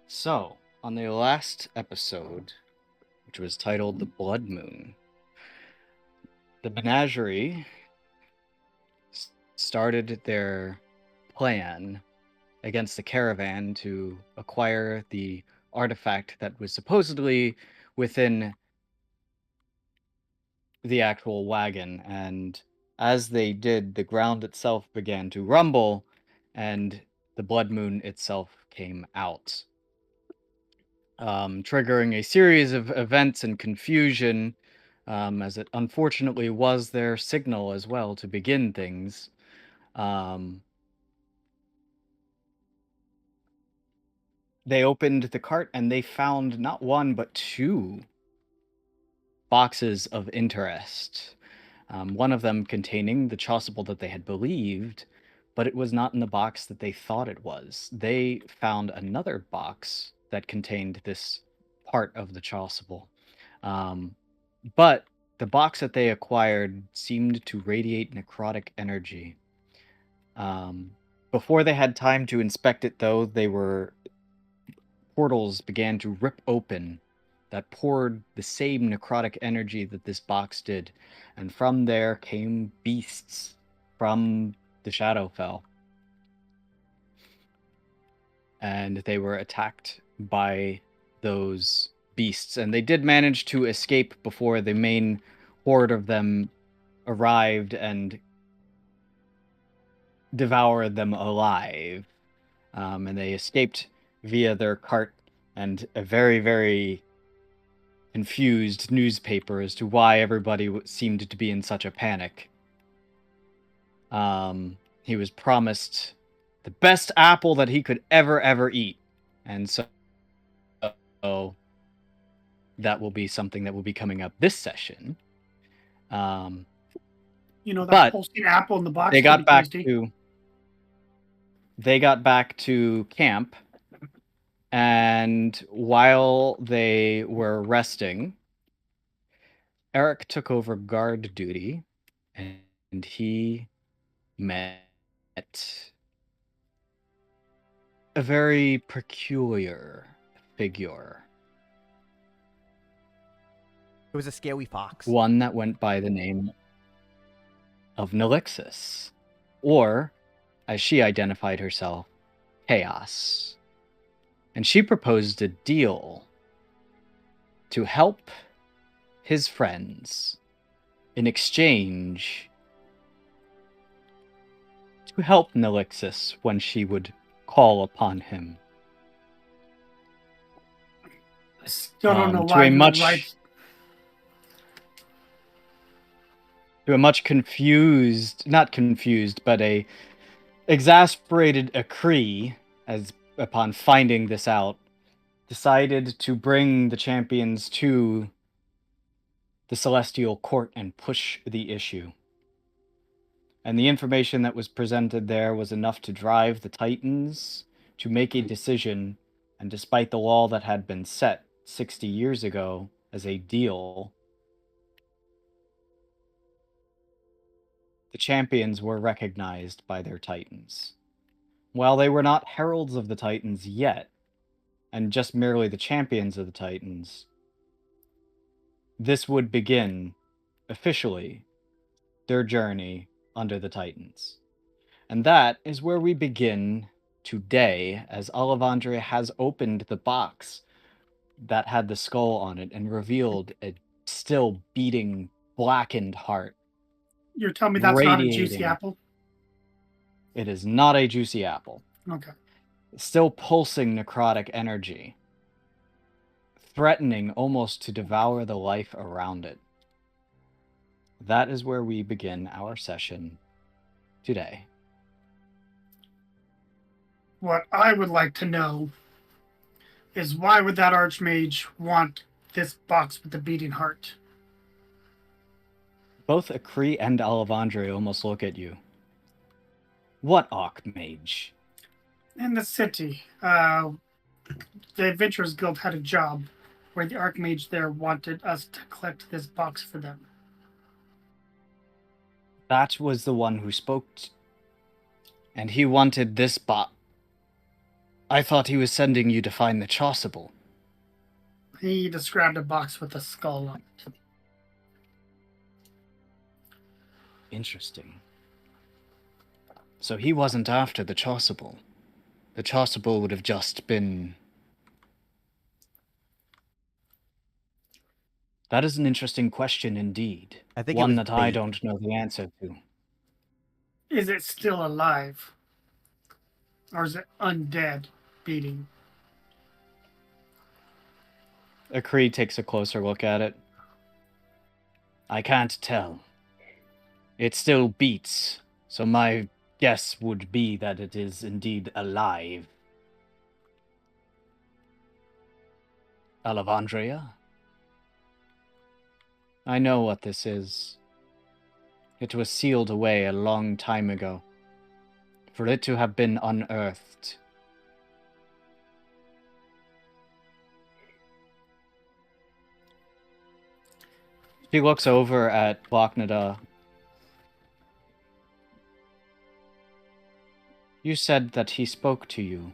So, on the last episode, which was titled The Blood Moon, the Menagerie started their plan against the caravan to acquire the artifact that was supposedly within the actual wagon. And as they did, the ground itself began to rumble, and the Blood Moon itself came out. Triggering a series of events and confusion, as it unfortunately was their signal as well to begin things. They opened the cart and they found not one but two boxes of interest. One of them containing the chasuble that they had believed, but it was not in the box that they thought it was. They found another box that contained this part of the chasuble. But the box that they acquired seemed to radiate necrotic energy. Before they had time to inspect it, though, portals began to rip open that poured the same necrotic energy that this box did, and from there came beasts from the Shadowfell. And they were attacked by those beasts, and they did manage to escape before the main horde of them arrived and devoured them alive. And they escaped via their cart and a very, very confused newspaper as to why everybody seemed to be in such a panic. He was promised the best apple that he could ever eat, and so that will be something that will be coming up this session. That but pulsing apple in the box. They got back to camp, and while they were resting, Eric took over guard duty, and he met a very peculiar figure. It was a scaly fox. One that went by the name of Nelixis, or, as she identified herself, Chaos. And she proposed a deal to help his friends in exchange to help Nelixis when she would call upon him. I still don't know why you would write. To a much not confused, but a exasperated Acree, as upon finding this out, decided to bring the champions to the Celestial Court and push the issue. And the information that was presented there was enough to drive the Titans to make a decision, and despite the law that had been set 60 years ago as a deal, the champions were recognized by their Titans. While they were not heralds of the Titans yet, and just merely the champions of the Titans, this would begin, officially, their journey under the Titans. And that is where we begin today, as Olivandre has opened the box that had the skull on it and revealed a still beating, blackened heart. You're telling me that's not a juicy apple? It is not a juicy apple. Okay. Still pulsing necrotic energy, threatening almost to devour the life around it. That is where we begin our session today. What I would like to know is why would that Archmage want this box with the beating heart? Both Acree and Olivandre almost look at you. What Archmage? In the city, the Adventurers Guild had a job where the Archmage there wanted us to collect this box for them. That was the one who spoke, and he wanted this box. I thought he was sending you to find the Chasuble. He described a box with a skull on it. Interesting. So he wasn't after the Chasuble. The Chasuble would have just been... That is an interesting question indeed. I think it one was that I bait. don't know the answer to. Is it still alive? Or is it undead, beating? Akri takes a closer look at it. I can't tell. It still beats, so my guess would be that it is indeed alive. Alavandria? I know what this is. It was sealed away a long time ago. For it to have been unearthed. She looks over at Lok'Neda. You said that he spoke to you.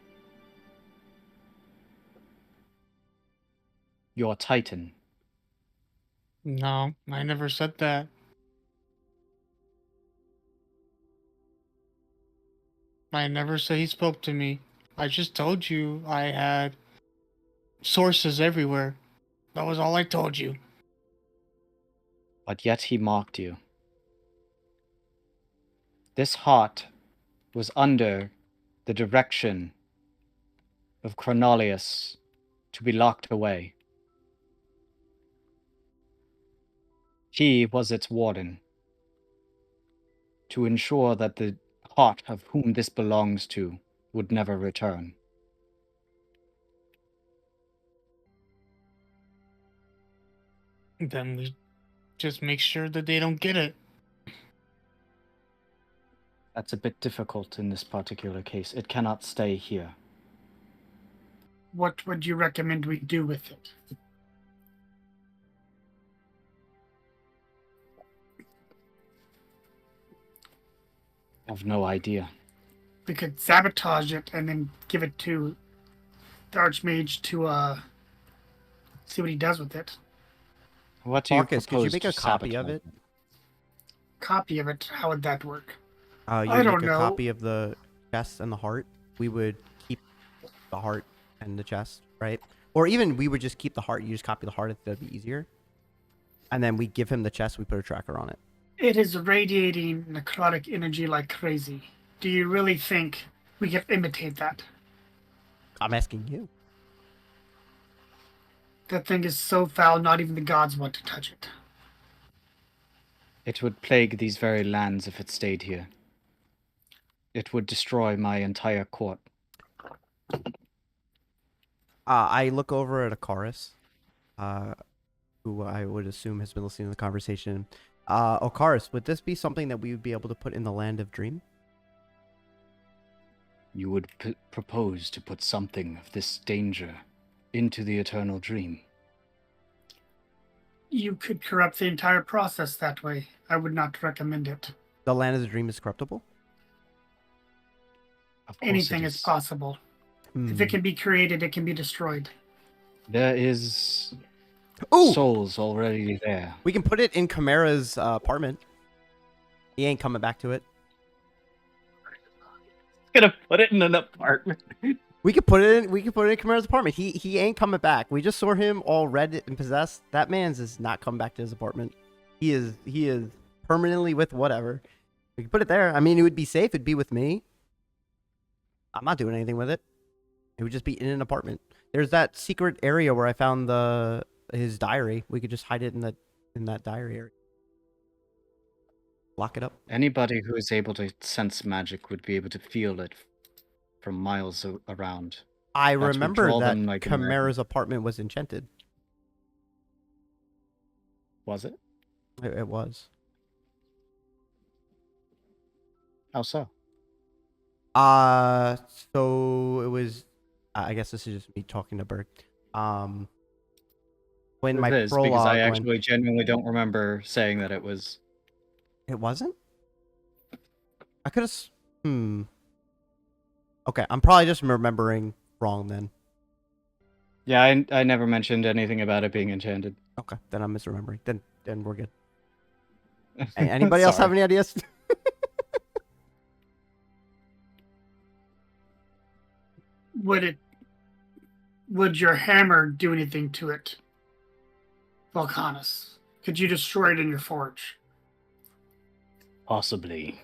Your Titan. No, I never said that. I never said he spoke to me. I just told you I had sources everywhere. That was all I told you. But yet he mocked you. This heart was under the direction of Chronolius to be locked away. He was its warden, to ensure that the heart of whom this belongs to would never return. Then we just make sure that they don't get it. That's a bit difficult in this particular case. It cannot stay here. What would you recommend we do with it? I have no idea. We could sabotage it and then give it to the Archmage to see what he does with it. What do you Marcus, could you propose make to a copy of sabotage it? Copy of it. How would that work? You I would don't make a know. copy of the chest and the heart. We would keep the heart and the chest, right? Or even we would just keep the heart. You just copy the heart. If that'd be easier. And then we give him the chest. We put a tracker on it. It is radiating necrotic energy like crazy. Do you really think we can imitate that? I'm asking you. That thing is so foul, not even the gods want to touch it. It would plague these very lands if it stayed here. It would destroy my entire court. I look over at Akaris, who I would assume has been listening to the conversation. Okaris, would this be something that we would be able to put in the Land of Dream? You would propose to put something of this danger into the Eternal Dream. You could corrupt the entire process that way. I would not recommend it. The Land of the Dream is corruptible? Of course Anything it is possible. If Hmm. it can be created, it can be destroyed. There is Ooh! souls already there. We can put it in Chimera's apartment. He ain't coming back to it. Gonna put it in an apartment. We could put it in. We could put it in Chimera's apartment. He ain't coming back. We just saw him all red and possessed. That man's is not coming back to his apartment. He is permanently with whatever. We could put it there. I mean, it would be safe. It'd be with me. I'm not doing anything with it. It would just be in an apartment. There's that secret area where I found his diary. We could just hide it in that diary area. Lock it up. Anybody who is able to sense magic would be able to feel it from miles around. I That would remember draw that them like a magnet. Chimera's apartment was enchanted. Was it? It was. How so? So it was. I guess this is just me talking to Berg. When my It is, prologue, because I went- actually genuinely don't remember saying that it was. it wasn't. I could have. Okay, I'm probably just remembering wrong then. Yeah, I never mentioned anything about it being enchanted. Okay, then I'm misremembering. Then we're good. Anybody else have Sorry. any ideas? Would your hammer do anything to it, Volcanus? Could you destroy it in your forge? Possibly.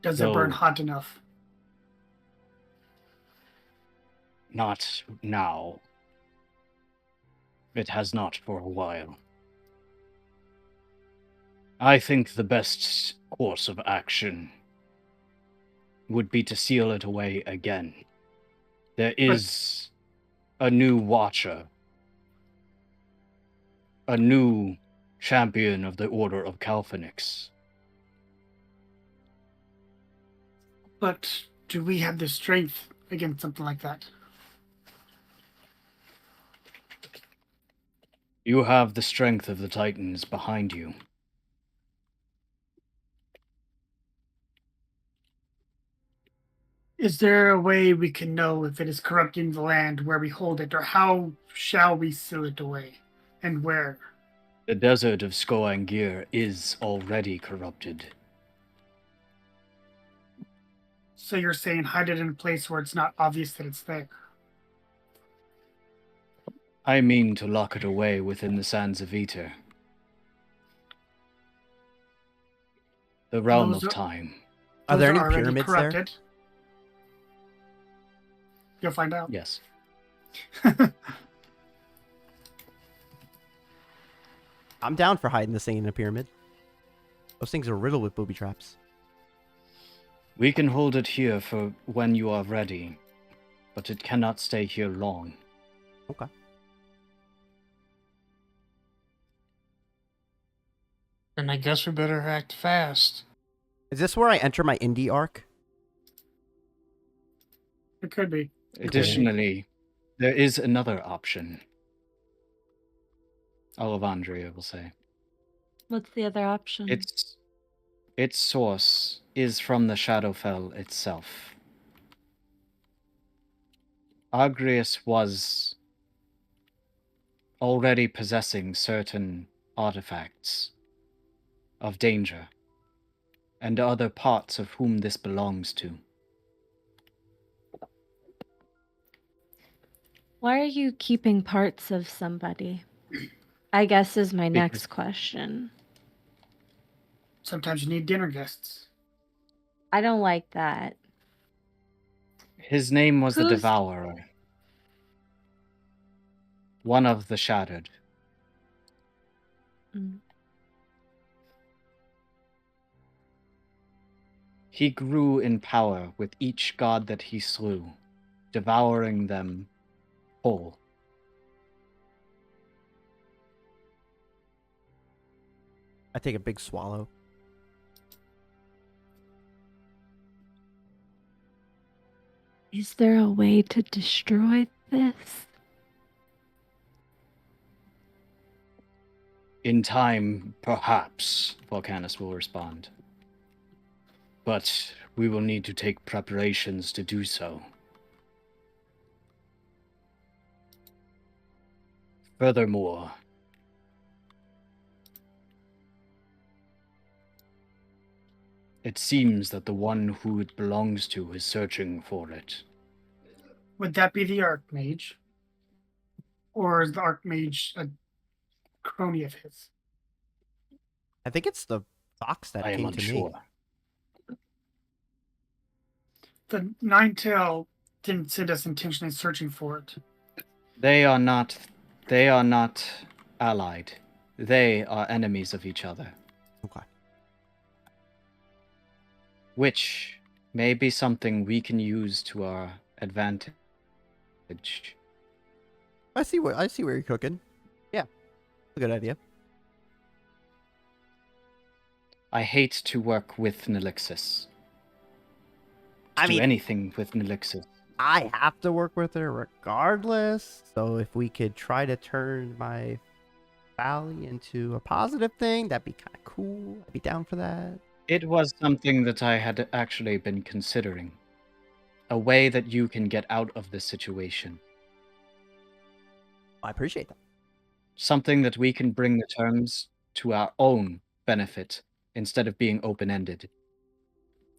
Does it burn No. hot enough? Not now. It has not for a while. I think the best course of action would be to seal it away again. There is a new Watcher, a new champion of the Order of Calphenix. But do we have the strength against something like that? You have the strength of the Titans behind you. Is there a way we can know if it is corrupting the land where we hold it, or how shall we seal it away, and where? The desert of Skoangir is already corrupted. So you're saying hide it in a place where it's not obvious that it's there? I mean to lock it away within the sands of Ether. The realm Those of are- time. Are there Those any already pyramids there? corrupted. You'll find out. Yes. I'm down for hiding this thing in a pyramid. Those things are riddled with booby traps. We can hold it here for when you are ready, but it cannot stay here long. Okay. And I guess we better act fast. Is this where I enter my indie arc? It could be. Additionally, there is another option. Olivandria will say. What's the other option? Its source is from the Shadowfell itself. Agrius was already possessing certain artifacts of danger, and other parts of whom this belongs to. Why are you keeping parts of somebody? I guess is my Because- next question. Sometimes you need dinner guests. I don't like that. His name was the Who's- Devourer. One of the Shattered. Mm. He grew in power with each god that he slew, devouring them whole. I take a big swallow. Is there a way to destroy this? In time, perhaps, Volcanus will respond. But we will need to take preparations to do so. Furthermore, it seems that the one who it belongs to is searching for it. Would that be the Archmage? Or is the Archmage a crony of his? I think it's the fox that I am came to unsure. me. The Ninetail didn't send us intentionally searching for it. They are not allied. They are enemies of each other, Okay. which may be something we can use to our advantage. I see where you're cooking. Yeah. A good idea. I hate to work with Nelixis. I Do mean, anything with Nelixis. I have to work with her regardless. So if we could try to turn my valley into a positive thing, that'd be kind of cool. I'd be down for that. It was something that I had actually been considering a way that you can get out of this situation. I appreciate that. Something that we can bring the terms to our own benefit instead of being open-ended.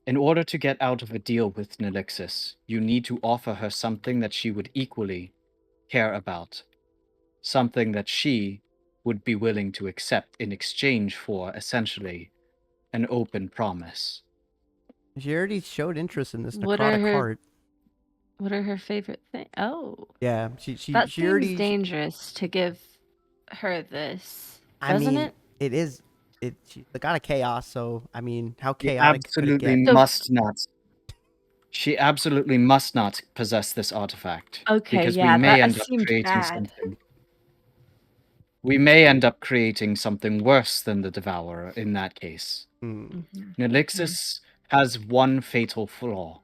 In order to get out of a deal with Nelixis, you need to offer her something that she would equally care about. Something that she would be willing to accept in exchange for, essentially, an open promise. She already showed interest in this What are necrotic her- heart. What are her favorite things? Oh, Yeah, that she seems already. dangerous to give her this, I doesn't mean, it? it is. She's the god of chaos, so I mean, how She chaotic could it absolutely get? So- must not. She absolutely must not possess this artifact. Okay, because yeah, we may that end up seemed creating bad. something. We may end up creating something worse than the Devourer in that case. Hmm. Mhm. Nelixis has one fatal flaw.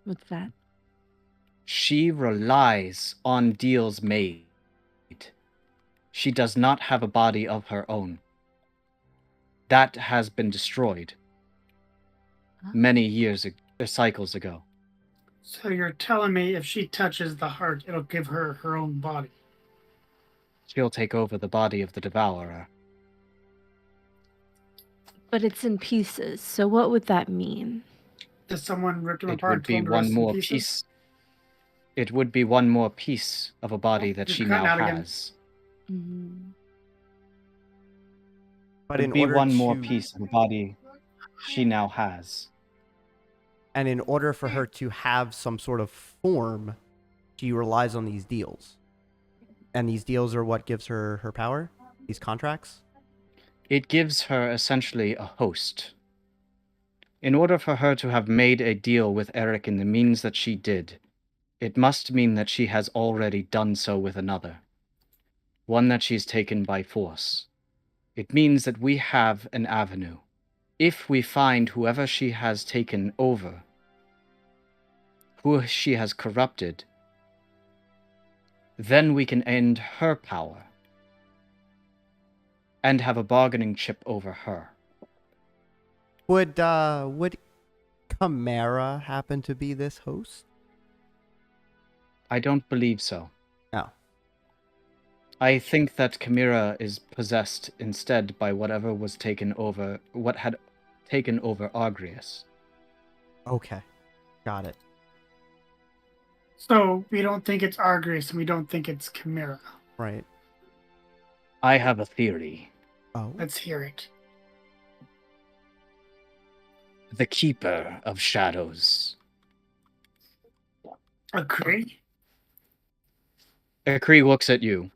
What's that? She relies on deals made. She does not have a body of her own. That has been destroyed many cycles ago. So you're telling me if she touches the heart, it'll give her her own body? She'll take over the body of the Devourer. But it's in pieces, so what would that mean? Does someone rip them It apart would and be told them to one rest in more pieces? piece. It would be one more piece of a body that You're she cutting now out again. has. Mhm. But It in would be order one to, more piece of a body she now has. and in order for her to have some sort of form, she relies on these deals. And these deals are what gives her her power. These contracts. It gives her essentially a host. In order for her to have made a deal with Eric in the means that she did, it must mean that she has already done so with another. One that she's taken by force. It means that we have an avenue. If we find whoever she has taken over, who she has corrupted, then we can end her power and have a bargaining chip over her. Would Chimera happen to be this host? I don't believe so. No. I think that Chimera is possessed instead by whatever was taken over, what had taken over Argrius. Okay. Got it. So we don't think it's Argris and we don't think it's Chimera. Right. I have a theory. Oh. Let's hear it. The Keeper of Shadows. Agree? Akri looks at you.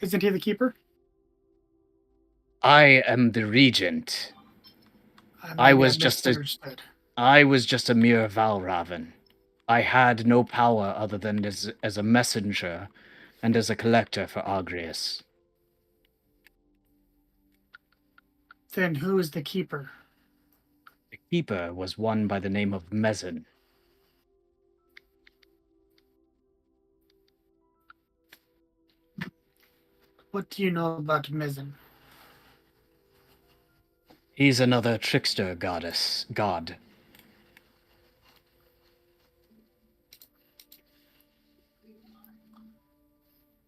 Isn't he the keeper? I am the Regent. Maybe I was just misunderstood. I was just a mere Valraven. I had no power other than as a messenger and as a collector for Argrius. Then who is the keeper? The Keeper was one by the name of Mezin. What do you know about Mizzen? He's another trickster god.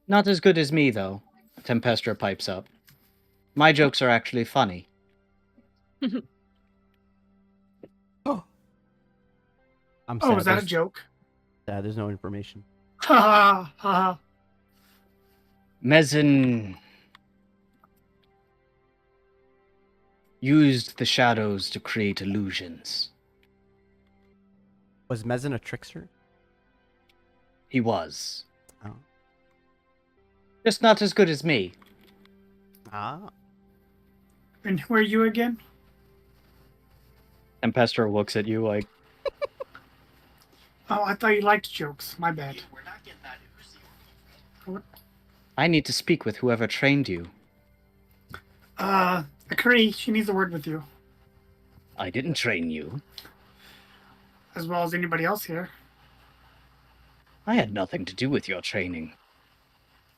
Not as good as me, though, Tempestra pipes up. My jokes are actually funny. I'm Oh, sad. was that a there's- joke? Yeah, there's no information. Ha ha ha. Mezin used the shadows to create illusions. Was Mezin a trickster? He was. Oh. Just not as good as me. Ah. And who are you again? Tempestra looks at you like, Oh, I thought you liked jokes. My bad. I need to speak with whoever trained you. Akri, she needs a word with you. I didn't train you. As well as anybody else here. I had nothing to do with your training.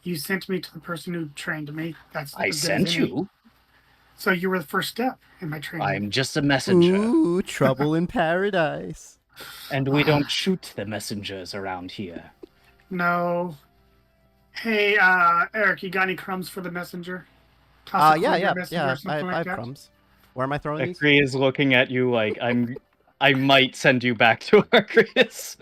You sent me to the person who trained me. That's I as good as sent any. you. So you were the first step in my training. I'm just a messenger. Ooh, trouble in paradise. And we don't shoot the messengers around here. No. Hey, Eric, you got any crumbs for the messenger? Toss a Yeah, coin to yeah, a messenger yeah. or something I like have that. crumbs. Where am I throwing these? Akri is looking at you like I might send you back to Arcreus.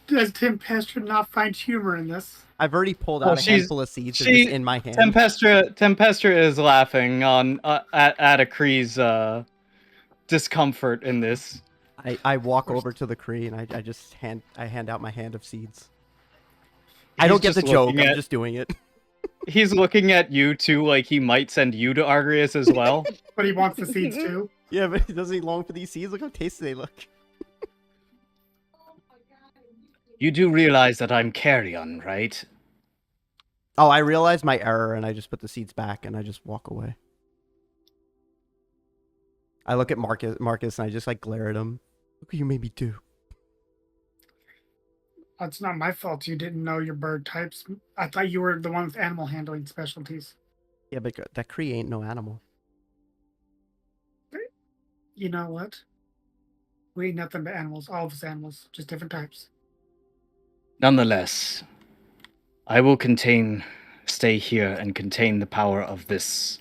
Does Tim Pester not find humor in this? I've already pulled Oh, out a handful of seeds. They're she- just in my hand. Tempestra is laughing on at Akri's discomfort in this. I walk over to the Kree and I just hand out my hand of seeds. I He's don't get the just joke. looking I'm at- just doing it. He's looking at you too, like he might send you to Argreus as well. But he wants the seeds too. Yeah, but doesn't he long for these seeds? Look how tasty they look. You do realize that I'm Carrion, right? Oh, I realized my error and I just put the seeds back and I just walk away. I look at Marcus and I just like glare at him. Look what you made me do. It's not my fault you didn't know your bird types. I thought you were the one with animal handling specialties. Yeah, but that Kree ain't no animal. You know what? We ain't nothing but animals. All of us animals, just different types. Nonetheless, I will stay here and contain the power of this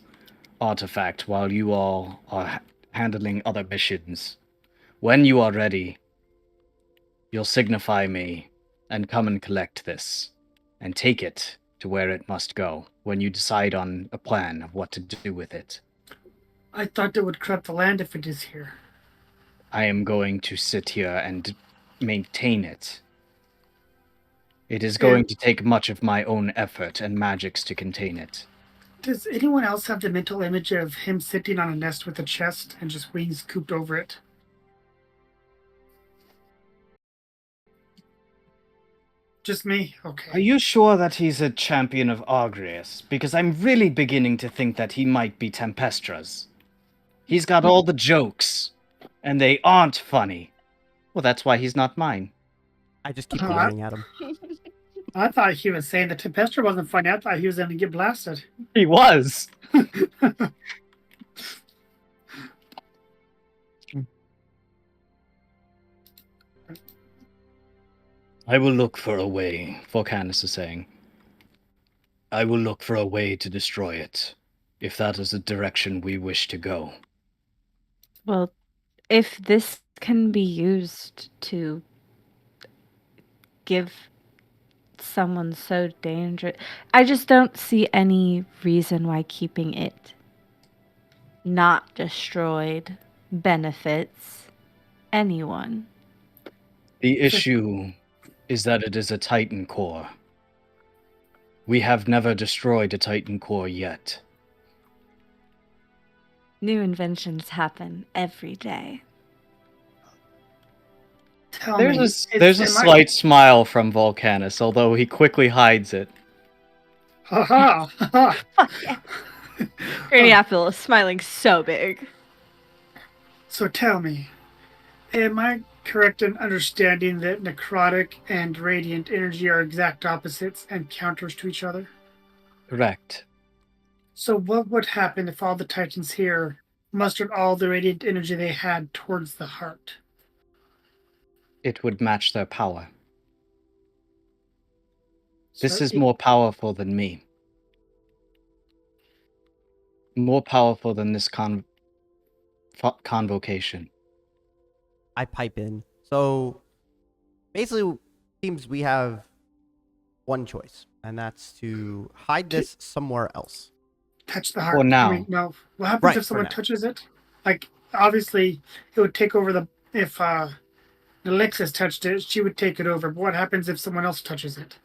artifact while you all are handling other missions. When you are ready, you'll signify me and come and collect this and take it to where it must go when you decide on a plan of what to do with it. I thought it would corrupt the land if it is here. I am going to sit here and maintain it. It is going to take much of my own effort and magics to contain it. Does anyone else have the mental image of him sitting on a nest with a chest and just wings cooped over it? Just me? Okay. Are you sure that he's a champion of Argreus? Because I'm really beginning to think that he might be Tempestra's. He's got all the jokes, and they aren't funny. Well, that's why he's not mine. I just keep glaring at him. I thought he was saying that Tempestra wasn't funny. I thought he was going to get blasted. He was. I will look for a way, Volcanus is saying. I will look for a way to destroy it, if that is the direction we wish to go. Well, if this can be used to give someone so dangerous, I just don't see any reason why keeping it not destroyed benefits anyone. The issue is that it is a Titan core. We have never destroyed a Titan core yet. New inventions happen every day. Tell me. There's a slight smile from Volcanus, although he quickly hides it. Ha ha! Fuck yeah. Graniapple is smiling so big. So tell me, am I correct in understanding that necrotic and radiant energy are exact opposites and counters to each other? Correct. So what would happen if all the Titans here mustered all the radiant energy they had towards the heart? It would match their power. This So is more powerful than me. More powerful than this convocation. I pipe in. So basically, seems we have one choice, and that's to hide this somewhere else. touch the heart. For now. I mean, no. What happens Right, if for someone now. touches it? Like, obviously, it would take over the. If Alexis touched it, she would take it over. But what happens if someone else touches it?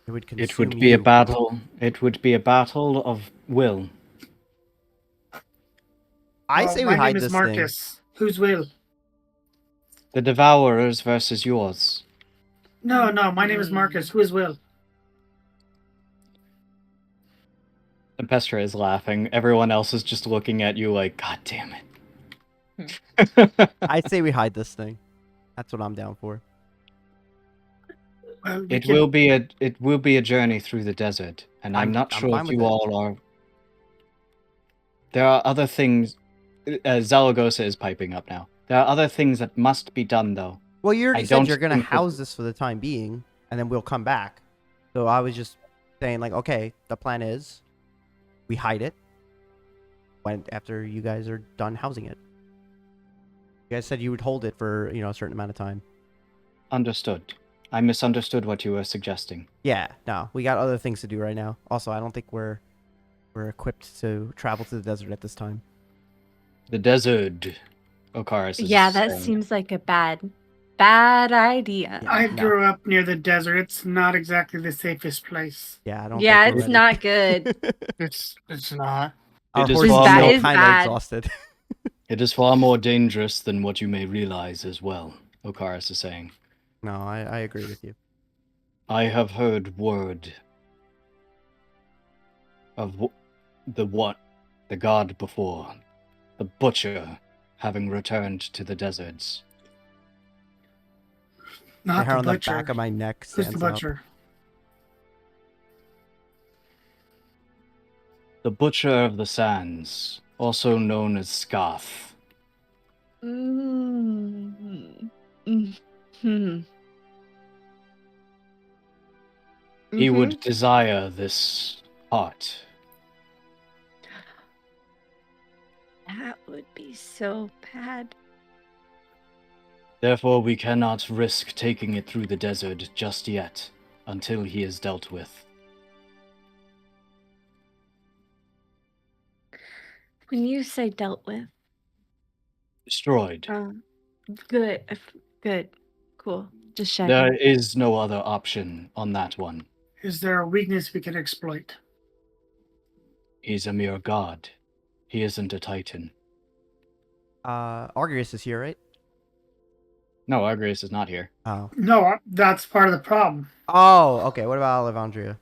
It would consume It would be a you. battle. It would be a battle of will. I Well, say we my hide name is this Marcus. Whose will? The Devourers versus yours. No, my name is Marcus. Whose will? Tempestra is laughing. Everyone else is just looking at you like, God damn it. I say we hide this thing. That's what I'm down for. Well, It will be a journey through the desert, and I'm not I'm sure fine if with you it. all are. There are other things. Zaragoza is piping up now. There are other things that must be done, though. Well, you already I said don't you're gonna think that- house this for the time being, and then we'll come back. So I was just saying, like, okay, the plan is we hide it when after you guys are done housing it. You guys said you would hold it for a certain amount of time. Understood. I misunderstood what you were suggesting. Yeah, no, we got other things to do right now. Also, I don't think we're equipped to travel to the desert at this time. The desert, Okaris is Yeah, that saying. seems like a bad idea. Yeah, I no. grew up near the desert. It's not exactly the safest place. Yeah, I don't. Yeah, think we're it's ready. not good. It's not. Our It is horses far are more- is kind of bad. exhausted. It is far more dangerous than what you may realize as well, Okaris is saying. No, I agree with you. I have heard word of the god before, the butcher, having returned to the deserts. The Not hair the on the butcher. back of my neck Who's stands the up. butcher? The butcher of the sands, also known as Scath. Mm. Mhm. He Mhm. would desire this heart. That would be so bad. Therefore, we cannot risk taking it through the desert just yet, until he is dealt with. When you say dealt with, Destroyed. good, good, cool. Just checking. There is no other option on that one. Is there a weakness we can exploit? He's a mere god. He isn't a titan. Argus is here, right? No, Argus is not here. Oh. No, that's part of the problem. Oh, okay. What about Alevandria?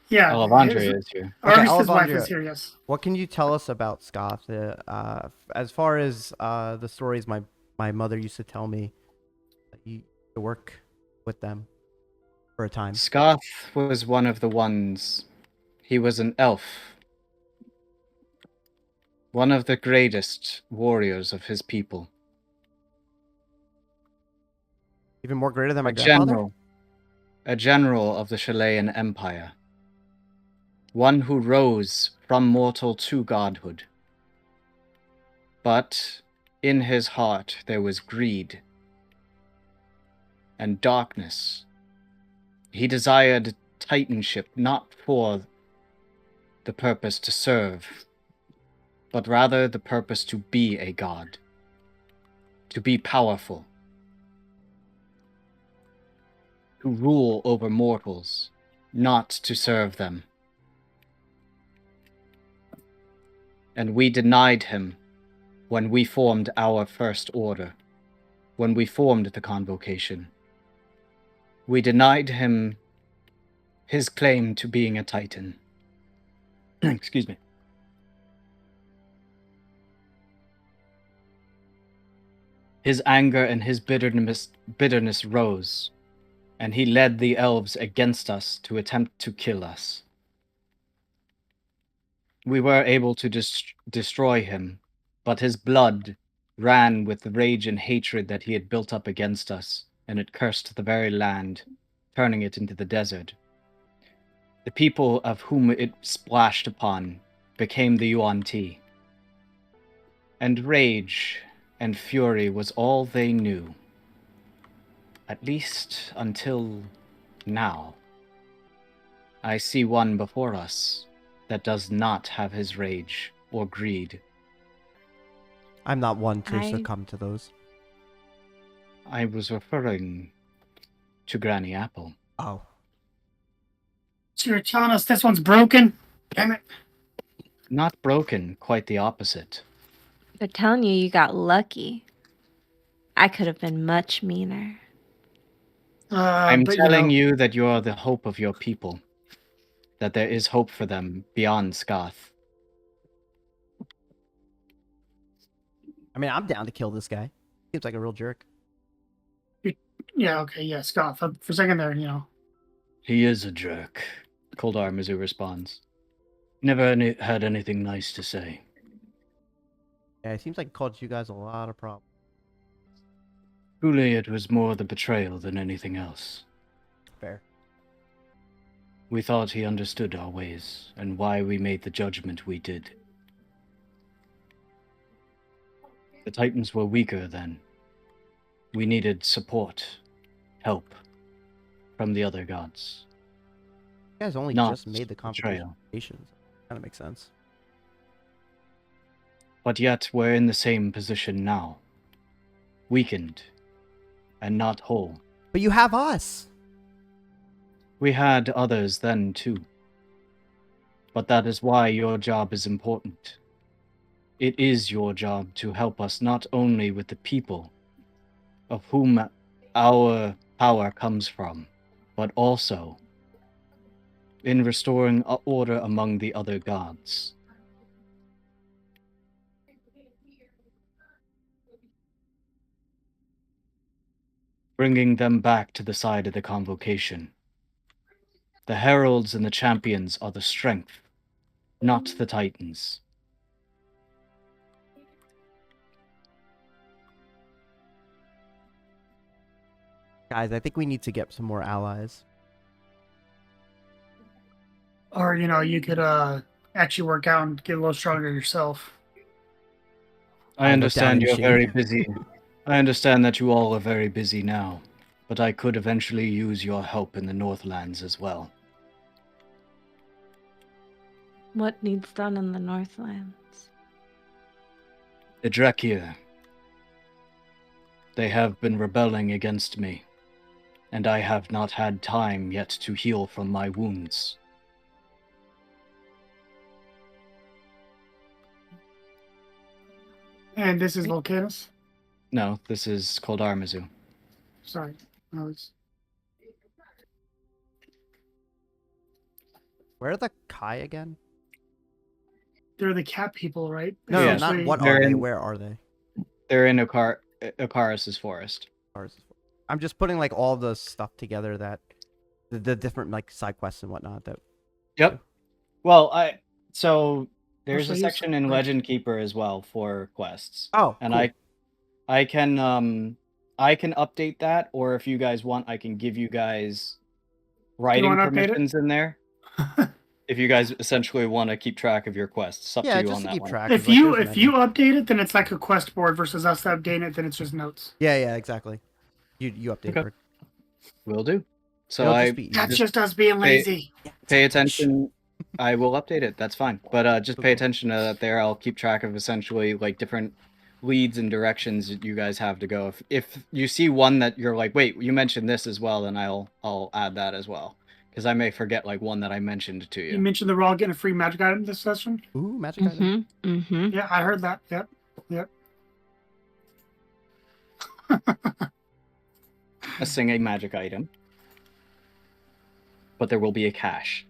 Yeah. Alevandria is here. Okay, Argus's wife Alevandria. is here, yes. What can you tell us about Scoth? As far as the stories my mother used to tell me, you used to work with them for a time. Scath was one of the ones. He was an elf. One of the greatest warriors of his people. Even more greater than my A grandfather? general. A general of the Chilean Empire. One who rose from mortal to godhood. But in his heart there was greed and darkness. He desired titanship not for the purpose to serve, but rather the purpose to be a god, to be powerful, to rule over mortals, not to serve them. And we denied him when we formed our first order, when we formed the convocation. We denied him his claim to being a titan. Excuse me. His anger and his bitterness rose, and he led the elves against us to attempt to kill us. We were able to destroy him, but his blood ran with the rage and hatred that he had built up against us, and it cursed the very land, turning it into the desert. The people of whom it splashed upon became the Yuan-Ti. And rage and fury was all they knew. At least until now. I see one before us that does not have his rage or greed. I'm not one to I- succumb to those. I was referring to Granny Apple. Oh. So you're telling us this one's broken? Damn it. Not broken, quite the opposite. They're telling you you got lucky. I could have been much meaner. I'm But telling you that you are the hope of your people. That there is hope for them beyond Scath. I mean, I'm down to kill this guy. Seems like a real jerk. Yeah, okay, yeah, Scott. For a second there, He is a jerk, Koldar Mizu responds. Never had anything nice to say. Yeah, it seems like it caused you guys a lot of problems. Truly, it was more the betrayal than anything else. Fair. We thought he understood our ways, and why we made the judgment we did. The Titans were weaker then. We needed support, help, from the other gods. You guys only Not just made the betrayal. conversations. Kind of makes sense. But yet we're in the same position now. Weakened, and not whole. But you have us. We had others then too. But that is why your job is important. It is your job to help us not only with the people, of whom our power comes from, but also in restoring order among the other gods. Bringing them back to the side of the convocation. The heralds and the champions are the strength, not the titans. Guys, I think we need to get some more allies. Or, you could actually work out and get a little stronger yourself. I understand down in you're shape. very busy. I understand that you all are very busy now, but I could eventually use your help in the Northlands as well. What needs done in the Northlands? The Drekir. They have been rebelling against me, and I have not had time yet to heal from my wounds. And this is Volcanus? No, this is called Armizu. Sorry. I was... Where are the Kai again? They're the cat people, right? No, Yeah. not what They're are they? in- Where are they? They're in Okaris's forest. I'm just putting like all the stuff together that the different like side quests and whatnot that. Yep. Well, there's Also a use section in some- Legend Keeper as well for quests. Oh, And cool. I can update that, or if you guys want, I can give you guys writing wanna update it? permissions in there. If you guys essentially want to keep track of your quests, it's up Yeah, to you just on to that keep one. track. If 'cause, like, you there's if you many. update it, then it's like a quest board versus us updating it, then it's just notes. Yeah, exactly. You update Okay. it. Will do. So It'll I just be That's easy. just us being lazy. pay attention. I will update it. That's fine. But just pay attention to that there. I'll keep track of essentially like different leads and directions that you guys have to go. If you see one that you're like, wait, you mentioned this as well, then I'll add that as well. Because I may forget like one that I mentioned to You you. mentioned that we're all getting a free magic item this session. Ooh, magic item. Mm-hmm. Mm-hmm. Yeah, I heard that. Yep. A singing magic item. But there will be a cache.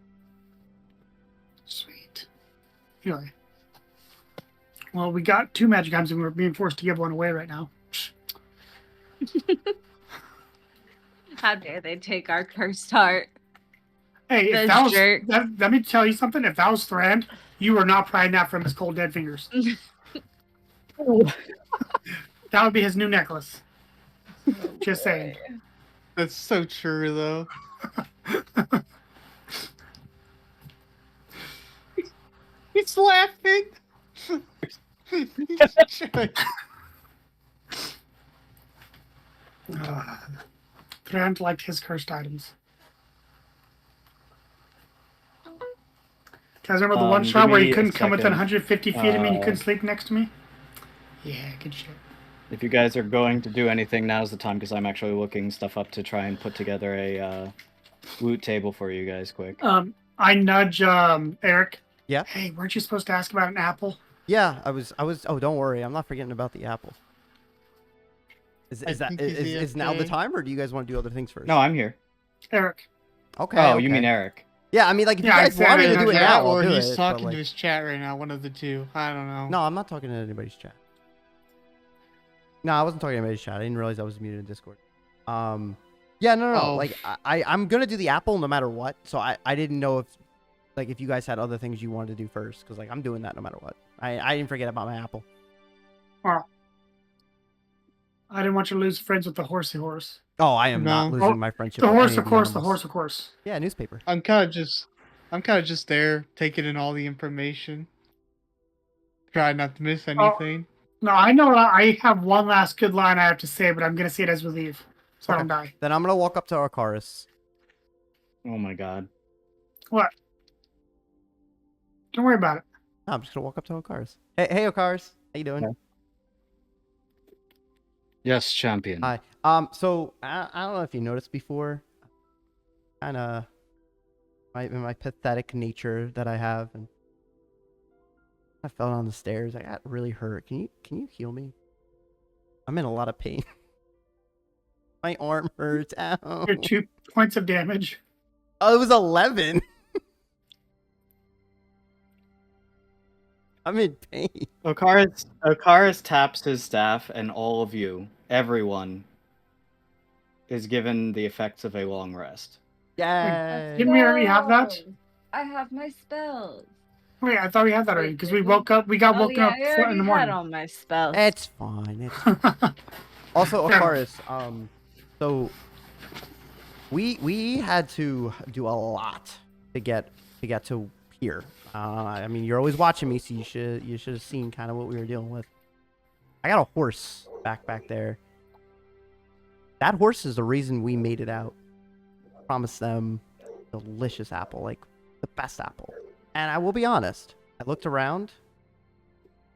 Sweet. Anyway. Well, we got 2 magic items and we're being forced to give one away right now. How dare they take our cursed heart? Hey, if Those that was, jerks. let me tell you something. If that was Thran, you were not prying that from his cold dead fingers. That would be his new necklace. Just saying. That's so true, though. He's laughing. Thran liked his cursed items. Guys, remember the one Give shot where me you a couldn't come within second. 150 feet of me and you Uh, couldn't sleep next to me? Yeah, good shit. If you guys are going to do anything, now's the time, because I'm actually looking stuff up to try and put together a loot table for you guys quick. I nudge Eric. Yeah. Hey, weren't you supposed to ask about an apple? Yeah, I was. Oh, don't worry. I'm not forgetting about the apple. Is I that think he's is now the AFK. time, or do you guys want to do other things first? No, I'm here. Eric. Okay. Oh, okay. you mean Eric? Yeah, I mean, like, if Yeah, I you guys said want me it to in do the it chat, now, I'll or do he's it. talking but, to like, his chat right now. One of the two. I don't know. No, I'm not talking to anybody's chat. No, I wasn't talking to anybody's chat. I didn't realize I was muted in Discord. Yeah, no. Oh. Like, I'm gonna do the apple no matter what. So I didn't know if you guys had other things you wanted to do first, because like I'm doing that no matter what. I didn't forget about my apple. Well, I didn't want you to lose friends with the horsey horse. Oh, I am not No. losing my friendship The with horse, any of the course. The animals. horse, of course. Yeah, newspaper. I'm kind of just there, taking in all the information. Try not to miss anything. No, I know I have one last good line I have to say, but I'm going to say it as we leave. So I don't die. Then I'm gonna walk up to Arcaris. Oh my god. What? Don't worry about it. No, I'm just gonna walk up to Arcaris. Hey, Arcaris. How you doing? Yeah. Yes, champion. Hi. So I don't know if you noticed before, kind of my pathetic nature that I have, and I fell down the stairs. I got really hurt. Can you heal me? I'm in a lot of pain. My arm hurts. Ow. Your 2 points of damage. Oh, it was 11. I'm in pain. Okaris taps his staff, and all of you, everyone, is given the effects of a long rest. Yay. Didn't we already have that? I have my spells. Wait, I thought we had that already because we Did woke up. We got woken up I in already the had morning. all my spells. It's fine. It's fine. Also, Yeah. Arcaris, so we had to do a lot to get to here. I mean, you're always watching me, so you should have seen kind of what we were dealing with. I got a horse back there. That horse is the reason we made it out. Promised them delicious apple, like the best apple. And I will be honest, I looked around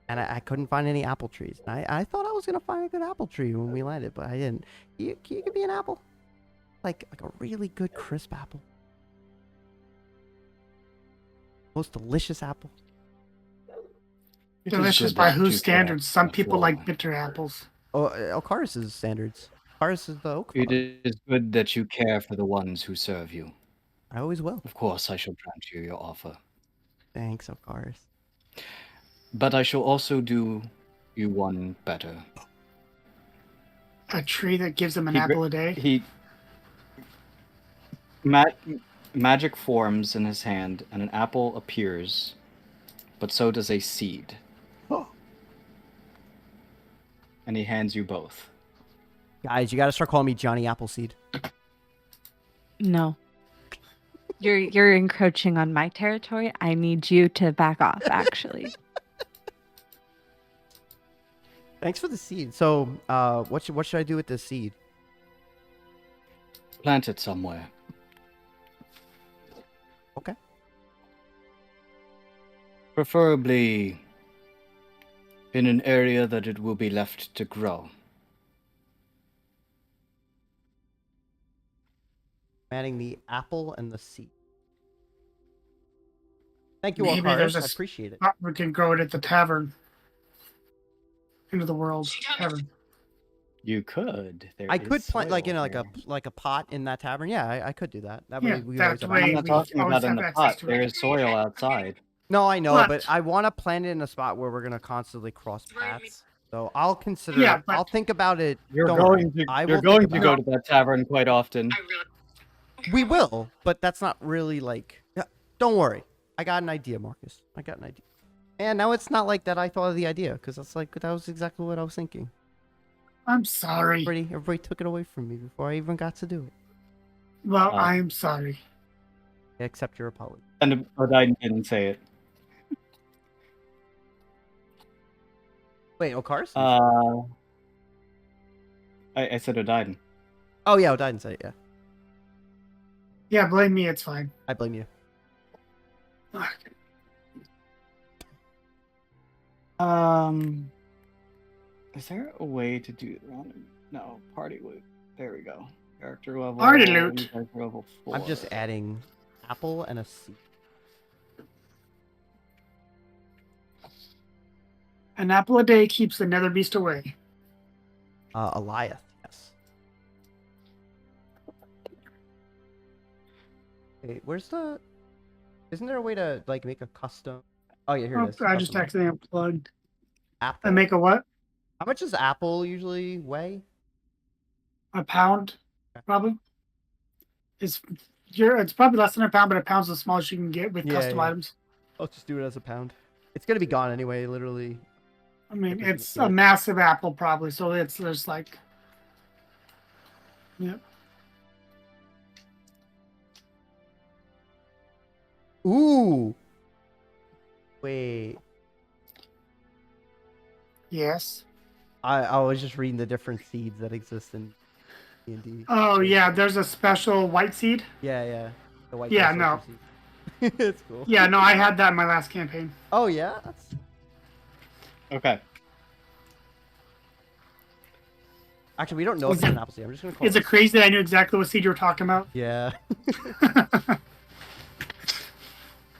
and I couldn't find any apple trees. And I thought I was gonna find a good apple tree when we landed, but I didn't. Can you give me an apple? Like a really good crisp apple. Most delicious apple. It is Delicious good by that whose you standards? cannot Some people like flaw. bitter apples. Oh, Alcaris' standards. Alcaris is the oak It farm. is good that you care for the ones who serve you. I always will. Of course, I shall grant you your offer. Thanks, Alcaris. But I shall also do you one better. A tree that gives them an He apple a day. He magic forms in his hand, and an apple appears, but so does a seed. And he hands you both. Guys, you gotta start calling me Johnny Appleseed. No. You're encroaching on my territory. I need you to back off, actually. Thanks for the seed. So, what should I do with this seed? Plant it somewhere. Okay. Preferably in an area that it will be left to grow. Adding the apple and the seed. Thank you, Maybe there's Alcaris. a I appreciate it. We can grow it at the tavern. Into the world tavern. You could. I could plant like soil in here. like a pot in that tavern. Yeah, I could do that. That way Yeah, we that's always have way- I'm access. not we talking always about in have the access pot. to it. There is soil outside. No, I know, But- but I want to plant it in a spot where we're gonna constantly cross paths. So I'll consider. Yeah, it. but- I'll think about it. You're Don't going worry. to I you're will going think to about go to that tavern quite often. We will, but that's not really like. Don't worry. I got an idea, Marcus. I got an idea. And now it's not like that I thought of the idea, because that's like that was exactly what I was thinking. I'm sorry. Everybody took it away from me before I even got to do it. Well, Oh. I'm sorry. I accept your apology. And Odin didn't say it. Wait, Ocar's? I said Odin. Oh yeah, I didn't say it. Yeah, Yeah, blame me. It's fine. I blame you. Is there a way to do random? No, party loot. There we go. Character level. Party loot. Character level 4. I'm just adding apple and a seed. An apple a day keeps the nether beast away. Eliath, yes. Wait, where's the? Isn't there a way to like make a custom? Oh yeah, here it is. I just Custom accidentally unplugged. apple. I make a what? How much does apple usually weigh? A pound, probably. It's probably less than a pound, but a pound's the smallest you can get with Yeah, custom yeah. items. I'll just do it as a pound. It's gonna be gone anyway, literally. I mean, Everything it's good. a massive apple, probably. So there's like, yeah. Ooh. Wait. Yes. I was just reading the different seeds that exist in D&D. Oh Very yeah, cool. there's a special white seed. Yeah. The white Yeah, dye no. sorcerer seed. It's cool. Yeah, no, I had that in my last campaign. Oh yeah. That's... Okay. Actually, we don't know if it's an apple seed. I'm just gonna call Is it crazy that I knew exactly what seed you were talking about? Yeah.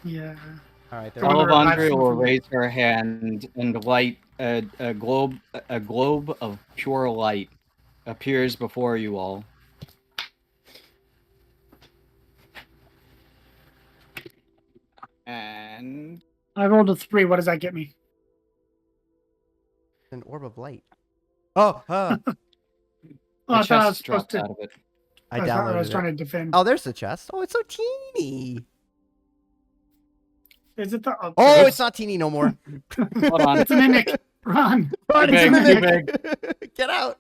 Yeah. All right. The one that Alevandria revives will from- raise her hand, and light a globe of pure light appears before you all. And I rolled a 3. What does that get me? An orb of light. Oh, Oh, the I thought I was chest supposed drops to. out of it. I I thought I was downloaded trying it. to defend. Oh, there's the chest. Oh, it's so teeny. Is it the? Oh, it's not teeny no more. Hold on. It's a mimic. Run. Run, Too it's a big, too mimic. Get out.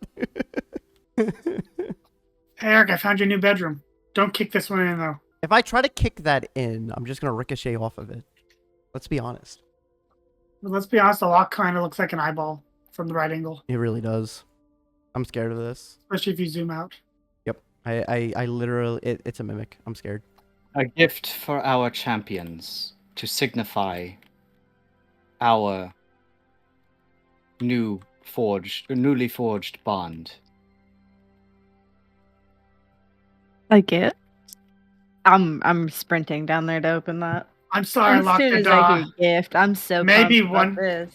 Hey, Eric, I found your new bedroom. Don't kick this one in though. If I try to kick that in, I'm just gonna ricochet off of it. Let's be honest. But let's be honest, the lock kind of looks like an eyeball from the right angle, It really does. I'm scared of this. especially if you zoom out. Yep. I literally, it's a mimic. I'm scared. A gift for our champions to signify our newly forged bond. Like it. I'm sprinting down there to open that. I'm sorry, As lock soon the as I door. hear gift, I'm so Maybe pumped one- about this.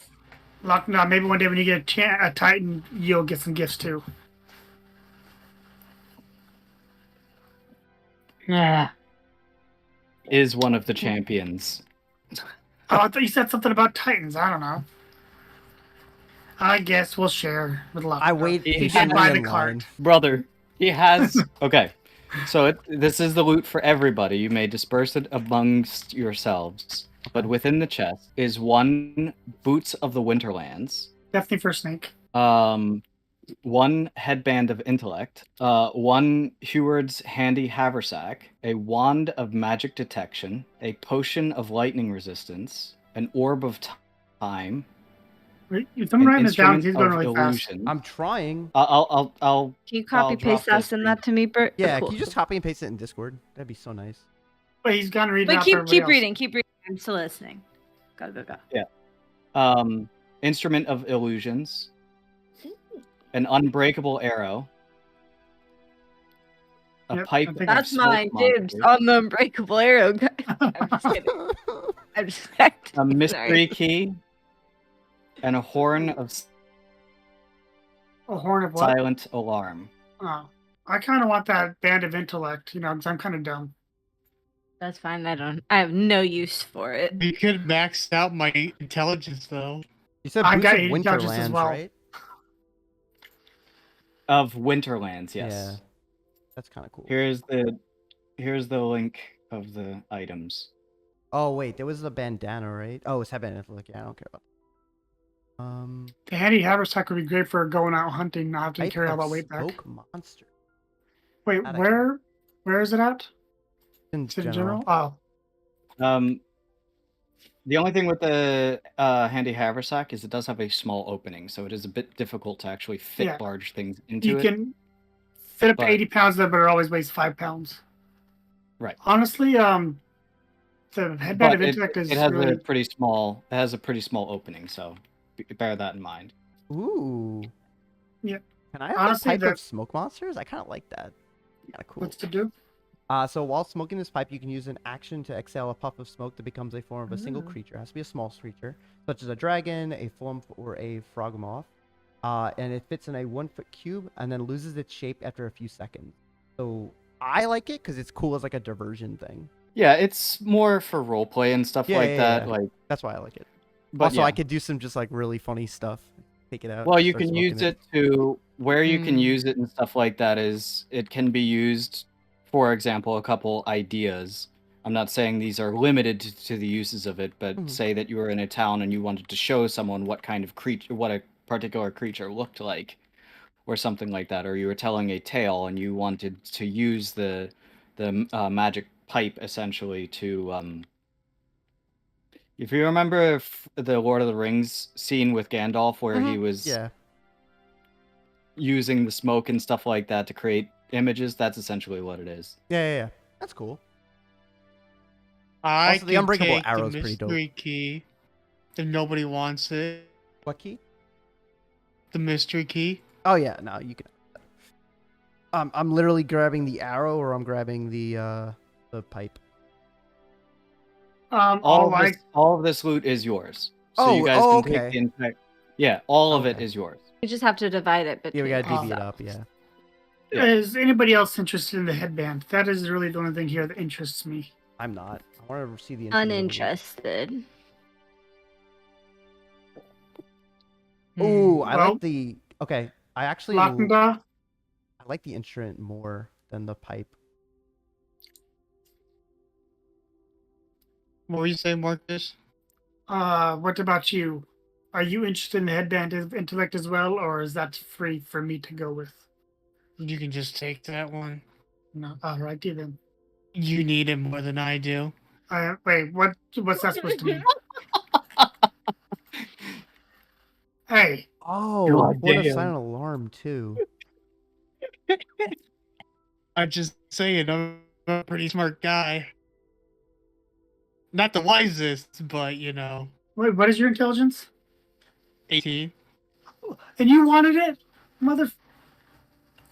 Lock. No, maybe one day when you get a Titan, you'll get some gifts too. Yeah. Is one of the champions. Oh, I thought you said something about Titans. I don't know. I guess we'll share with Lock. I wait He patiently buy the in cart. line. Brother, he has. Okay. So this is the loot for everybody. You may disperse it amongst yourselves. But within the chest is 1 Boots of the Winterlands, Definitely for Snake. 1 Headband of Intellect, 1 Heward's Handy Haversack, a Wand of Magic Detection, a Potion of Lightning Resistance, an Orb of Time, Wait, if I'm an writing this down, Instrument he's going of really fast. Illusion. I'm trying. I'll Can you copy I'll drop paste that, this send for that to me, Bert? Yeah, Cool. can you just copy and paste it in Discord? That'd be so nice. But he's gonna read it But out for keep everybody else. reading, keep reading. I'm still listening. Go. Instrument of Illusions, an Unbreakable Arrow, a Yep, Pipe I of think That's Smoke mine, dibs Monsters, on the unbreakable arrow, guys. I'm just kidding. I'm just a Mystery Key, and a Horn of A horn of what? Silent Alarm. Oh, I kind of want that band of intellect, because I'm kind of dumb. That's fine. I have no use for it. You could max out my intelligence though. You said I Boots got of 80 judges as Winterlands, well. right? Of Winterlands, yes. Yeah. That's kind of cool. Here's the link of the items. Oh wait, there was the bandana, right? Oh, it's headband. Look, yeah, I don't care about. The handy haversack would be great for going out hunting, not having to Pipe carry all of that weight back. Smoke monster. Wait, That where is it at? In Is it in general. general? Oh, The only thing with the handy haversack is it does have a small opening, so it is a bit difficult to actually fit Yeah. large things into you it. can fit up to but- 80 pounds there, but it always weighs 5 pounds. Right. Honestly, the headband But of intellect is it has really. a pretty small. It has a pretty small opening, so bear that in mind. Ooh. Yeah. Can I have Honestly, a pipe the- of smoke monsters? I kind of like that. Kind of cool. What's to do? So while smoking this pipe, you can use an action to exhale a puff of smoke that becomes a form of a single Ooh. creature. It has to be a small creature, such as a dragon, a flump, or a frogmoth. And it fits in a 1-foot cube and then loses its shape after a few seconds. So I like it because it's cool as like a diversion thing. Yeah, it's more for roleplay and stuff Yeah, like yeah, that. yeah. Like, That's why I like it. but Also, yeah. I could do some just like really funny stuff. Take it out. Well, you start can use smoking it to where you can Mm. use it and stuff like that is it can be used, for example, a couple ideas. I'm not saying these are limited to the uses of it, but Mhm. say that you were in a town and you wanted to show someone what kind of creature, what a particular creature looked like, or something like that, or you were telling a tale and you wanted to use the magic pipe essentially to if you remember the Lord of the Rings scene with Gandalf where he was Yeah. using the smoke and stuff like that to create images, that's essentially what it is. Yeah. That's cool. I Also, the can unbreakable take the arrow's pretty dope. mystery key if nobody wants it. What key? The mystery key. Oh yeah, no, you can. I'm literally grabbing the arrow, or I'm grabbing the pipe. All of this loot is yours. So you guys can take okay. the entire. Yeah, all of it Okay. is yours. We just have to divide it Yeah, between we gotta divvy it ourselves. up. Yeah, Is anybody else interested in the headband? That is really the only thing here that interests me. I'm not. I want to see the infinite Uninterested. Ooh, I Well, like the. Okay, I actually Lok'Neda, I like the instrument more than the pipe. What were you saying, Marcus? what about you? Are you interested in the headband of intellect as well, or is that free for me to go with? You can just take that one. No, alrighty then. You need it more than I do. Wait, what's that supposed to mean? Hey, Oh, God Port of damn. Silent Alarm too. I'm just saying, I'm a pretty smart guy. Not the wisest, but you know, wait, what is your intelligence? 18. And you wanted it, mother.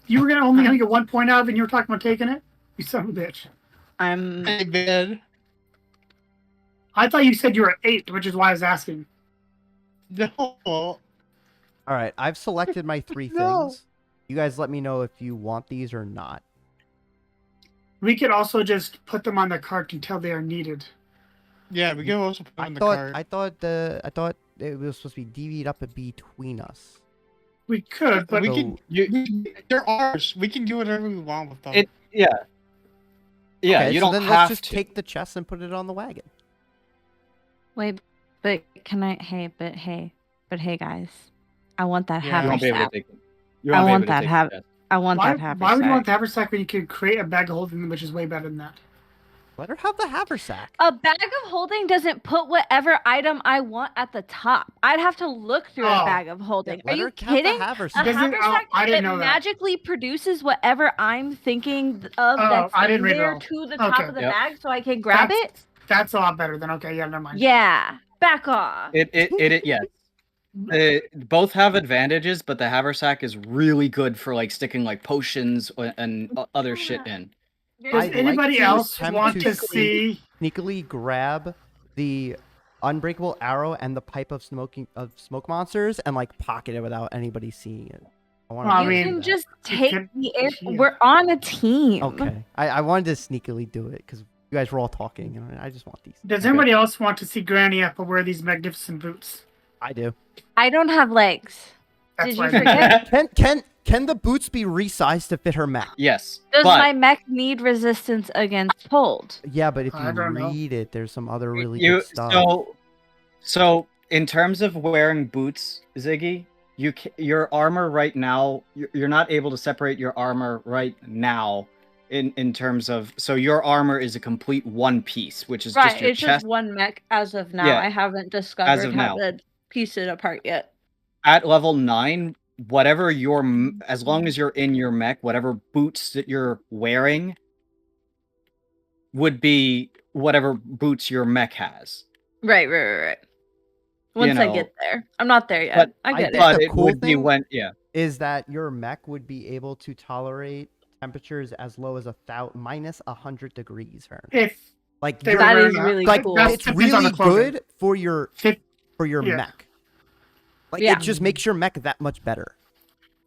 You were only gonna get 1 point out of it, and you were talking about taking it. You son of a bitch. I'm Hey, man. I thought you said you were at 8, which is why I was asking. No. All right, I've selected my 3 No. things. You guys let me know if you want these or not. We could also just put them on the cart until they are needed. Yeah, we can also put it I in the thought cart. I thought it was supposed to be divvied up between us. We could, but we So- can. They're ours. We can do whatever we want with them. Yeah. Yeah, Okay, you so don't then have let's just to. take the chest and put it on the wagon. wait, but can I? Hey, guys, I want that Yeah. You won't be able to haversack. take it. You I won't be want able to that take have- the chest. I want why, that haversack. why would you want the haversack when you could create a bag of holding, which is way better than that? Let her have the haversack. A bag of holding doesn't put whatever item I want at the top. I'd have to look through a Oh. bag of holding. Let Are you her have the kidding? A haversack. Doesn't- haversack I didn't know that. magically produces whatever I'm thinking of that's I in didn't read it there all. to the top Okay. of the Yep. bag so I can grab it? That's a lot better than okay. Yeah, never mind. Yeah, back off. Yes. Both have advantages, but the haversack is really good for like sticking like potions and other shit in. Does I'd like anybody to else attempt want to to see? Sneakily grab the unbreakable arrow and the pipe of smoke monsters and like pocket it without anybody seeing it. I want Well, I You mean, can just you take could- the air. yeah. We're on a team. Okay. I wanted to sneakily do it because you guys were all talking and I just want these. Does anybody else want to see Granny Apple wear these magnificent boots? I do. I don't have legs. That's Did why you I- forget? Can the boots be resized to fit her mech? Yes, Does but my mech need resistance against cold? Yeah, but if I you don't know. read it, there's some other really you good stuff. so in terms of wearing boots, Ziggy, your armor right now, you're not able to separate your armor right now. In terms of, so your armor is a complete one piece, which is Right, just your it's chest. just one mech as of now. Yeah, I haven't discovered of how now. to piece it apart yet. At level 9, whatever as long as you're in your mech, whatever boots that you're wearing would be whatever boots your mech has. Right. Once I know, get there. I'm not there yet. but I get it. But The it cool would be thing- when Is that your mech would be able to tolerate temperatures as low as minus 100 degrees Fahrenheit. If Like they you're- were That wearing is that, really like cool. that it's depends on really the clothing. good for your Fit- your yeah. mech. Like Yeah. it just makes your mech that much better.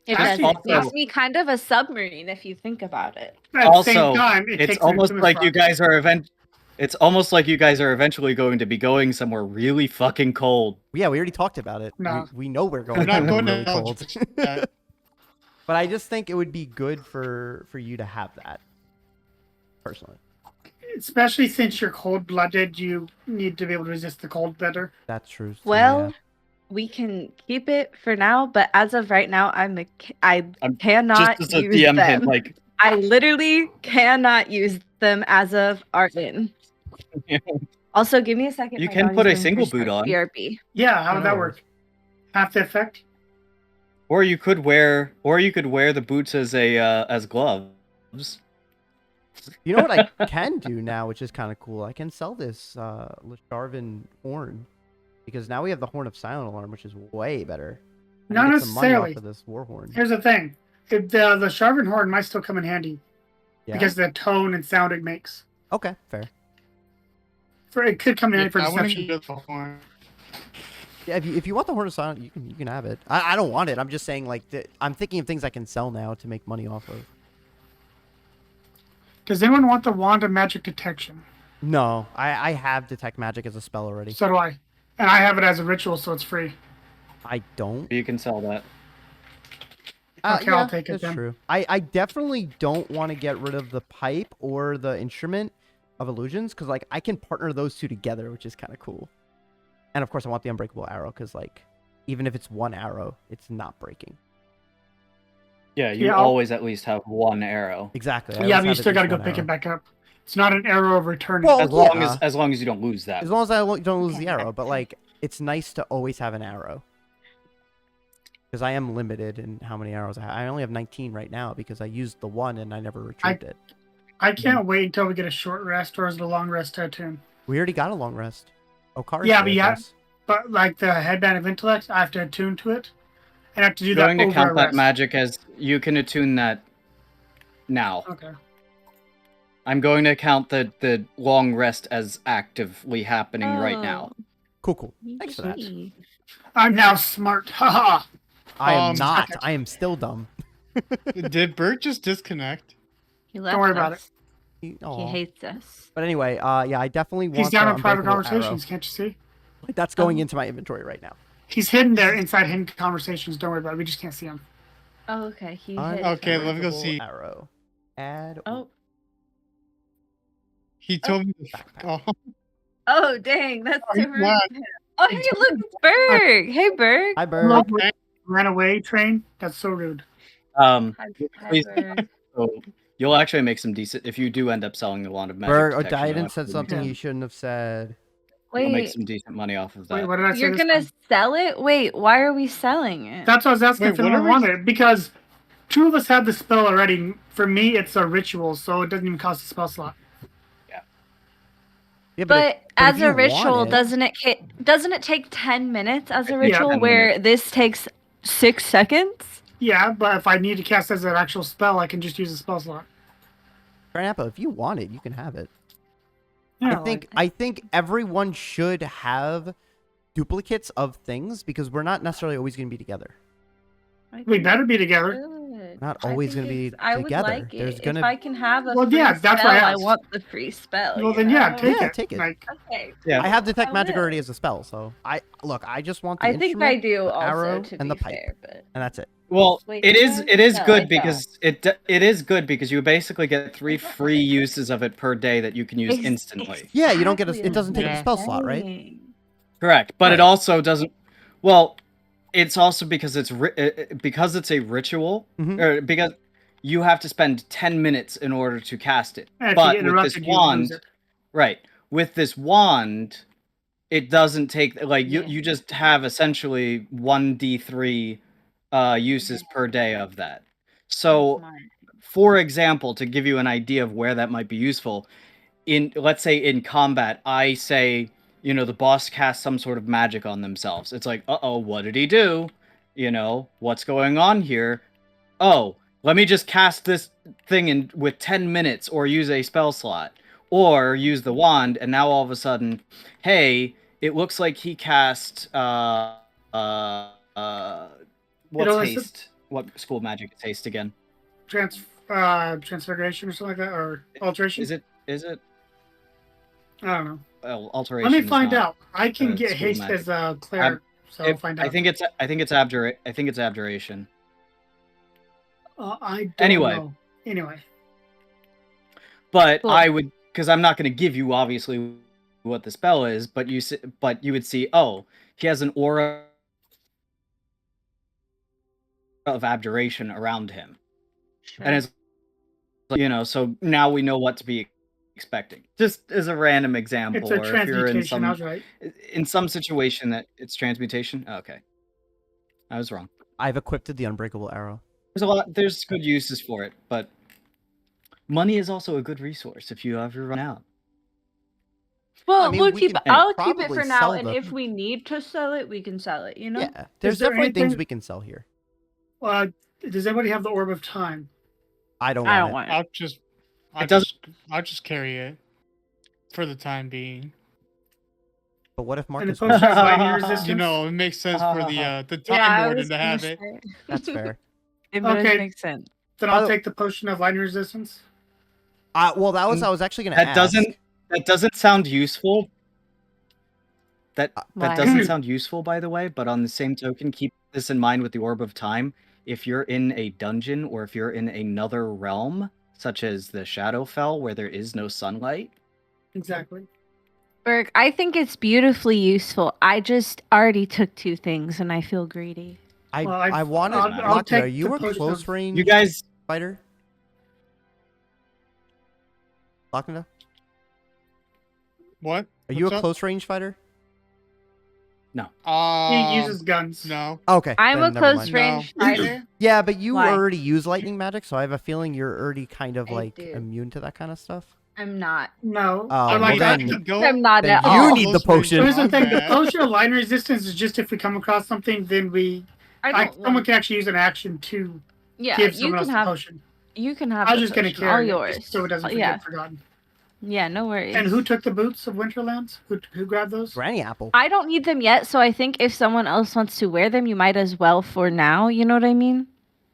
It Actually, does. It also- makes me kind of a submarine if you think about it. At the Also, same time, it it's takes almost an like you influence guys are It's almost like you guys are eventually going to be going somewhere really fucking cold. Yeah, we already talked about it. No. We know we're going We're not somewhere going really to cold. that. But I just think it would be good for you to have that. Personally. especially since you're cold-blooded, you need to be able to resist the cold better. That's true. So, Well, yeah. we can keep it for now, but as of right now, I I'm cannot just as a use DM them. hint, like I literally cannot use them as of Arden. Also, give me a second. You My can dog put is a going single for boot on. BRB. Yeah, how would No that worries. work? Half the effect? or you could wear the boots as as gloves. You know what I can do now, which is kind of cool? I can sell this Lasharvan horn. Because now we have the Horn of Silent Alarm, which is way better. I Not can get some money off necessarily. of this war horn. Here's the thing. The Sharvan Horn might still come in handy Yeah? because of the tone and sound it makes. Okay, fair. It could come in handy for I wouldn't deception. get the horn. Yeah, if you want the Horn of Silent, you can have it. I don't want it. I'm just saying, like, I'm thinking of things I can sell now to make money off of. Does anyone want the Wand of Magic Detection? No, I have Detect Magic as a spell already. So do I. And I have it as a ritual, so it's free. I don't. You can sell that. Okay, I'll take it that's then. true. I definitely don't want to get rid of the pipe or the instrument of illusions because, like, I can partner those two together, which is kind of cool. And of course, I want the unbreakable arrow because, like, even if it's one arrow, it's not breaking. Yeah, you Yeah, always at least have one arrow. Exactly. I Yeah, always but you have still at got to least go one pick arrow. it back up. It's not an arrow of returning. Well, As long as you don't lose that. As long as I don't lose the arrow, but like it's nice to always have an arrow. Because I am limited in how many arrows I have. I only have 19 right now because I used the one and I never retrieved it. I can't wait until we get a short rest, or is it a long rest attune? We already got a long rest. Okara Yeah, did, but yeah, yes. but like the headband of intellect, I have to attune to it, and I have to do Going that to over count a that rest. magic as you can attune that now. Okay. I'm going to count the long rest as actively happening right now. Cool. Thanks for that. Yee. I'm now smart. Haha. I am not. second. I am still dumb. Did Bert just disconnect? He left worry about us. He He hates us. But anyway, yeah, I definitely want He's down the in private unbreakable conversations. Can't you see? arrow. Like, that's going Oh. into my inventory right now. He's hidden there inside hidden conversations. Don't worry about it. We just can't see him. Oh, okay. He hit. Okay, let me go Unbreakable see. Arrow. Add. Oh. He told me to Backpack. oh, Oh, dang. That's he's super. not. Oh, hey, look, it's Berg. Hey, Berg. Hi, Bird. Look, ran away, train. That's so rude. Hi, Please- Berg. So you'll actually make some decent if you do end up selling the wand of magic. Bird, Detection, you'll Odidon actually said make something some- he shouldn't have said. You'll make Wait, some decent money off of that. Wait, what did I say? you're this gonna time? sell it? Wait, why are we selling it? That's what I was asking Wait, if what anyone are we- wanted it, because two of us have the spell already. For me, it's a ritual, so it doesn't even cost a spell slot. Yeah, But if as you a ritual, want it- doesn't it take 10 minutes as a Yeah, ritual 10 where minutes. this takes 6 seconds? Yeah, but if I need to cast as an actual spell, I can just use a spell slot. Pineapple, if you want it, you can have it. Yeah, I think everyone should have duplicates of things because we're not necessarily always going to be together. we better be together. Good. Not I always think gonna be it's- I would together. like it. There's gonna- If I can have a Well, free yeah, that's spell, why I I asked. want the free spell. Well, you then yeah, know? take Yeah, it. take it. Like, Okay. Yeah. I have detect I magic will. already as a spell, so I just want the I think instrument, I do the also, arrow, to and be the pipe, fair, but and that's it. Well, Wait, it is what? it is No, I good don't. because it is good because you basically get 3 free uses of it per day that you can use instantly. Yeah, you don't get a- Exactly it doesn't take a what spell I'm slot, right? saying. Correct, but it Right. also doesn't. Well, it's also because it's a ritual, Mhm. or because you have to spend 10 minutes in order to cast it. if But you with this interrupted, you lose wand, it. right? With this wand, it doesn't take like Yeah. you just have essentially 1d3 uses per day of that. So, Smart. for example, to give you an idea of where that might be useful, let's say in combat, I say, the boss casts some sort of magic on themselves. It's like, uh-oh, what did he do? What's going on here? Oh, let me just cast this thing in with 10 minutes or use a spell slot or use the wand, and now all of a sudden, hey, it looks like he cast what's only haste? What school of magic is haste again? Transfiguration or something like that, or alteration. Is it I don't know. alteration? Let me is find not- out. I can get school haste magic. as a cleric, so I'll find out. I think it's abjuration. I don't Anyway. know. Anyway, But Cool. I would because I'm not going to give you obviously what the spell is, but you would see, oh, he has an aura of abjuration around him, and it's so now we know what to be expecting. Just as a random example, It's a or if you're transmutation. I was right. in some situation that it's transmutation. Okay, I was wrong. I've equipped the unbreakable arrow. There's good uses for it, but money is also a good resource if you ever run out. Well, I mean, we'll we keep. can I'll keep it probably for now, sell and the- if we need to sell it, we can sell it. Yeah, there's there definitely things anything- we can sell here. Does anybody have the Orb of Time? I don't I want don't want it. I'll just carry it for the time being. But what if And the Marcus potion wants of it? lightning resistance? You know, it makes sense for the Yeah, Time I Warden was to gonna have it. say. That's fair. It does Okay. make sense. Then I'll take the potion of lightning resistance. Well, that was I was actually gonna ask. That doesn't sound useful. That Why? doesn't sound useful, by the way. But on the same token, keep this in mind with the Orb of Time. If you're in a dungeon or if you're in another realm, such as the Shadowfell, where there is no sunlight, Exactly. Berg, I think it's beautifully useful. I just already took 2 things, and I feel greedy. I Well, I wanted. I'll Lok'Neda, take are you the a potion close of- range you guys. fighter? Lok'Neda, What? are you What's a up? close range fighter? He uses guns. No. Okay. I'm then a never close mind. range fighter. Yeah, but you Why? already use lightning magic, so I have a feeling you're already kind of I like do. immune to that kind of stuff. I'm not. No. Oh, I well like then- that. I'm not then at you all. need the potion. Here's the thing: the Combat. potion of lightning resistance is just if we come across something, then someone want- can actually use an action to Yeah, give you someone else can the have. potion. You can have. I was the just going to potion, all carry it yours. just so it doesn't Yeah, get forgotten. yeah, no worries. And who took the boots of Winterlands? Who grabbed those? Granny apple. I don't need them yet, so I think if someone else wants to wear them, you might as well for now. You know what I mean?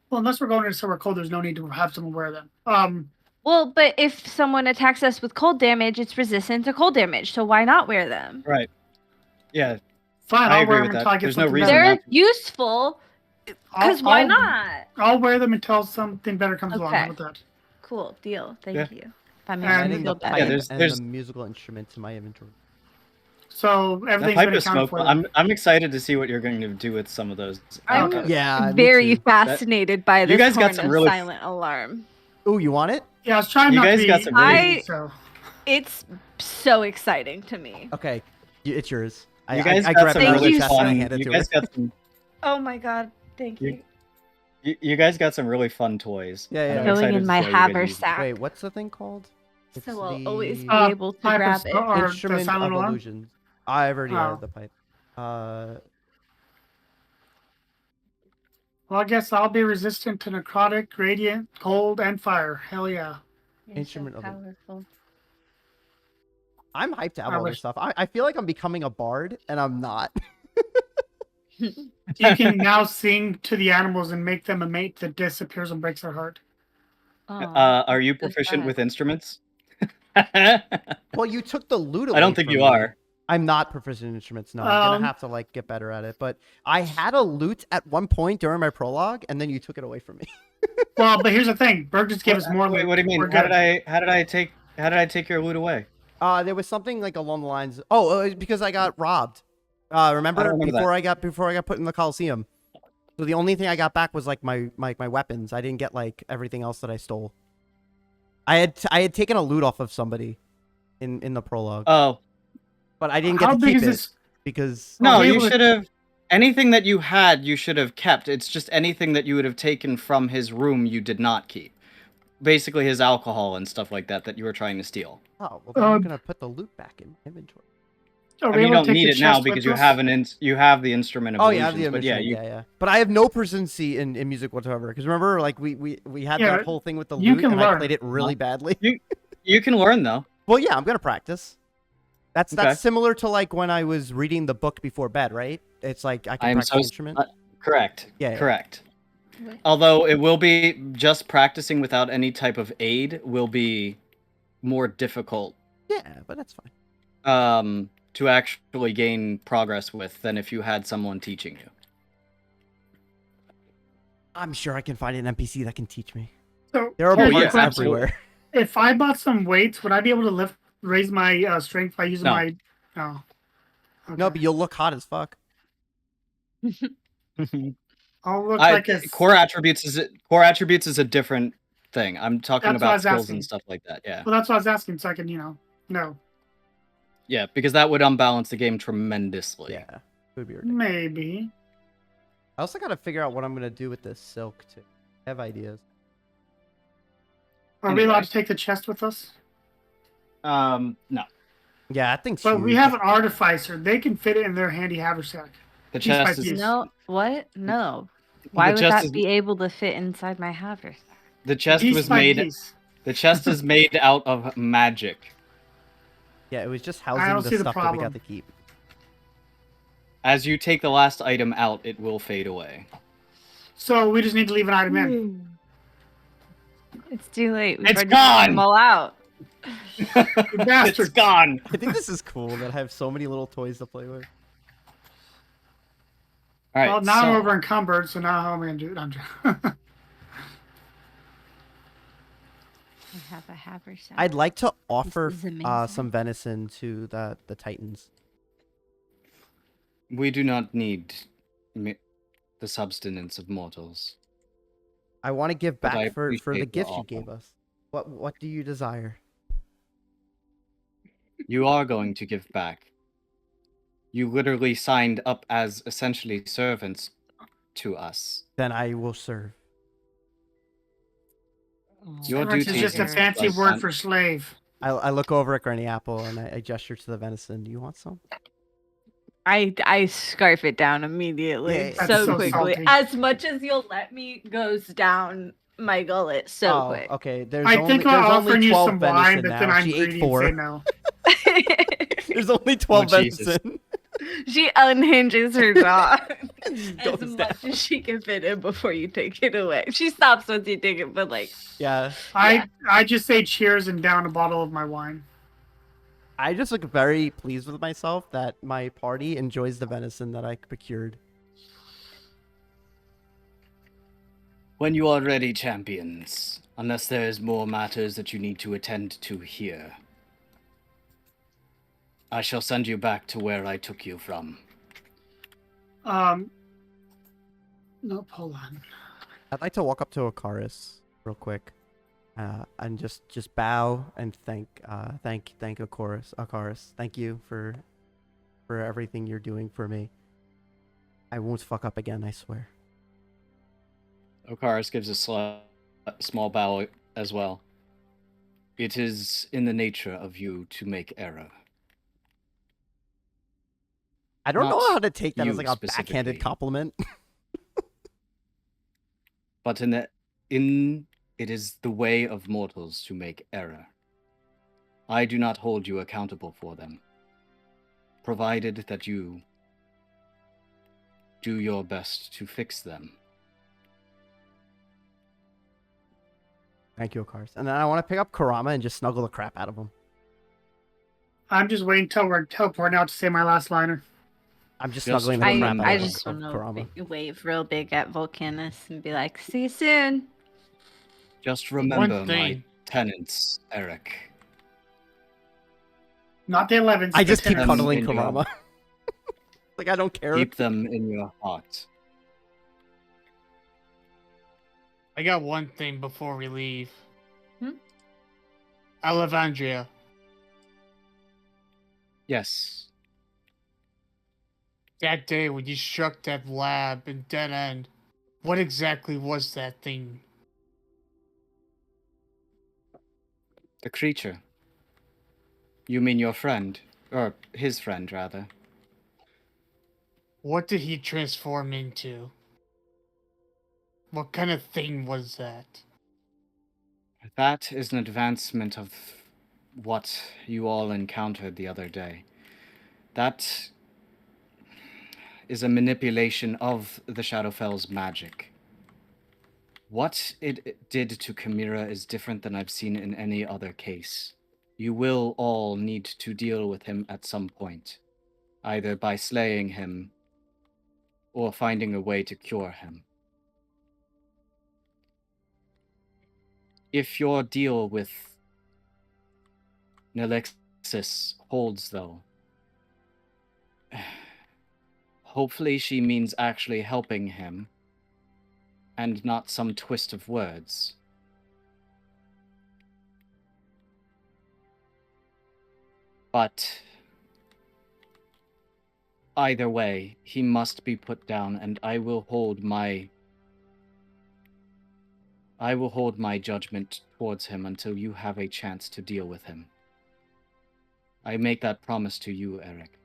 Well, unless we're going into somewhere cold, there's no need to have someone wear them. Well, but if someone attacks us with cold damage, it's resistant to cold damage, so why not wear them? Right. Yeah. Fine, I I'll agree wear with them that. until I get There's no something reason better. They're not to. useful, because I'll- why I'll- not? I'll wear them until something better comes along. How Okay. about that? Cool, deal. Thank Yeah. you. That makes And- me Adding feel the better. pipe Yeah, there's- and the musical instrument to my inventory. So That everything's pipe been of accounted smoke. for. I'm excited to see what you're going to do with some of those. I'm Okay. Yeah. me very too. fascinated by You this guys got horn some of really- silent alarm. Ooh, you want it? Yeah, I was trying You not guys to got be some really- greedy, so It's so exciting to me. Okay, it's yours. You guys I got grabbed some it out of Thank the you chest and I fun. handed You to guys her. got some. Oh my god, thank you. You guys got some really fun toys. Yeah, and yeah. I'm Going excited in to my see how you guys use them. haversack. Wait, what's the thing called? It's So I'll the always be Uh, able to pipe of grab smoke- it. or the instrument silent of alarm? illusions. I've already Oh. added the pipe. well, I guess I'll be resistant to necrotic, radiant, cold, and fire. Hell yeah! You're so Instrument of it. powerful. I'm hyped to have I all this wish- stuff. I feel like I'm becoming a bard, and I'm not. You can now sing to the animals and make them a mate that disappears and breaks their heart. Aw, Are you that's proficient bad. with instruments? I Well, you took the loot away. don't think from you me. are. I'm not proficient in instruments. No, I'm gonna have to like get better at it. But I had a lute at one point during my prologue, and then you took it away from me. Well, but here's the thing: Berg just gave us more. Wait, loot. what do you mean? We're How good. did I take your loot away? There was something like along the lines. Oh, it was because I got robbed. Remember, I don't remember before I got put in the Coliseum. So the only thing I got back was like my weapons. I didn't get like everything else that I stole. I had taken a loot off of somebody in the prologue, Oh but I didn't get How to big keep is it this? because no, be you able to- should have. Anything that you had, you should have kept. It's just anything that you would have taken from his room, you did not keep. Basically, his alcohol and stuff like that you were trying to steal. oh well, then I'm Um, gonna put the loot back in inventory. Are I we mean, you able to don't take need the it now chest because with you us? have you have the instrument of Oh illusions. yeah, the but yeah, instrument, you, yeah. But I have no proficiency in music whatsoever. Because remember, like we had Yeah, that whole thing with the you loot, can and I learn. played it really badly. you can learn though. Well, yeah, I'm gonna practice. That's Okay. similar to like when I was reading the book before bed, right? It's like I can I'm practice so the instrument. Correct. Yeah. Correct. What? Although it will be just practicing without any type of aid will be more difficult Yeah, but that's fine. to actually gain progress with than if you had someone teaching you. I'm sure I can find an NPC that can teach me. So There are here's yeah, the parts question. absolutely. everywhere. If I bought some weights, would I be able to raise my strength by using No. my? Oh. Okay. No, but you'll look hot as fuck. I'll look like a. core attributes is a different thing. I'm talking That's what I about was skills asking. and stuff like that. Yeah. Well, that's what I was asking, so I can, know. Yeah, because that would unbalance the game tremendously. Yeah, it would be ridiculous. Maybe. I also gotta figure out what I'm gonna do with this silk too. I have ideas. Are we Anyway. allowed to take the chest with us? No. Yeah, I think. But we have an artificer. They can fit it in their handy haversack. The Piece by chest is piece. No, what? No. Why would chest that is- be able to fit inside my haversack? the chest Piece was by made. piece. The chest is made out of magic. Yeah, it was just don't housing see the the stuff that we got problem. to keep. As you take the last item out, it will fade away. So we just need to leave an item in. It's too late. We've It's already taken them gone! all out. You bastards. It's gone. I think this is cool that I have so many little toys to play with. All right. Well, now so, I'm over encumbered, so now how am I going to do it? I have a haversack. I'd like to offer is amazing. some venison to the Titans. we do not need the substance of mortals. I want to give But I back for the appreciate the gifts you offer. gave us. What do you desire? You are going to give back. You literally signed up as essentially servants to us. Then I will serve. Your Which is duty just a is fancy like word that. for slave. I look over at Granny Apple and I gesture to the venison. Do you want some? I scarf it down immediately, Yeah, That's so so quickly. salty. As much as you'll let me, goes down my gullet so quick. Okay. There's I only think there's I'll only offer you 12 some venison wine, but now. then I'm She ate greedy 4. and say no. There's only 12 Jesus. venison. She unhinges her jaw Just as goes much down. as she can fit in before you take it away. She stops once you take it, but like, Yeah. I just say cheers and down a bottle of my wine. I just look very pleased with myself that my party enjoys the venison that I procured. When you are ready, champions, unless there is more matters that you need to attend to here, I shall send you back to where I took you from. Nope, hold on. I'd like to walk up to Akaris real quick, and just bow and thank Akaris. Thank you for everything you're doing for me. I won't fuck up again, I swear. Okaris gives a small bow as well. It is in the nature of you to make error. I don't know Not how to take that as you like a backhanded specifically. compliment. But it is the way of mortals to make error. I do not hold you accountable for them, provided that you do your best to fix them. Thank you, Akaris. And then I want to pick up Kurama and just snuggle the crap out of him. I'm just waiting till we're teleporting out to say my last liner. I'm just Just snuggling the crap out I of just of want Kurama. to wave real big at Volcanus and be like, "See you soon." Just remember my thing. tenants, Eric. Not the 11th. I the just keep 10th. cuddling in your- Kurama. Like I don't care. Keep them in your heart. I got one thing before we leave. Hmm? Alevandria. Yes. That day when you struck that lab in Dead End, what exactly was that thing? The creature. You mean your friend? Or his friend, rather. What did he transform into? What kind of thing was that? That is an advancement of what you all encountered the other day. That is a manipulation of the Shadowfell's magic. What it did to Chimera is different than I've seen in any other case. You will all need to deal with him at some point, either by slaying him or finding a way to cure him. If your deal with Nelexis holds, though. Hopefully she means actually helping him, and not some twist of words. But either way, he must be put down, and I will hold my judgment towards him until you have a chance to deal with him. I make that promise to you, Eric.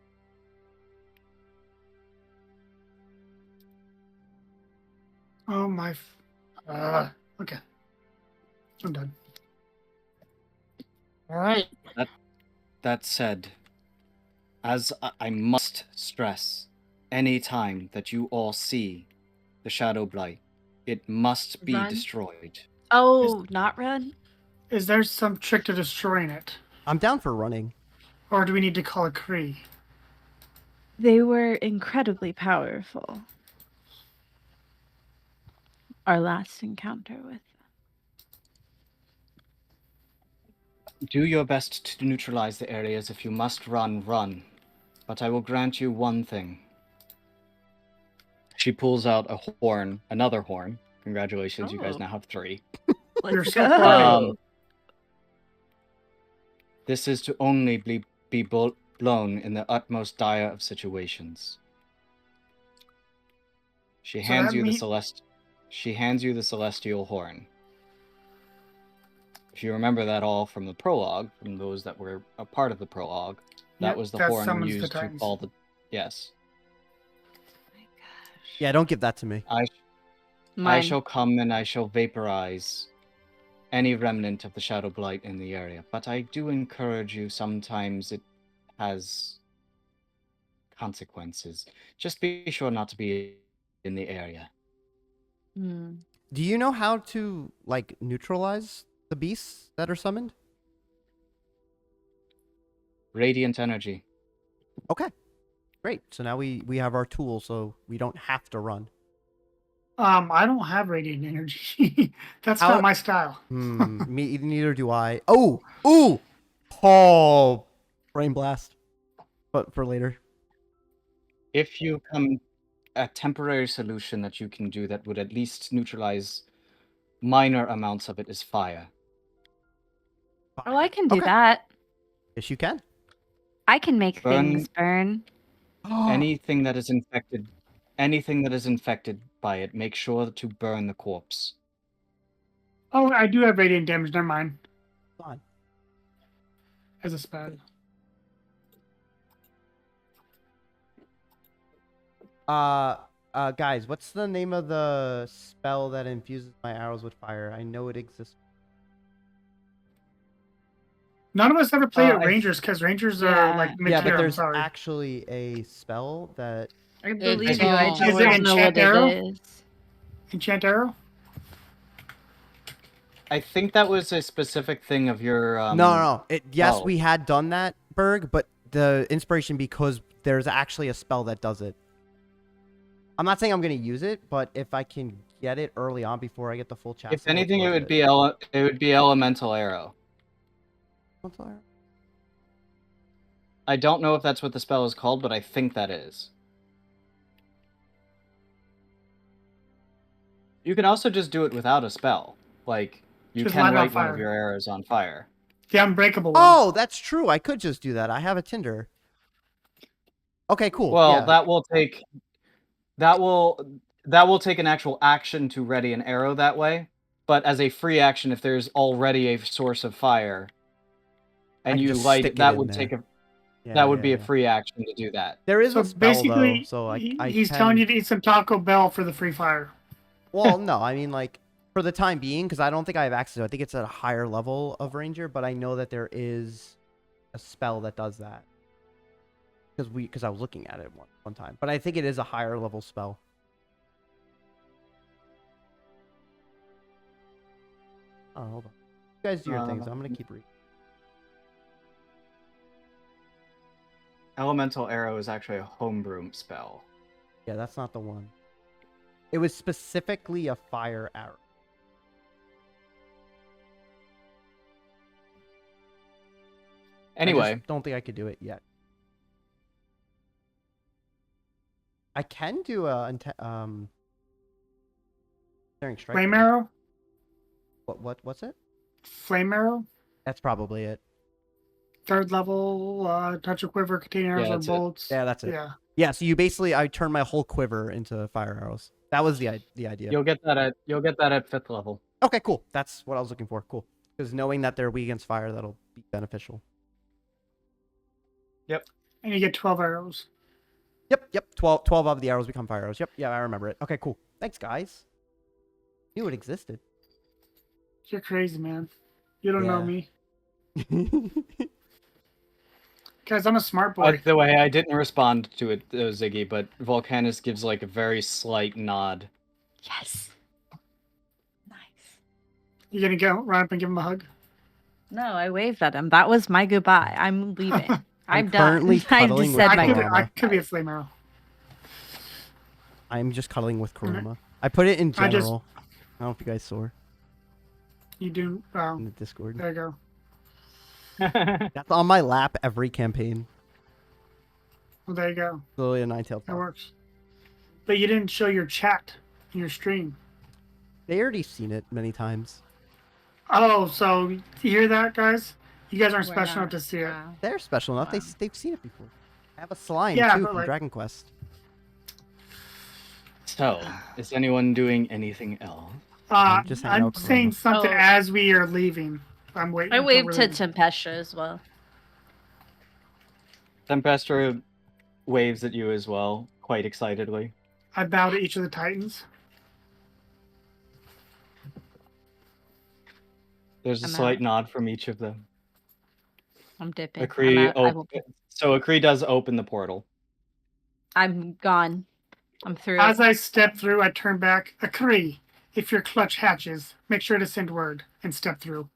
Oh my. Okay. I'm done. All right. That said, as I must stress, any time that you all see the Shadow Blight, it must be Run. destroyed. Oh, not run? Is there some trick to destroying it? I'm down for running. Or do we need to call a Cree? They were incredibly powerful. Our last encounter with them. Do your best to neutralize the areas. If you must run, run. But I will grant you one thing. She pulls out a horn, another horn. Congratulations, you guys Oh. now have 3. You're Let's so go. far. This is to only be blown in the utmost dire of situations. She So hands that you the mean- She hands you the celestial horn. If you remember that all from the prologue, from those that were a part of the prologue, that Yep, was the that horn summons the used to Titans. call the. Yes. My gosh. Yeah, don't give that to me. I Mine. shall come and I shall vaporize any remnant of the Shadow Blight in the area. But I do encourage you, sometimes it has consequences. Just be sure not to be in the area. Hmm. Do you know how to like neutralize the beasts that are summoned? Radiant energy. Okay, great. So now we have our tool, so we don't have to run. I don't have radiant energy. That's How- not my style. Neither do I. Oh, brain blast. But for later. If you come a temporary solution that you can do that would at least neutralize minor amounts of it is fire. Oh, I can do Okay. that. Yes, you can. I can make Burn- things burn. Anything that is infected by it, make sure to burn the corpse. Oh, I do have radiant damage. Never mind. Fine. As a spell. Guys, what's the name of the spell that infuses my arrows with fire? I know it exists. None of us ever play at I- Rangers because Rangers Yeah. are like mid Yeah, tier. but I'm there's sorry. actually a spell that I believe It's, you. I um, just Is it don't know what enchant arrow? it is. Enchant arrow. I think that was a specific thing of your. no. Yes, oh. we had done that, Berg, but the inspiration because there's actually a spell that does it. I'm not saying I'm going to use it, but if I can get it early on before I get the full chassis. If anything, it would be elemental arrow. I don't know if that's what the spell is called, but I think that is. You can also just do it without a spell. Like, you Just can light it on light one of fire. your arrows on fire. The unbreakable one. Oh, that's true. I could just do that. I have a Tinder. Okay, cool. Well, yeah. that will take an actual action to ready an arrow that way. But as a free action, if there's already a source of fire, I and can you just light stick it, it that in would there. take a Yeah, that would yeah, be a yeah. free action to do that. There is So a spell basically, though, so he's telling you to eat some Taco Bell for the free fire. Well, no, I mean like for the time being, because I don't think I have access to it. I think it's at a higher level of Ranger, but I know that there is a spell that does that. Because I was looking at it one time, but I think it is a higher level spell. Oh, hold on. You guys do your things. I'm gonna keep reading. Elemental arrow is actually a homebrew spell. Yeah, that's not the one. It was specifically a fire arrow. Anyway, just don't think I could do it yet. I can do a Daring Strike. Flame arrow? What's it? Flame arrow? That's probably it. 3rd level, touch a quiver, contain arrows or that's it. bolts. Yeah, that's it. Yeah. Yeah, so I turn my whole quiver into fire arrows. That was the idea. you'll get that at 5th level. Okay, cool. That's what I was looking for. Cool. Because knowing that they're weak against fire, that'll be beneficial. And you get 12 arrows. Yep. 12 of the arrows become fire arrows. Yep, yeah, I remember it. Okay, cool. Thanks, guys. Knew it existed. You're crazy, man. You don't know me. Guys, I'm a smart boy. By the way, I didn't respond to it, Ziggy, but Volcanus gives like a very slight nod. Yes. Nice. You gonna go run up and give him a hug? No, I waved at him. That was my goodbye. I'm leaving. I'm done. currently I cuddling just with said my Kurama. I goodbye. could be a flame arrow. I'm just cuddling with Kurama. I put it in I just- general. I don't know if you guys saw You do. in Oh, the Discord. there you go. That's on my lap every campaign. Well, there you go. Literally a nine-tailed That fox. works. But you didn't show your chat in your stream. They already seen it many times. Oh, so you hear that, guys? You guys aren't We're special enough not- to see it. wow. They're special enough. Wow. They've seen it before. I have a slime Yeah, too but from like- Dragon Quest. So, is anyone doing anything else? I'm just hanging out with saying Corona. something Oh. as we are leaving. I'm waiting. I until waved we're to leaving. Tempestra as well. Tempestra waves at you as well, quite excitedly. I bow to each of the Titans. There's a I'm slight out. nod from each of them. I'm dipping. Akri I'm out. So Akri does open the portal. I'm gone. I'm through. As I step through, I turn back. Akri, if your clutch hatches, make sure to send word and step through.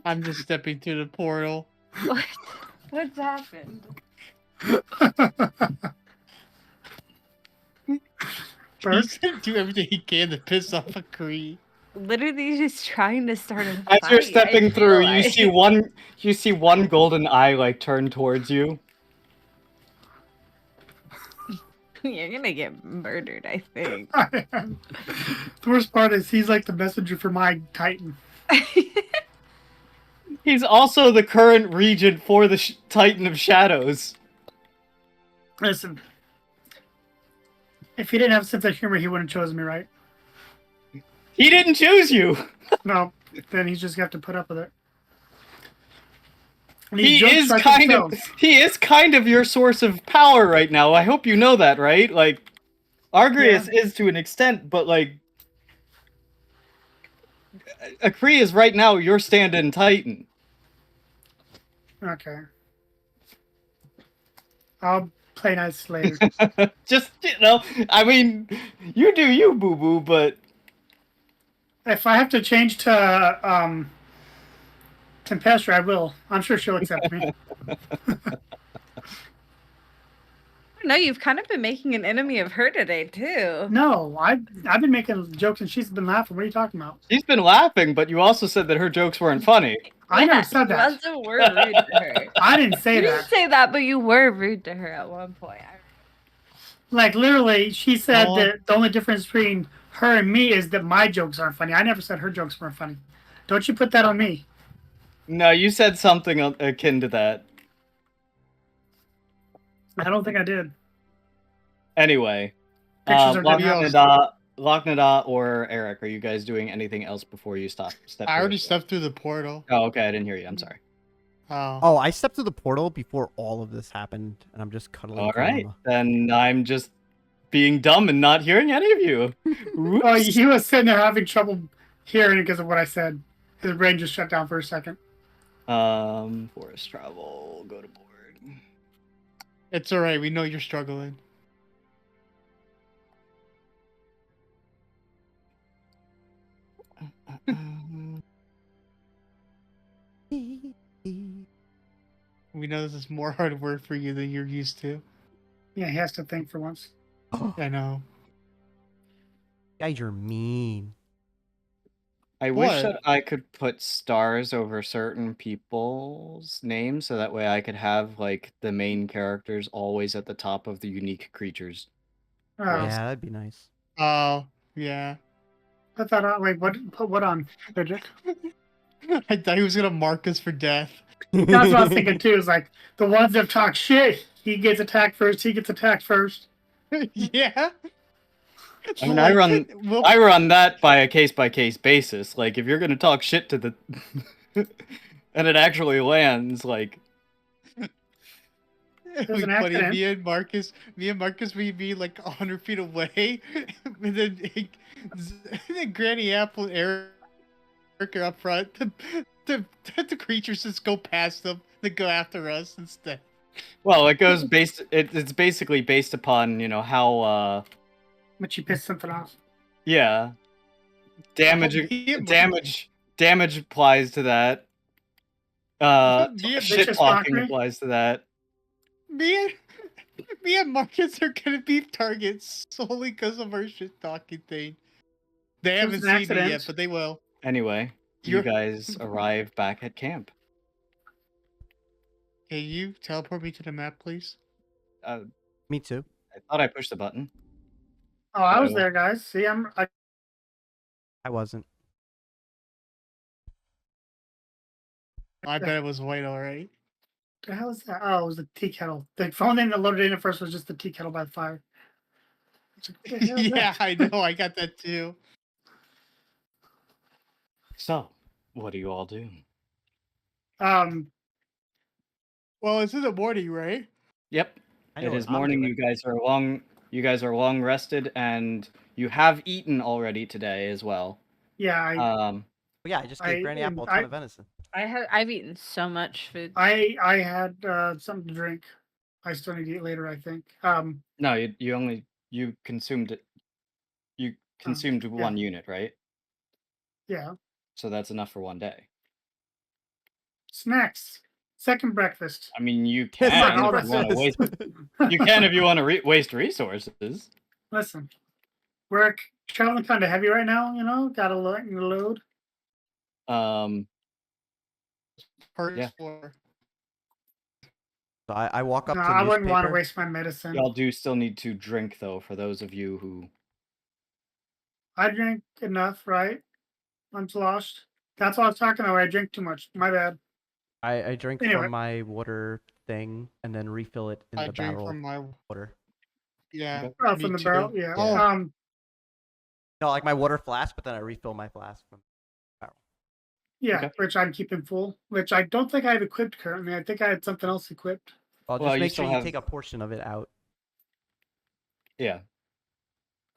I'm just stepping through the portal. What? What's happened? Burke? He's gonna do everything he can to piss off a Cree. Literally just trying to start a As fight. you're I stepping feel through, like. you see one golden eye like turn towards you. You're gonna get murdered, I think. The worst part is he's like the messenger for my Titan. He's also the current regent for the Titan of Shadows. Listen, if he didn't have a sense of humor, he wouldn't have chosen me, right? He didn't choose you. No, then he's just got to put up with it. And He these is jokes he is kind of your source of power right now. I hope you know that, right? Like, Argreus is to an extent, but like, Akri is right now your stand-in Titan. Okay. I'll play nice later. Just, I mean, you do you, boo-boo, but If I have to change to Tempestra, I will. I'm sure she'll accept me. No, you've kind of been making an enemy of her today too. No, I've been making jokes and she's been laughing. What are you talking about? she's been laughing, but you also said that her jokes weren't funny. I never said You that. also were rude to her. I didn't say You that. didn't say that, but you were rude to her at one point. Like literally, she said Oh. that the only difference between her and me is that my jokes aren't funny. I never said her jokes weren't funny. Don't you put that on me? No, you said something akin to that. I don't think I did. Anyway, Pictures are videos. Lok'Neda or Eric, are you guys doing anything else before you step? I already through? stepped through the portal. Oh, okay, I didn't hear you. I'm sorry. Oh. Oh, I stepped through the portal before all of this happened, and I'm just cuddling. All right, Kurama. then I'm just being dumb and not hearing any of you. Oh, Oops. he was sitting there having trouble hearing because of what I said. His brain just shut down for a second. Forest travel, go to board. It's alright, we know you're struggling. We know this is more hard work for you than you're used to. Yeah, he has to think for once. I know. Guys, you're mean. I wish What? that I could put stars over certain people's names so that way I could have like the main characters always at the top of the unique creatures. Oh, Yeah, that'd be nice. Oh, yeah. I thought. Wait, what? Put what on, Cedric? I thought he was gonna mark us for death. That's what I was thinking too. Is like the ones that talk shit. He gets attacked first. He gets attacked first. Yeah. I mean, I Well, run that by a case basis. Like, if you're gonna talk shit to the, and it actually lands, like, There's an funny. accident. Me and Marcus, we be like 100 feet away, and then Granny Apple and Eric are up front. The creatures just go past them. They go after us instead. well, it's basically based upon how But you pissed something off. yeah, damage applies to that. Me and Shit Vicious talking mockery? applies to that. me and Marcus are gonna be targets solely because of our shit talking thing. They It was haven't an seen it yet, accident. but they will. Anyway, you You're- guys arrive back at camp. Can you teleport me to the map, please? Me too. I thought I pushed the button. Oh, I was Oh. there, guys. See, I wasn't. I bet it was white, alright. the hell is that? Oh, it was the tea kettle. The phone thing that loaded in at first was just the tea kettle by the fire. It's like, what the hell is Yeah, that? I know. I got that too. So, what do you all do? Well, it's in the morning, right? Yep, I know it what is I'm morning. doing. You guys are long rested, and you have eaten already today as well. Yeah, But yeah, I just gave Granny Apple a ton of venison. I've eaten so much food. I had something to drink. I still need to eat later, I think. No, you consumed it. You consumed yeah. one unit, right? Yeah. So that's enough for one day. Snacks. Second breakfast. I mean, you It's can not if you want to waste. breakfast. You can if you want to waste resources. Listen, we're traveling kind of heavy right now, got a load. First Yeah. floor. So I walk up No, to I wouldn't want to newspaper. waste my medicine. Y'all do still need to drink, though, for those of you who... I drink enough, right? I'm sloshed. That's what I was talking about. I drink too much. My bad. I drink Anyway. from my water thing and then refill it in I the drink barrel from my water. yeah. Oh, me from the too. barrel? Yeah. Oh, No, like my water flask, but then I refill my flask from barrel. Yeah, Okay. which I'm keeping full, which I don't think I have equipped currently. I think I had something else equipped. Well, Well, just you make sure still you have- take a portion of it out. Yeah,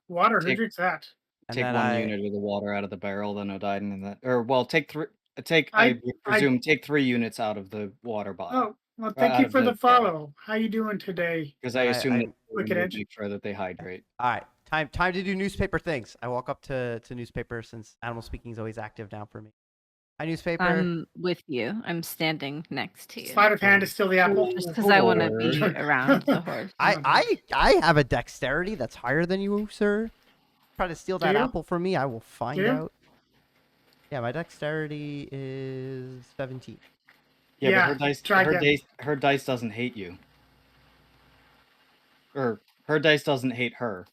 Water, who Take- drinks that? And take then one I, unit of the water out of the barrel, then Odin, and that... Or, well, take three... I- I would presume take 3 units out of the water bottle. Oh, well, thank out you of for the the follow. How you doing today? Because I assume that Wicked you Edge. make sure that they hydrate. all right, time to do newspaper things. I walk up to newspaper since Animal Speaking is always active now for me. Hi, newspaper. I'm with you. I'm standing next to you. Sleight of hand is still the apple. Just because I want to be Horde. around the horse. I have a dexterity that's higher than you, sir. Try to steal that Do you? apple from me, I will find Do you? out. Yeah, my dexterity is 17. Yeah, Yeah, but try again. her dice doesn't hate you. Or her dice doesn't hate her.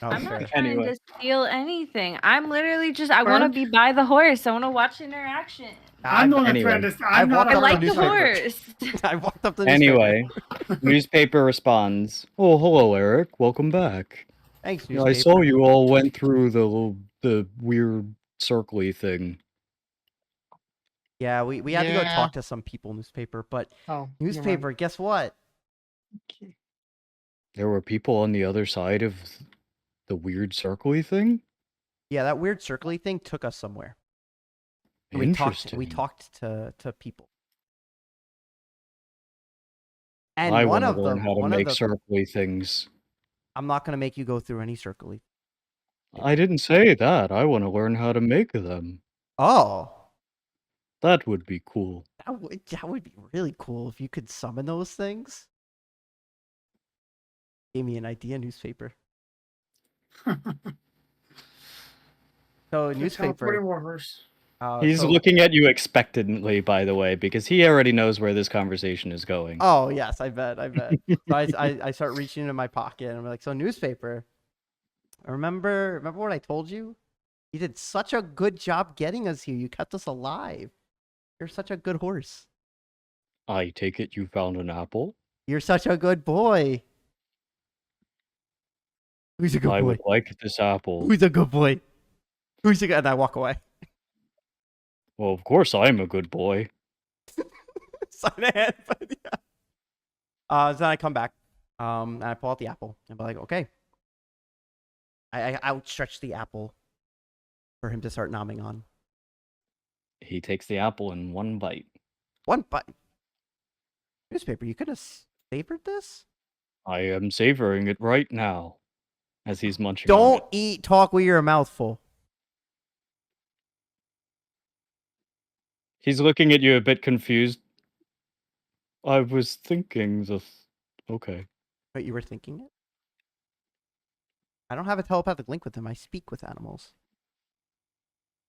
Oh, I'm fair. not trying Anyway. to steal anything. I'm literally just, I want to Bird? be by the horse. I want to watch interaction. I'm the one Anyway. that's trying to. I'm I've not. walked I up to like the newspaper. horse. I walked up to the Anyway, newspaper responds, "Oh, hello, Eric. Welcome back. Thanks, Yeah, newspaper. I saw you all went through the weird circly thing. Yeah, we had to go Yeah. talk to some people, newspaper. But Oh, newspaper, guess what? There were people on the other side of the weird circly thing. Yeah, that weird circly thing took us somewhere. We talked to people. And I one want of to learn them, how to one of make the, circly things. I'm not gonna make you go through any circly. I didn't say that. I want to learn how to make them. Oh, That would be cool. that would be really cool if you could summon those things. Gave me an idea, newspaper. So The newspaper. teleporting warhorse. He's So- looking at you expectantly, by the way, because he already knows where this conversation is going. Oh yes, I bet. So I start reaching into my pocket and I'm like, so newspaper. Remember what I told you? You did such a good job getting us here. You kept us alive. You're such a good horse. I take it you found an apple? You're such a good boy. Who's a good I boy? would like this apple. Who's a good boy? Who's a good? And I walk away. Well, of course I'm a good boy. Sign a hand, but yeah. So then I come back, and I pull out the apple, and be like, okay. I outstretch the apple for him to start nomming on. He takes the apple in one bite. One bite. Newspaper, you could have savored this? I am savoring it right now, as he's munching on Don't it. eat, talk with your mouth full. He's looking at you a bit confused. I was thinking okay. Wait, you were thinking it? I don't have a telepathic link with him. I speak with animals.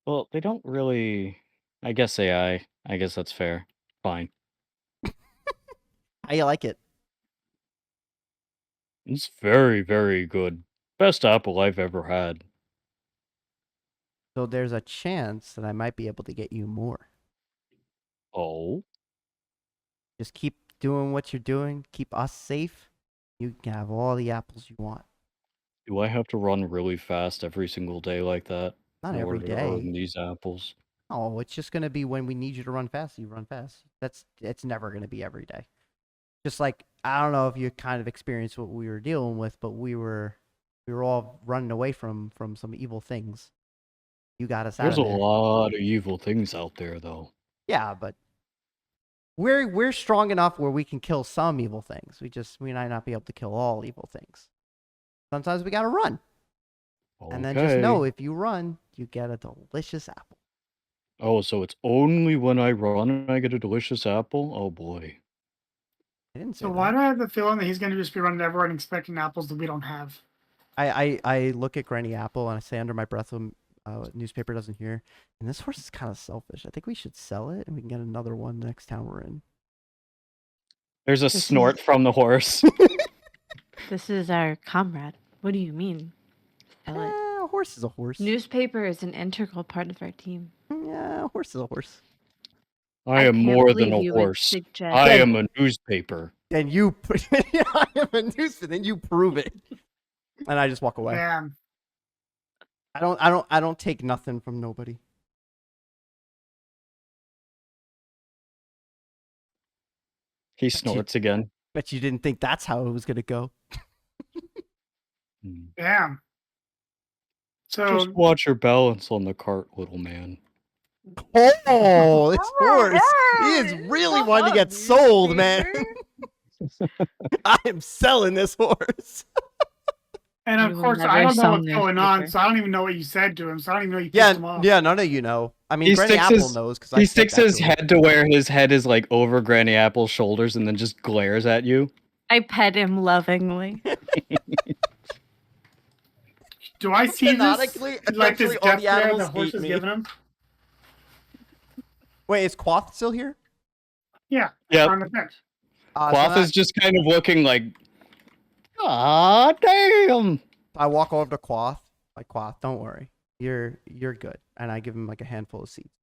Well, they don't really... I guess AI. I guess that's fair. Fine. How you like it? It's very, very good. Best apple I've ever had. So there's a chance that I might be able to get you more. Oh? Just keep doing what you're doing. Keep us safe. You can have all the apples you want. Do I have to run really fast every single day like that? Not in every order to earn day. these apples? Oh, it's just gonna be when we need you to run fast. You run fast. It's never gonna be every day. Just like I don't know if you kind of experienced what we were dealing with, but we were all running away from some evil things. You got us There's out a of there. lot of evil things out there, though. Yeah, but we're strong enough where we can kill some evil things. We might not be able to kill all evil things. Sometimes we gotta run. And then just know if you run, you get a delicious apple. Oh, so it's only when I run I get a delicious apple? Oh boy. I didn't say So that. why do I have the feeling that he's going to just be running everyone expecting apples that we don't have? I look at Granny Apple and I say under my breath, newspaper doesn't hear. And this horse is kind of selfish. I think we should sell it and we can get another one the next town we're in. There's a This is- snort from the horse. This is our comrade. What do you mean? Sell it. A horse is a horse. Newspaper is an integral part of our team. Yeah, a horse is a horse. I am can't more than believe a you would horse. suggest- I am a newspaper. Then you, I am a newspaper. Then you prove it. And I just walk away. Damn. I don't take nothing from nobody. He snorts again. Bet you didn't think that's how it was gonna go. Hmm. Damn. So Just watch your balance on the cart, little man. Oh, this horse. He is really wanting to get sold, man. I am selling this horse. and You of will course never I don't know sell what's going on, newspaper. so I don't even know what you said to him. So I don't even know you pissed him off. Yeah, none of you know. I mean, He Granny sticks Apple his- knows because He sticks his head to where his head is like over Granny Apple's shoulders and then just glares at you. I pet him lovingly. Do I see this Canonically, like this eventually all death the glare the animals horse hate is me. giving him? Wait, is Quoth still here? Yeah. Yep. On the bench. Quoth is just kind of looking like, ah, damn. I walk over to Quoth. Like, Quoth, don't worry. You're good. And I give him like a handful of seeds.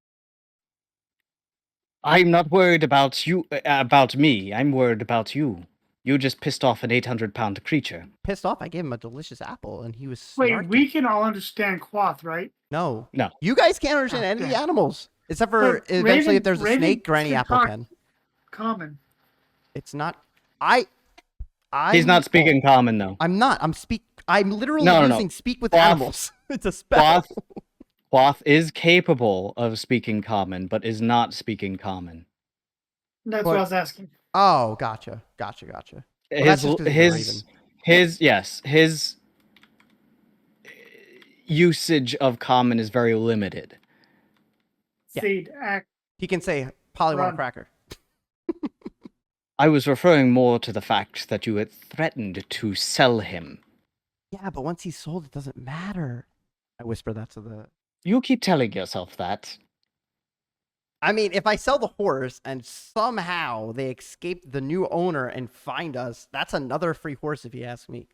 I'm not worried about you, about me. I'm worried about you. You just pissed off an 800-pound creature. Pissed off, I gave him a delicious apple and he was Wait, snarky. we can all understand Quoth, right? No. No. You guys can't understand any of the damn. animals. Except for But eventually if Raven- there's a Raven snake, Granny should Apple talk- can. Common. It's not. He's not speaking common, though. I'm not. I'm literally No, no, no. using speak with Quoth- animals. It's a spell. Quoth is capable of speaking common, but is not speaking common. That's But- what I was asking. Oh, gotcha. Well, that's just 'cause he's a His usage of common is very limited. Yeah. Seed, act. He can say Polly want a Run. cracker. I was referring more to the fact that you had threatened to sell him. Yeah, but once he's sold, it doesn't matter. I whisper that to the You keep telling yourself that. I mean, if I sell the horse and somehow they escape the new owner and find us, that's another free horse if you ask me.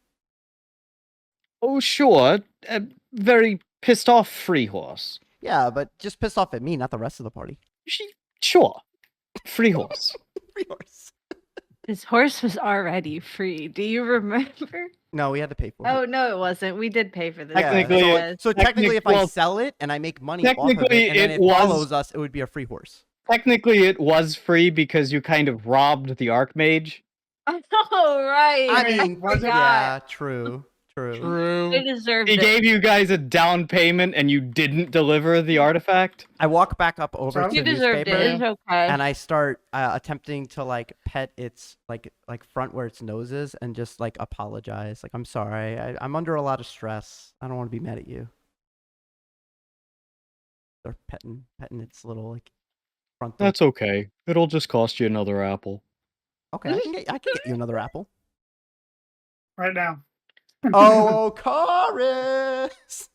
Oh, sure. A very pissed off free horse. Yeah, but just pissed off at me, not the rest of the party. Sure. Free horse. Free horse. This horse was already free. Do you remember? No, we had to pay for it. Oh no, it wasn't. We did pay for this. Yeah, Technically, so technically, if I well, sell it and I make money off of technically it, and then it it was- follows us, it would be a free horse. Technically, it was free because you kind of robbed the Archmage. Oh right. I mean, was it? yeah, true. They deserved He it. gave you guys a down payment and you didn't deliver the artifact. I walk back up over So- to You deserved newspaper, it. It's okay. and I start attempting to like pet its like front where its nose is, and just like apologize. Like, I'm sorry. I'm under a lot of stress. I don't want to be mad at you. Or petting its little like front. That's okay. It'll just cost you another apple. Okay. I can get you another apple. Right now. Oh, Chorus!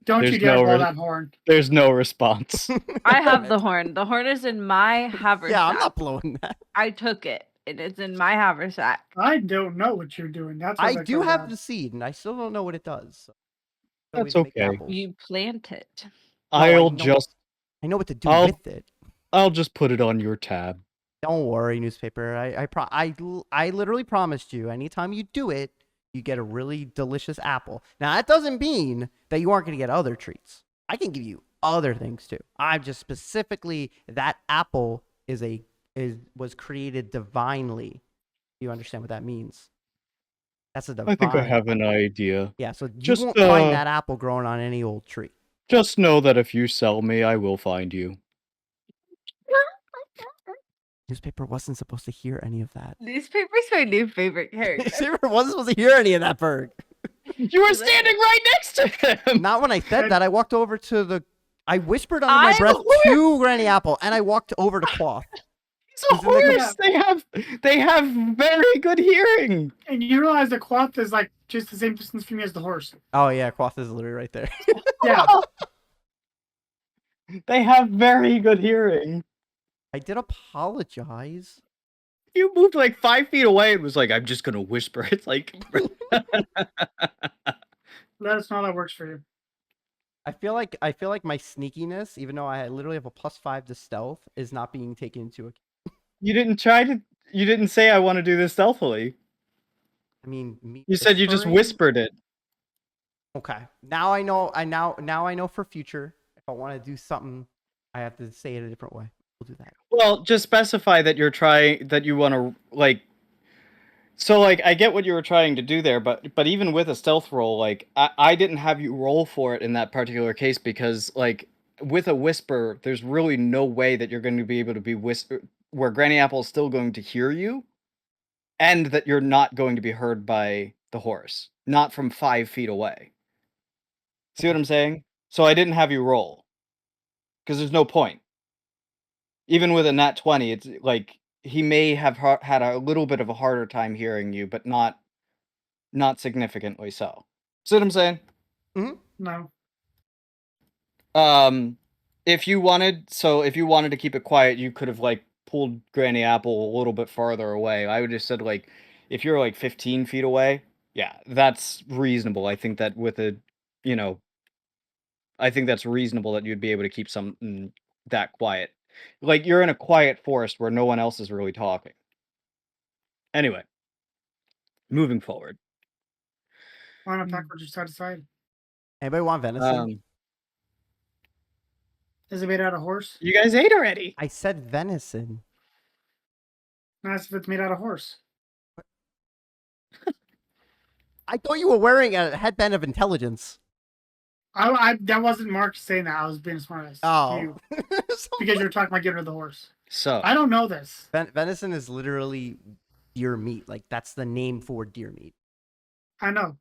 Don't There's you dare no blow re- that horn. There's no response. I have the horn. The horn is in my haversack. Yeah, I'm not blowing that. I took it. It is in my haversack. I don't know what you're doing. That's what I do goes have on. the seed, and I still don't know what it does. So That's we make okay. apples. You plant it. I I'll know. just I know what to do I'll- with it. I'll just put it on your tab. Don't worry, newspaper. I literally promised you. Anytime you do it, you get a really delicious apple. Now that doesn't mean that you aren't going to get other treats. I can give you other things too. I'm just specifically that apple was created divinely. You understand what that means? That's a divine. I think I have an idea. Yeah, so you Just, won't find that apple growing on any old tree. Just know that if you sell me, I will find you. Newspaper wasn't supposed to hear any of that. Newspaper's my new favorite character. Newspaper wasn't supposed to hear any of that, Berg. You were standing right next to him. Not when I said that. I walked over to the. I whispered under my I'm breath aware. to Granny Apple, and I walked over to Cloth. He's a He's in the horse. They have very good hearing. And you realize the cloth is like just the same distance from me as the horse. Oh yeah, Cloth is literally right there. Yeah. They have very good hearing. I did apologize. You moved like 5 feet away and was like, "I'm just gonna whisper." It's like, Let us know how that works for you. I feel like my sneakiness, even though I literally have a +5 to stealth, is not being taken into account. you didn't try to. You didn't say I want to do this stealthily. I mean, me You said you just whispering- whispered it. Okay, now I know. Now I know for future. If I want to do something, I have to say it a different way. We'll do that. Well, just specify that you're trying, that you want to, like, so, like, I get what you were trying to do there, but even with a stealth roll, like, I didn't have you roll for it in that particular case because, like, with a whisper, there's really no way that you're going to be able to be where Granny Apple is still going to hear you, and that you're not going to be heard by the horse, not from 5 feet away. See what I'm saying? So I didn't have you roll, because there's no point. Even with a nat 20, it's like he may have had a little bit of a harder time hearing you, but not significantly so. See what I'm saying? No. If you wanted to keep it quiet, you could have like pulled Granny Apple a little bit farther away. I would have said like if you're like 15 feet away, yeah, that's reasonable. I think that with a, I think that's reasonable that you'd be able to keep something that quiet. Like, you're in a quiet forest where no one else is really talking. Anyway, moving forward. Line up backwards or side to side. Anybody want venison? Is it made out of horse? You guys ate already. I said venison. Nice if it's made out of horse. I thought you were wearing a headband of intelligence. I that wasn't Mark saying that. I was being smart ass. Oh. You, because you were talking about getting rid of the horse. So, I don't know this. Venison is literally deer meat. Like, that's the name for deer meat. I know.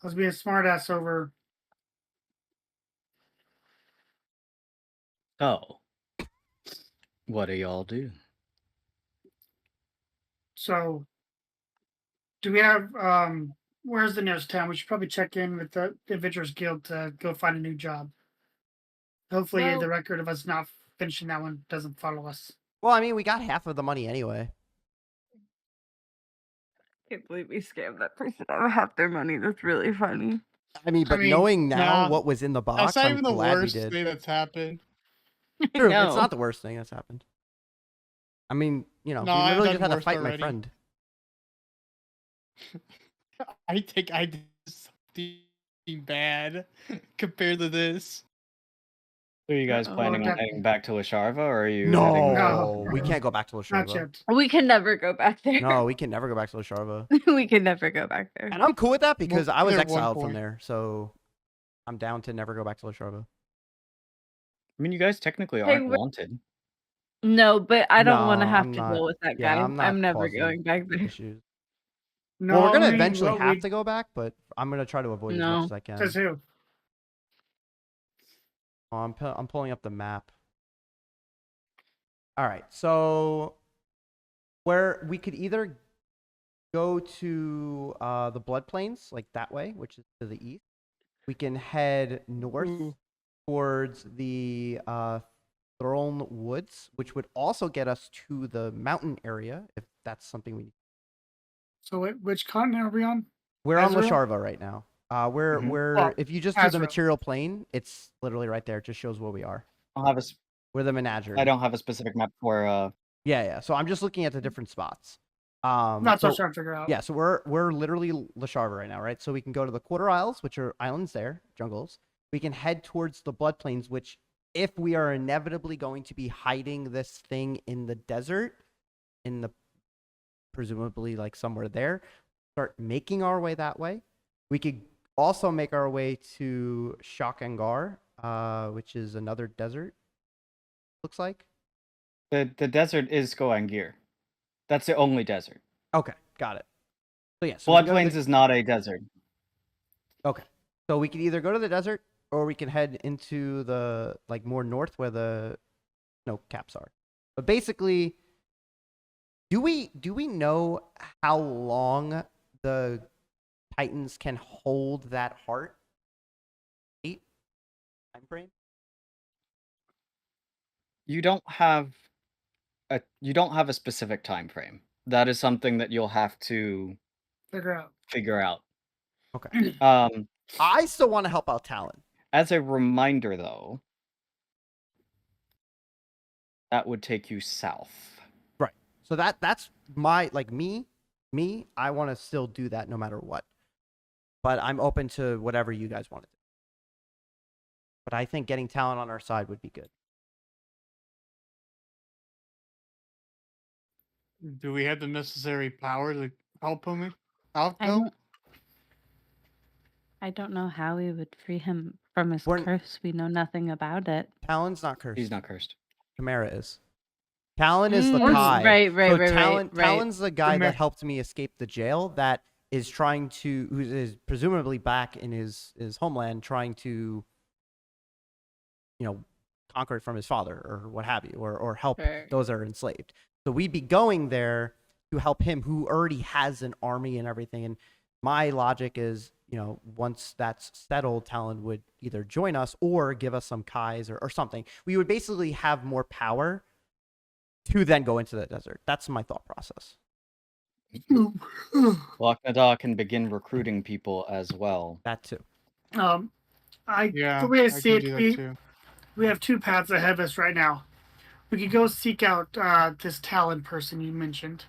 I was being a smart ass over. oh, what do y'all do? So, do we have where's the nearest town? We should probably check in with the Adventurers Guild to go find a new job. Hopefully, Well- the record of us not finishing that one doesn't follow us. Well, I mean, we got half of the money anyway. Can't believe we scammed that person out of half their money. That's really funny. I mean, but mean, knowing now nah, what was in the box, That's not I'm even the glad we worst did. thing that's happened. True, No. it's not the worst thing that's happened. I mean, you know, No, we I've literally done just had to worse fight my already. friend. I think I did something bad compared to this. So are you guys Uh-oh. planning on Okay. heading back to Lasharva, or are you No, heading? No. we can't go back to Not Lasharva. yet. We can never go back there. No, we can never go back to Lasharva. We can never go back there. And I'm cool with that because I was there at one exiled from point. there, so I'm down to never go back to Lasharva. I mean, you guys technically Hey, aren't we're- wanted. No, but I don't want to No, have I'm to not- deal with that yeah, guy. I'm not never causing going back there. Issues. No, Well, we're gonna only eventually what have we- to go back, but I'm gonna try to avoid as No. much as I can. Says who? Oh, I'm pulling up the map. All right, so where we could either go to the Blood Plains, like that way, which is to the east. We can head north Ooh. towards the Throne Woods, which would also get us to the mountain area, if that's something we need. So, which continent are we on? We're on Azrael? Lasharva right now. We're Oh, if you just do the Azrael. material plane, it's literally right there. It just shows where we are. I'll have a. We're the Menagerie. I don't have a specific map for. Yeah. So I'm just looking at the different spots. That's so, what I'm trying to figure out. yeah, so we're literally Lasharva right now, right? So we can go to the Quarter Isles, which are islands there, jungles. We can head towards the Blood Plains, which, if we are inevitably going to be hiding this thing in the desert, in the presumably like somewhere there, start making our way that way. We could also make our way to Shakangar, which is another desert. Looks like. The desert is Goangir. That's the only desert. Okay, got it. So yeah, so we Blood go to Plains is not a desert. Okay. So we could either go to the desert or we can head into the like more north where the snow caps are. But basically, do we know how long the Titans can hold that heart? 8 time frame? You don't have a specific time frame. That is something that you'll have to Figure out. Okay. I still want to help out Talon. As a reminder, though, that would take you south. Right. So that's my like me, I want to still do that no matter what. But I'm open to whatever you guys want to do. But I think getting Talon on our side would be good. Do we have the necessary power to help him out? I Though? don't, I don't know how we would free him from his We're- curse. We know nothing about it. Talon's not cursed. He's not cursed. Chimera is. Talon is the Mm, Kai. right, right, so right, Talon, right. Talon's the guy Chimera. that helped me escape the jail. That is trying to, who is presumably back in his homeland, trying to, conquer it from his father or what have you, or help Sure. those that are enslaved. So we'd be going there to help him, who already has an army and everything. And my logic is, once that's settled, Talon would either join us or give us some Kais or something. We would basically have more power to then go into the desert. That's my thought process. Lok'Neda can begin recruiting people as well. That too. Yeah, Yeah, the way I I see can do it, that too. we have two paths ahead of us right now. We could go seek out this Talon person you mentioned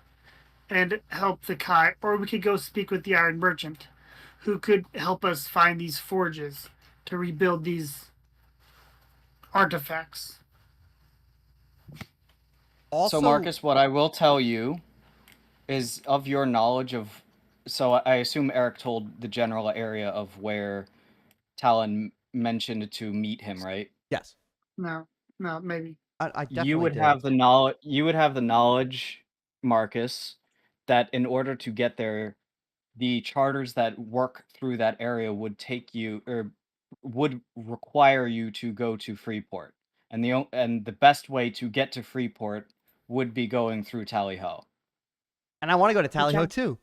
and help the Kai, or we could go speak with the Iron Merchant, who could help us find these forges to rebuild these artifacts. Also, So, Marcus, what I will tell you is of your knowledge of. So, I assume Eric told the general area of where Talon mentioned to meet him, right? yes, No, maybe. I definitely You would did. have the knowledge. You would have the knowledge, Marcus, that in order to get there, the charters that work through that area would take you or would require you to go to Freeport, and the best way to get to Freeport would be going through Tally Ho. And I want to go to Tally Ho Okay. too.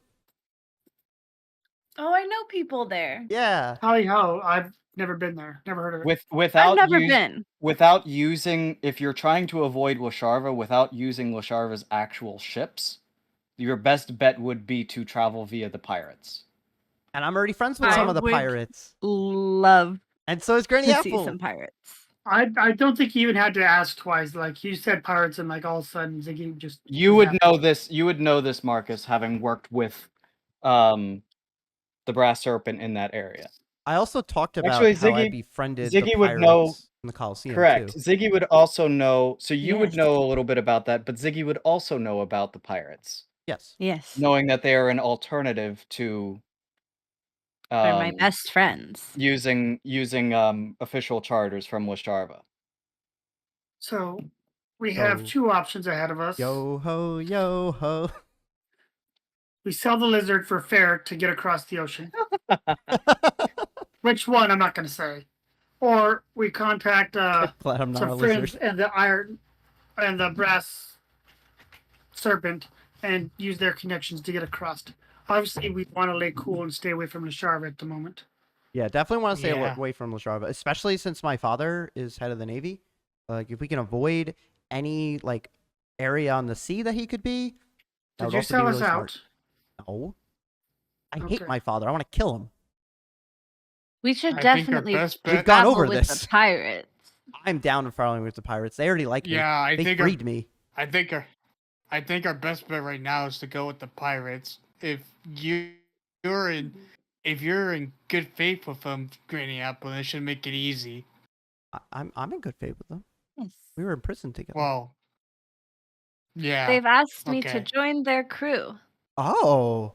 Oh, I know people there. Yeah. Tally ho! I've never been there. Never heard of it. I've Without never been. without using, if you're trying to avoid Lasharva without using Lasharva's actual ships, your best bet would be to travel via the pirates. And I'm already friends with I some of the would pirates. Love And so is Granny to see Apple. some pirates. I don't think you even had to ask twice. Like you said pirates, and like all of a sudden Ziggy just You was would happy. know this. You would know this, Marcus, having worked with the Brass Serpent in that area. I also talked about Actually, how I Ziggy- befriended the Ziggy would know- pirates in the Coliseum Correct. too. Ziggy would also know. So you would Yes. know a little bit about that, but Ziggy would also know about the pirates, Yes. Yes. knowing that they are an alternative to They're my best friends. using official charters from Lasharva. So we have Yo. 2 options ahead of us. Yo ho, yo ho. We sell the lizard for fair to get across the ocean. Which one? I'm not going to say. Or we contact Glad I'm not a some friends lizard. and the iron and the brass serpent and use their connections to get across. Obviously, we want to lay cool and stay away from Lasharva at the moment. Yeah, definitely want to stay Yeah. away from Lasharva, especially since my father is head of the Navy. Like, if we can avoid any like area on the sea that he could be, that Did would you also be sell us really smart. out? No, I Okay. hate my father. I want to kill him. We should I think our definitely best We've bet. gone travel over with this. the pirates. I'm down with following with the pirates. They already like me. Yeah, I They think freed me. I think our best bet right now is to go with the pirates. If you're in good faith with them, Granny Apple, it should make it easy. I'm in good faith with them. Yes. We were in prison together. Well, yeah. They've asked me to okay. join their crew. Oh.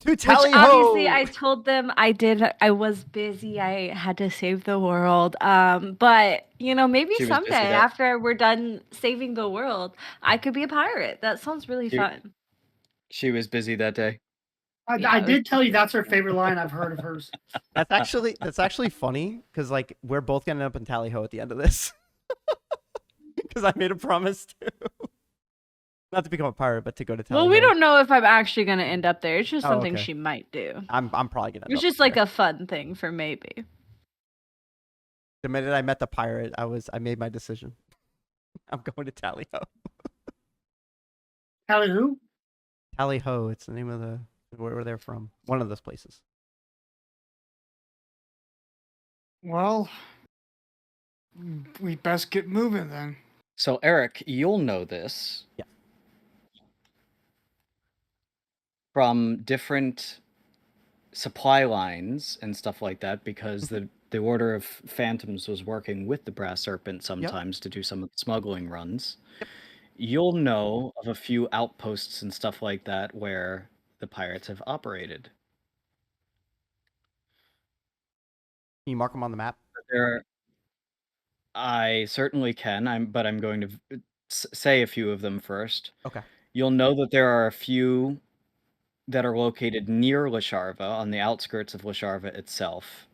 To Which tally obviously ho! I told them I was busy. I had to save the world. But maybe She was busy someday that- after we're done saving the world, I could be a pirate. That sounds really She- fun. She was busy that day. Yeah, I it was did tell you busy. that's her favorite line I've heard of hers. That's actually funny because like we're both gonna end up in tally ho at the end of this. Because I made a promise to not to become a pirate, but to go to tally Well, we ho. don't know if I'm actually gonna end up there. It's just Oh, something okay. she might do. I'm probably gonna. It's just like a fun thing for maybe. The minute I met the pirate, I made my decision. I'm going to tally ho. Tally who? Tally ho. It's the name of the where they're from. One of those places. Well, we best get moving then. So Eric, you'll know this. Yeah. From different supply lines and stuff like that, because the Order of Phantoms was working with the Brass Serpent sometimes to do some of the smuggling runs. Yep. You'll know of a few outposts and stuff like that where the pirates have operated. Can you mark them on the map? I certainly can. But I'm going to say a few of them first. Okay. You'll know that there are a few that are located near Lasharva, on the outskirts of Lasharva itself.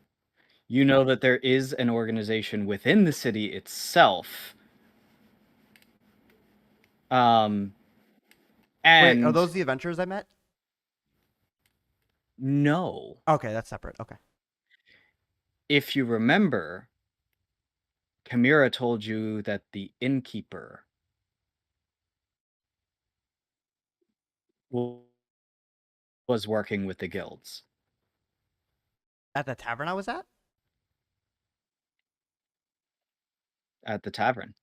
You know that there is an organization within the city itself. And Wait, are those the adventurers I met? no. Okay, that's separate. Okay. If you remember, Chimera told you that the innkeeper was working with the guilds. At the tavern I was at? At the tavern.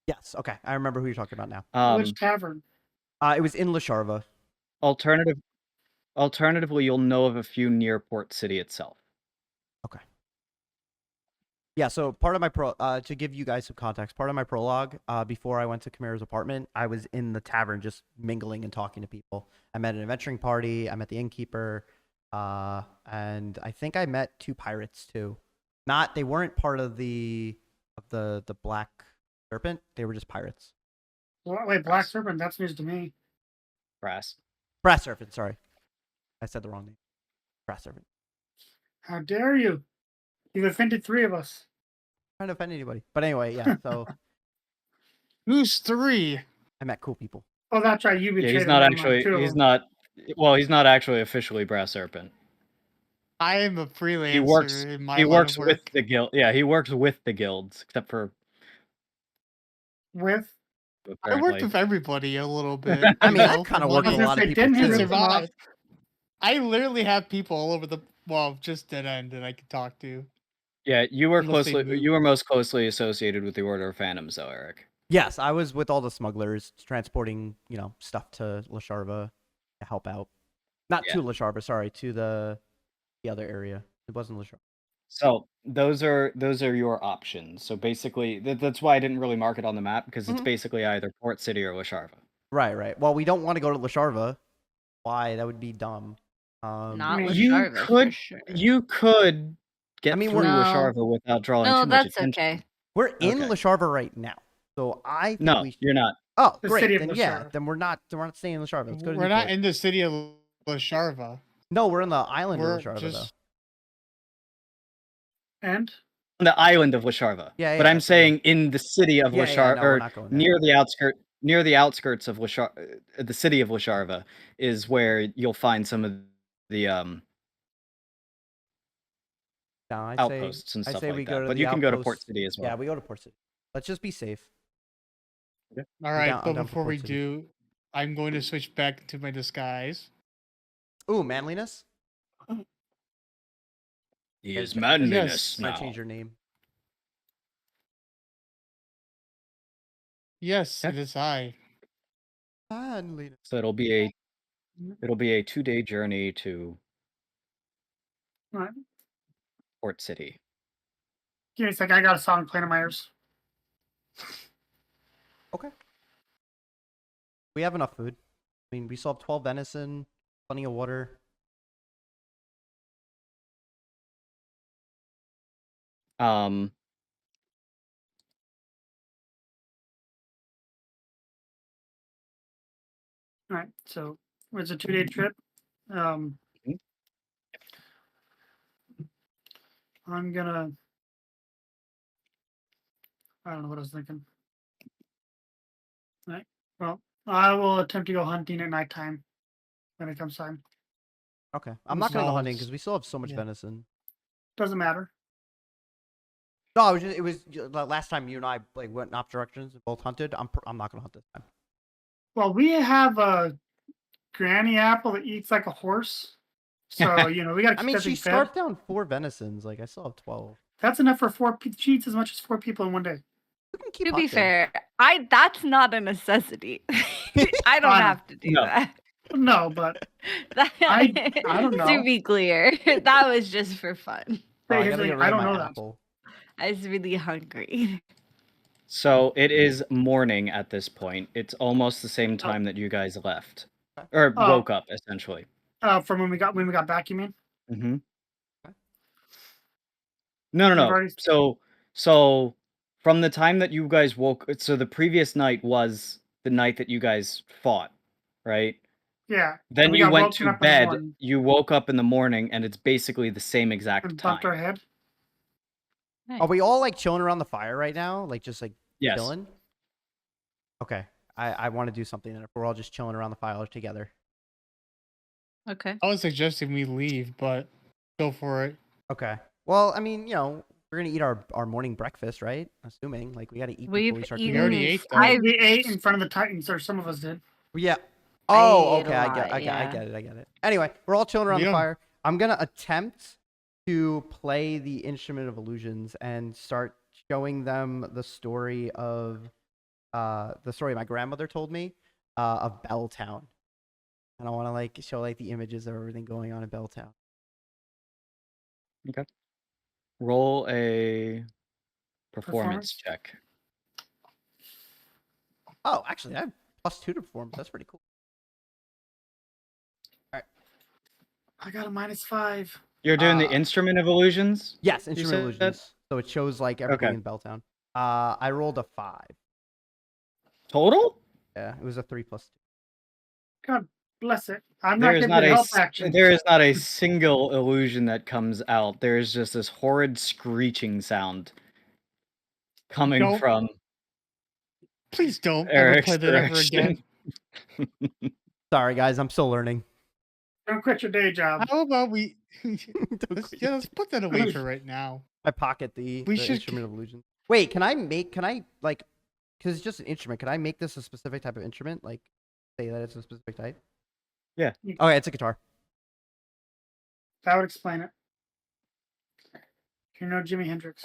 Yes. Okay. I remember who you're talking about now. Which tavern? It was in Lasharva. Alternatively, you'll know of a few near Port City itself. Okay. Yeah, so part of my to give you guys some context, part of my prologue, before I went to Chimera's apartment, I was in the tavern just mingling and talking to people. I met an adventuring party, I met the innkeeper, and I think I met 2 pirates too. They weren't part of the Black Serpent, they were just pirates. Wait, Black Serpent, that's news to me. Brass Serpent, sorry. I said the wrong name. Brass Serpent. How dare you? You've offended 3 of us. I'm trying to offend anybody. But anyway, yeah, so Who's 3? I met cool people. Oh, that's right. You betrayed he's him, not never mind, actually. 2 of He's them. not. Well, he's not actually officially Brass Serpent. I am a freelancer He works. in my He line works of with work. the guild. Yeah, he works with the guilds, except for With I worked apparently. with everybody a little bit. I you mean, know, I've kind as of long worked with I a was lot gonna of say, people didn't he too. rip them off? survive. I literally have people all over the just dead end that I can talk to. Yeah, you were Unless they closely. move. You were most closely associated with the Order of Phantoms, though, Eric. Yes, I was with all the smugglers transporting, stuff to Lasharva to help out. Not Yeah. to Lasharva, sorry, to the other area. It wasn't Lasharva. So those are your options. So basically, that's why I didn't really mark it on the map because it's Mhm. basically either Port City or Lasharva. Right. Well, we don't want to go to Lasharva. Why? That would be dumb. Not mean, Lasharva for sure. You could get I mean, through we're- No. Lasharva without drawing No, too much that's attention. okay. We're in Okay. Lasharva right now, so I think No, we. you're not. Oh, The great. city of Then Lasharva. then we're not staying in Lasharva. Let's go to We're not Newport. in the city of Lasharva. No, we're in the island We're of Lasharva just and On the island of Lasharva. Yeah, But yeah, I'm that's saying in the city of Yeah, Lasharva, no, we're or not going there. near the outskirts of the city of Lasharva is where you'll find some of the No, I'd outposts and I'd stuff say like we that. go to But the you can go to outposts. Port City as well. Yeah, we go to Port City. Let's just be safe. all I'm right. down But for before we Port City. do, I'm going to switch back to my disguise. Ooh, manliness. He is Yes. manliness Might now. change your name. Yes, Okay. it is I. Manliness. So it'll be a 2-day journey to Right. Port City. Give me a second. I got a song playing in my ears. Okay. We have enough food. I mean, we still have 12 venison, plenty of water. All right. So it's a 2-day trip. Mhm. I'm gonna. I don't know what I was thinking. All right. Well, I will attempt to go hunting at nighttime when it comes time. Okay. I'm not going to go hunting Sounds- because we still have so much yeah. venison. Doesn't matter. No, it was the last time you and I went in opposite directions and both hunted. I'm not going to hunt this time. Well, we have a granny apple that eats like a horse. So, we got to keep I mean, that she thing fed. scarfed down 4 venisons. I still have 12. That's enough for 4 people. She eats as much as 4 people in one day. You can keep To be hunting. fair, that's not a necessity. I don't Fine. have to do No. that. No, but I don't know. To be clear, that was just for fun. Oh, I here's gotta the get thing, rid I of don't my know that. apple. I was really hungry. So it is morning at this point. It's almost the same time that you guys left, or Oh. woke up, essentially. From when we got back, you mean? Mm-hmm. Okay. No. You've already- So from the time that you guys woke, so the previous night was the night that you guys fought, right? Yeah. Then we you got went woken to up in the bed. morning You woke up in the morning, and it's basically the same exact and time. bumped our head. Are we all chilling around the fire right now? Just Yes. chilling? Okay. I want to do something. And if we're all just chilling around the fire together. Okay. I was suggesting we leave, but go for it. Okay. Well, I mean, we're gonna eat our morning breakfast, right? Assuming we gotta eat We've before we start. eaten. We already ate, though. We ate in front of the Titans, or some of us did. Yeah. I Oh, ate a okay. I lot, get it. Anyway, we're all chilling around We the don't- fire. I'm gonna attempt to play the instrument of illusions and start showing them the story of my grandmother told me of Belltown. And I want to show the images of everything going on in Belltown. Okay. Roll a performance Performance? check. Oh, actually, I have +2 to performance. That's pretty cool. I got a -5. You're doing the instrument of illusions? Yes, You instrument said illusions. So it shows everything Okay. in Belltown. I rolled a 5. Total? Yeah, it was a 3 + 2. God bless it. I'm There not is getting not good a help s- action. there is not a single illusion that comes out. There is just this horrid screeching sound coming Don't- from Please don't ever Eric's play that ever again. direction. Sorry, guys, I'm still learning. Don't quit your day job. How about we let's put that away for right now. I pocket the We should- instrument of illusion. Wait, can I like, because it's just an instrument, can I make this a specific type of instrument? Like, say that it's a specific type? Yeah. Okay, it's a guitar. That would explain it. You're no Jimi Hendrix.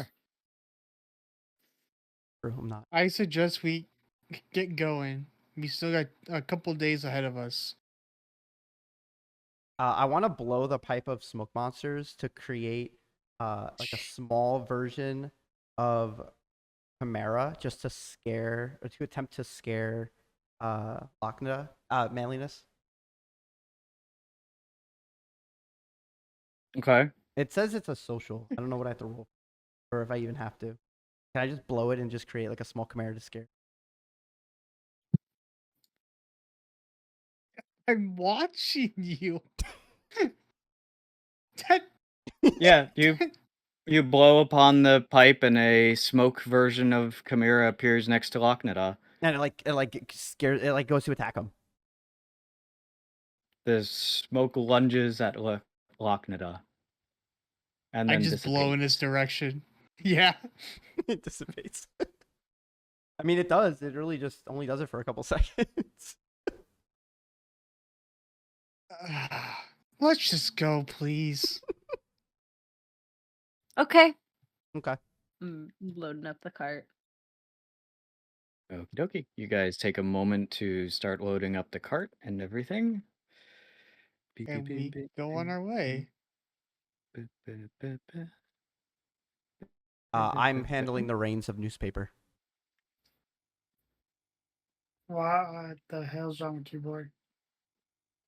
Or I'm not. I suggest we get going. We still got a couple days ahead of us. I want to blow the pipe of smoke monsters to create like a small version of Chimera, just to scare or to attempt to scare Lok'Neda, manliness. Okay. It says it's a social. I don't know what I have to roll, or if I even have to. Can I just blow it and just create like a small Chimera to scare? I'm watching you. That Yeah, you blow upon the pipe, and a smoke version of Chimera appears next to Lok'Neda. And it scares it, like goes to attack him. The smoke lunges at Lok'Neda, and I then just blow in dissipates. this direction. Yeah. It dissipates. I mean, it does. It really just only does it for a couple seconds. Let's just go, please. Okay. Okay. I'm loading up the cart. Okie dokie. You guys take a moment to start loading up the cart and everything. And we go on our way. I'm handling the reins of newspaper. What the hell's wrong with you, boy?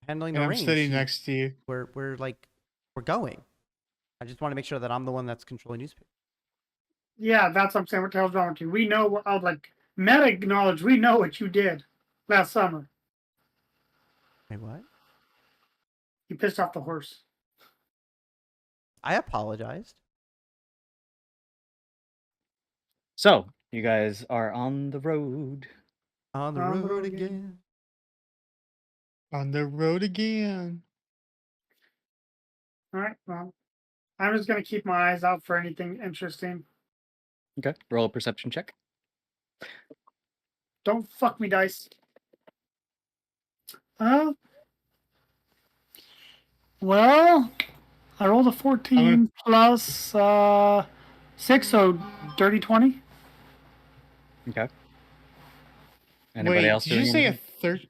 Handling And the I'm reins. sitting next to you. We're going. I just want to make sure that I'm the one that's controlling newspaper. Yeah, that's what I'm saying. What the hell's wrong with you? We know what, like, meta knowledge, we know what you did last summer. Wait, what? You pissed off the horse. I apologized. So, you guys are on the road. On the On the road road again. On the road again. All right, well, I'm just going to keep my eyes out for anything interesting. Okay, roll a perception check. Don't fuck me, dice. Well, I rolled a 14 plus 6, so dirty 20. Okay. Anybody Wait, else did you doing say anything?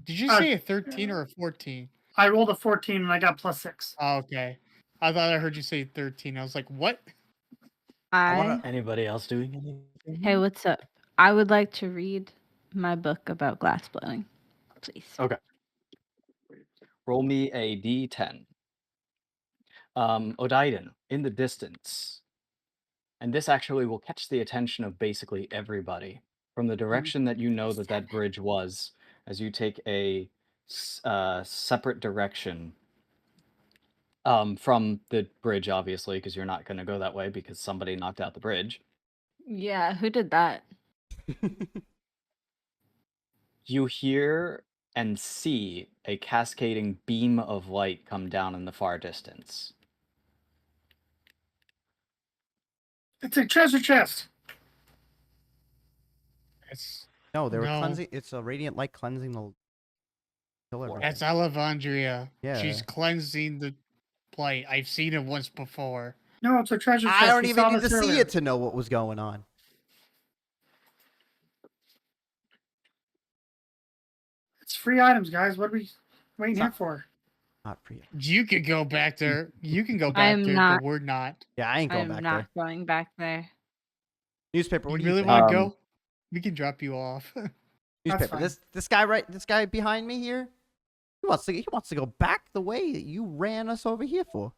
Did you say a 13 or a 14? I rolled a 14 and I got plus 6. Oh, okay. I thought I heard you say 13. I was like, what? Anybody else doing anything? Hey, what's up? I would like to read my book about glass blowing, please. Okay. Roll me a d10. Odiden, in the distance. And this actually will catch the attention of basically everybody. From the direction that you know that bridge was, as you take a separate direction from the bridge, obviously, because you're not going to go that way because somebody knocked out the bridge. Yeah, who did that? You hear and see a cascading beam of light come down in the far distance. It's a treasure chest. It's, No, they were No. cleansing. It's a radiant light cleansing the. Kill everything. that's Alevandria. Yeah. She's cleansing the plate. I've seen it once before. No, it's a treasure chest. I don't We even saw need to this see earlier. it to know what was going on. It's free items, guys. What are we waiting here Not- for? Not for you. You could go back there. You can go I back am there, not- but we're not. Yeah, I ain't going I'm back not there. going back there. Newspaper. What You do you really think? want to Um, go? We can drop you off. Newspaper. fine. This guy behind me here. He wants to go back the way that you ran us over here for.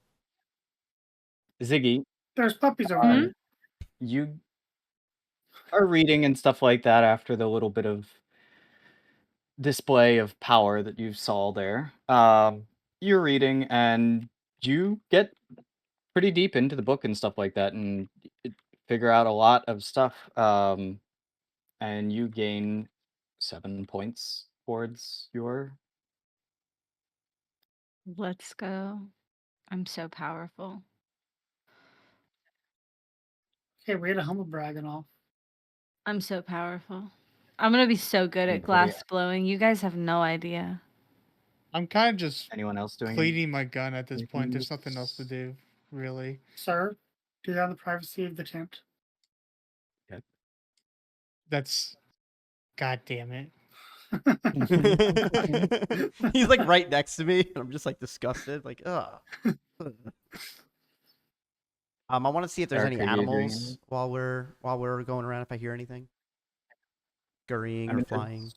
Ziggy, There's puppies over there. you are reading and stuff like that after the little bit of display of power that you saw there. You're reading and you get pretty deep into the book and stuff like that and figure out a lot of stuff. And you gain 7 points towards your... Let's go. I'm so powerful. Okay, we had a humble brag and all. I'm so powerful. I'm gonna be so good at Anybody- glass blowing. You guys have no idea. I'm kind of just Anyone else doing cleaning my gun at this anything point. There's nothing else to else? do, really. Sir, do that in the privacy of the tent. That's. God damn it. He's like right next to me, and I'm just like disgusted. Like, ugh. I want to see if there's Eric, any are you doing animals anything? while we're going around. If I hear anything, scurrying I or mean, flying.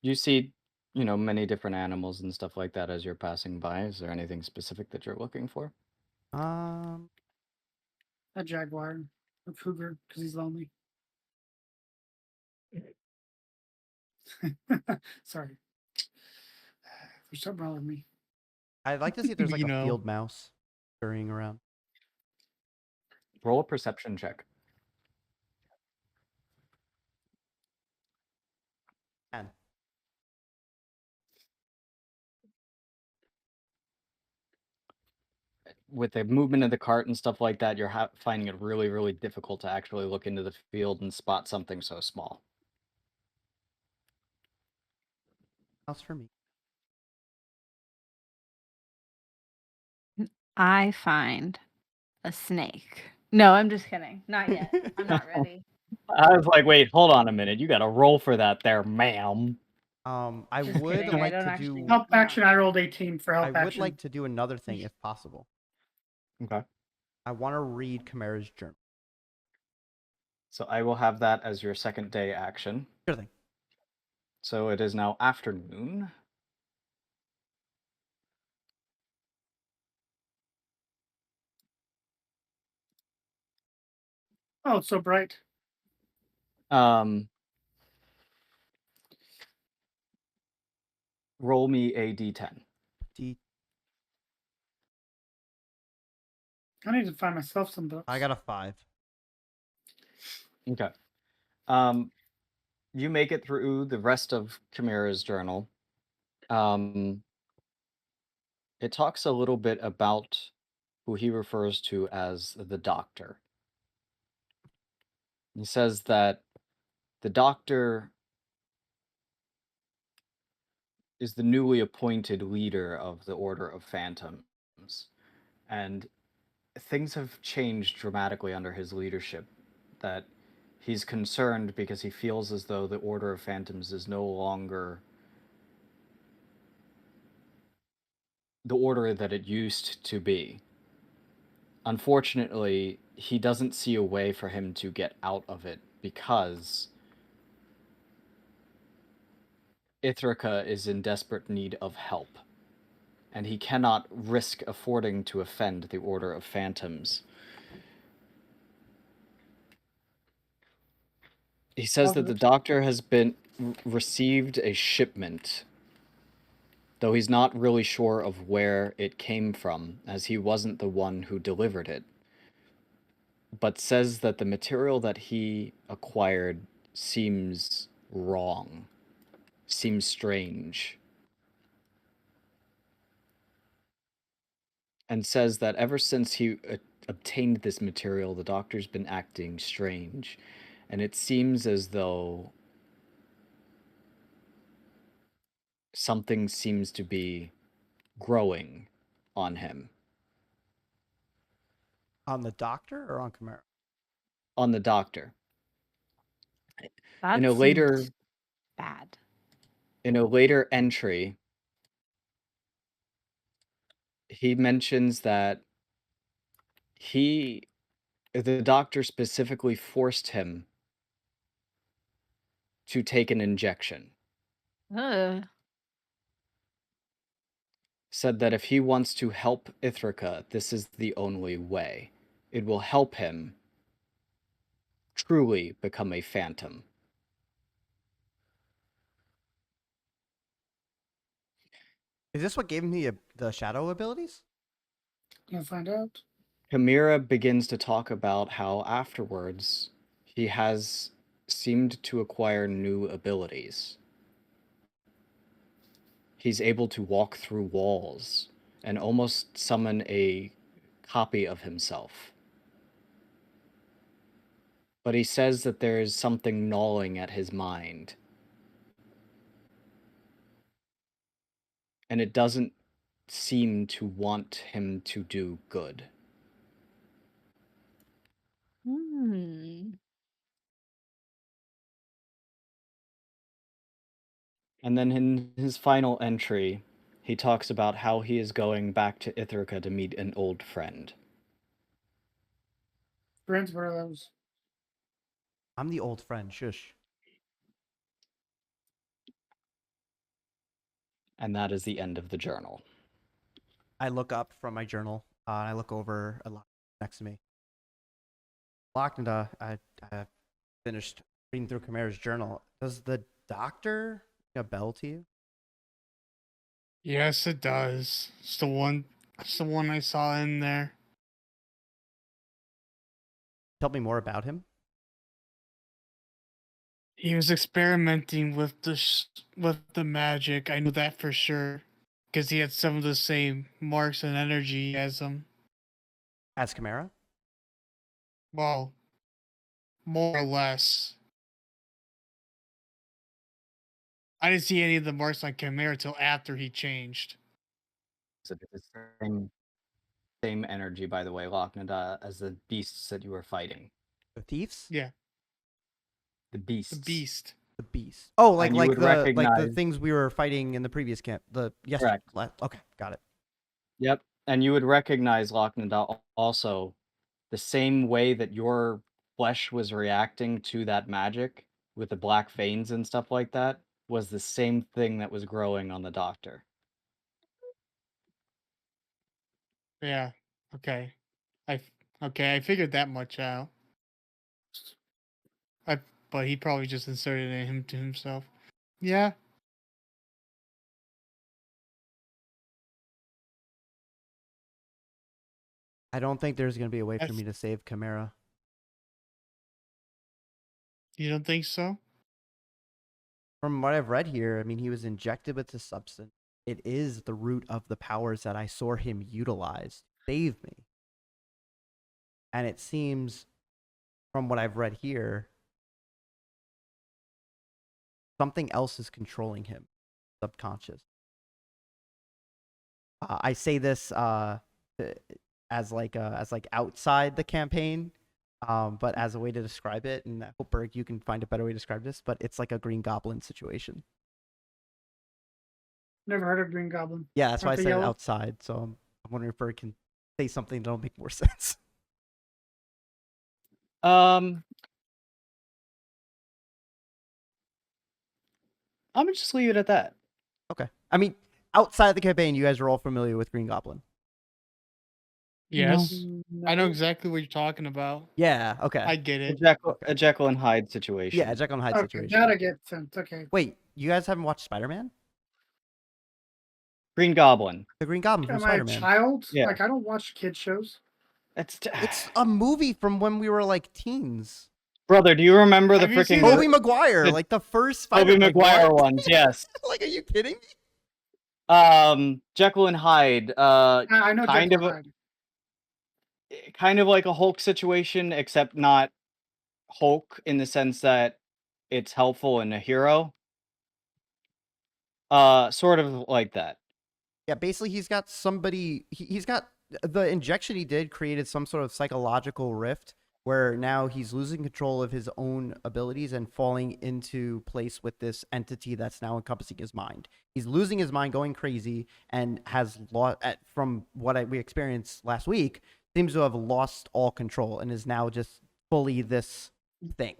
you see, many different animals and stuff like that as you're passing by. Is there anything specific that you're looking for? Um, A jaguar, a cougar, because he's lonely. Sorry. There's something wrong with me. I'd like to see if there's like You a know. field mouse scurrying around. Roll a perception check. 10. With the movement of the cart and stuff like that, you're finding it really, really difficult to actually look into the field and spot something so small. Mouse for me. I find a snake. No, I'm just kidding. Not yet. I'm not ready. I was like, wait, hold on a minute. You got to roll for that there, ma'am. I Just would kidding, I like don't to actually- do. Help action, I rolled 18 for help I action. would like to do another thing if possible. Okay. I want to read Chimera's journal. So I will have that as your second day action. Sure thing. So it is now afternoon. Oh, it's so bright. Roll me a d10. I need to find myself some books. I got a 5. Okay. You make it through the rest of Chimera's journal. It talks a little bit about who he refers to as the Doctor. He says that the Doctor is the newly appointed leader of the Order of Phantoms, and things have changed dramatically under his leadership. That he's concerned because he feels as though the Order of Phantoms is no longer the order that it used to be. Unfortunately, he doesn't see a way for him to get out of it because Ithaca is in desperate need of help, and he cannot risk affording to offend the Order of Phantoms. He says that the Doctor has received a shipment, though he's not really sure of where it came from, as he wasn't the one who delivered it, but says that the material that he acquired seems wrong, seems strange, and says that ever since he obtained this material, the Doctor's been acting strange, and it seems as though something seems to be growing on him. On the Doctor or on Chimera? On the Doctor. That In a later seems bad. in a later entry, he mentions that the Doctor specifically forced him to take an injection. Ugh. Said that if he wants to help Ithaca, this is the only way. It will help him truly become a phantom. Is this what gave him the shadow abilities? Gonna find out. Chimera begins to talk about how afterwards he has seemed to acquire new abilities. He's able to walk through walls and almost summon a copy of himself. But he says that there is something gnawing at his mind. And it doesn't seem to want him to do good. Hmm. And then in his final entry, he talks about how he is going back to Ithaca to meet an old friend. Friends, what are those? I'm the old friend. Shush. And that is the end of the journal. I look up from my journal. And I look over a lot next to me. Lok'Neda, I finished reading through Chimera's journal. Does the doctor ring a bell to you? Yes, it does. It's the one. It's the one I saw in there. Tell me more about him. He was experimenting with the magic. I know that for sure, because he had some of the same marks and energy as him. As Chimera? Well, more or less. I didn't see any of the marks on Chimera till after he changed. So it's the same energy, by the way, Lok'Neda, as the beasts that you were fighting. The thieves? Yeah, The beasts. the beast. The beast. Oh, like And you like would the like the recognize- things we were fighting in the previous camp. Correct. Okay, got it. Yep. And you would recognize Lok'Neda also the same way that your flesh was reacting to that magic with the black veins and stuff like that was the same thing that was growing on the doctor. Yeah. Okay. I figured that much out. But he probably just inserted it him to himself. Yeah. I don't think there's gonna be a way for That's- me to save Chimera. You don't think so? From what I've read here, I mean, he was injected with this substance. It is the root of the powers that I saw him utilize to save me. And it seems, from what I've read here, something else is controlling him, subconscious. I say this as like outside the campaign, but as a way to describe it. And I hope Berg, you can find a better way to describe this. But it's like a Green Goblin situation. Never heard of Green Goblin. Yeah, that's why I Aren't they said it yellow? outside. So I'm wondering if Berg can say something that'll make more sense. I'm gonna just leave it at that. Okay. I mean, outside the campaign, you guys are all familiar with Green Goblin. Yes. No. I know exactly what you're talking about. Yeah. Okay. I get it. A Jekyll and Hyde situation. Yeah, Jekyll and Hyde Okay, situation. that I get sense. Okay. Wait, you guys haven't watched Spider-Man? Green Goblin. The Green Goblin from Am I a Spider-Man. child? Yeah. Like I don't watch kid shows. It's a movie from when we were like teens. Brother, do you remember the Have you freaking seen Tobey Maguire, the like the first Tobey Spider-Man. Like, Maguire what? ones? Yes. Like, are you kidding me? Jekyll and Hyde. I know Kind Jekyll of and Hyde. kind of like a Hulk situation, except not Hulk in the sense that it's helpful and a hero. Sort of like that. Yeah, basically he's got somebody he's got the injection he did created some sort of psychological rift where now he's losing control of his own abilities and falling into place with this entity that's now encompassing his mind. He's losing his mind, going crazy, and has lost, from what we experienced last week, seems to have lost all control and is now just fully this thing.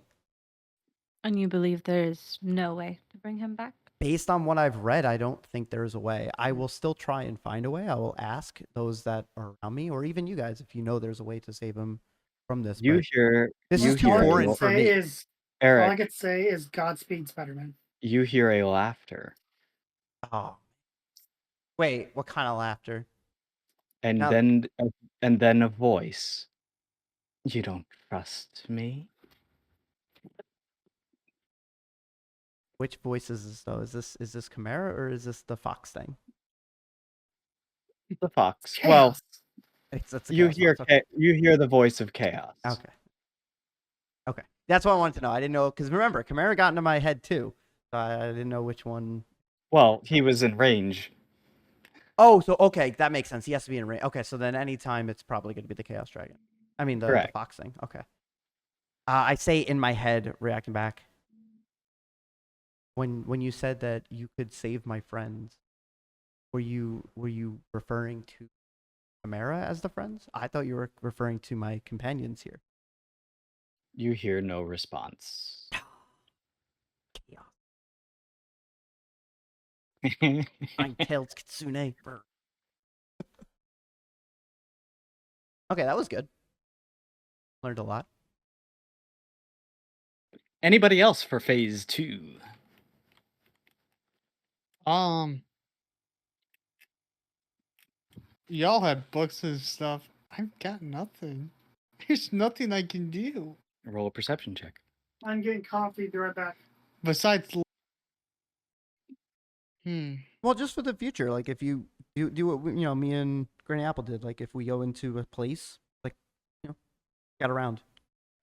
And you believe there's no way to bring him back? Based on what I've read, I don't think there's a way. I will still try and find a way. I will ask those that are around me, or even you guys, if you know there's a way to save him from this. You but hear this you is too hear foreign a, for Say me. is all I Eric, could say is Godspeed, Spider-Man. you hear a laughter, Oh, wait, what kind of laughter? and Now- then a voice. You don't trust me? Which voice is this though? Is this Chimera or is this the Fox thing? The fox. Well, Chaos. It's a you chaos hear fox. Okay. you hear the voice of chaos. Okay. Okay. That's what I wanted to know. I didn't know because remember, Chimera got into my head too. So I didn't know which one. Well, he was in range. Oh, so okay, that makes sense. He has to be in range. Okay, so then anytime it's probably going to be the Chaos Dragon. I mean the Correct. fox thing. Okay. I say in my head, reacting back. When you said that you could save my friends, were you referring to Chimera as the friends? I thought you were referring to my companions here. You hear no response. Chaos. Nine-tailed Kitsune. Brr. Okay, that was good. Learned a lot. Anybody else for phase 2? Y'all had books and stuff. I've got nothing. There's nothing I can do Roll a perception check. I'm getting coffee. Be right back. besides. Well, just for the future, like if you do what me and Granny Apple did, like if we go into a place, like get around,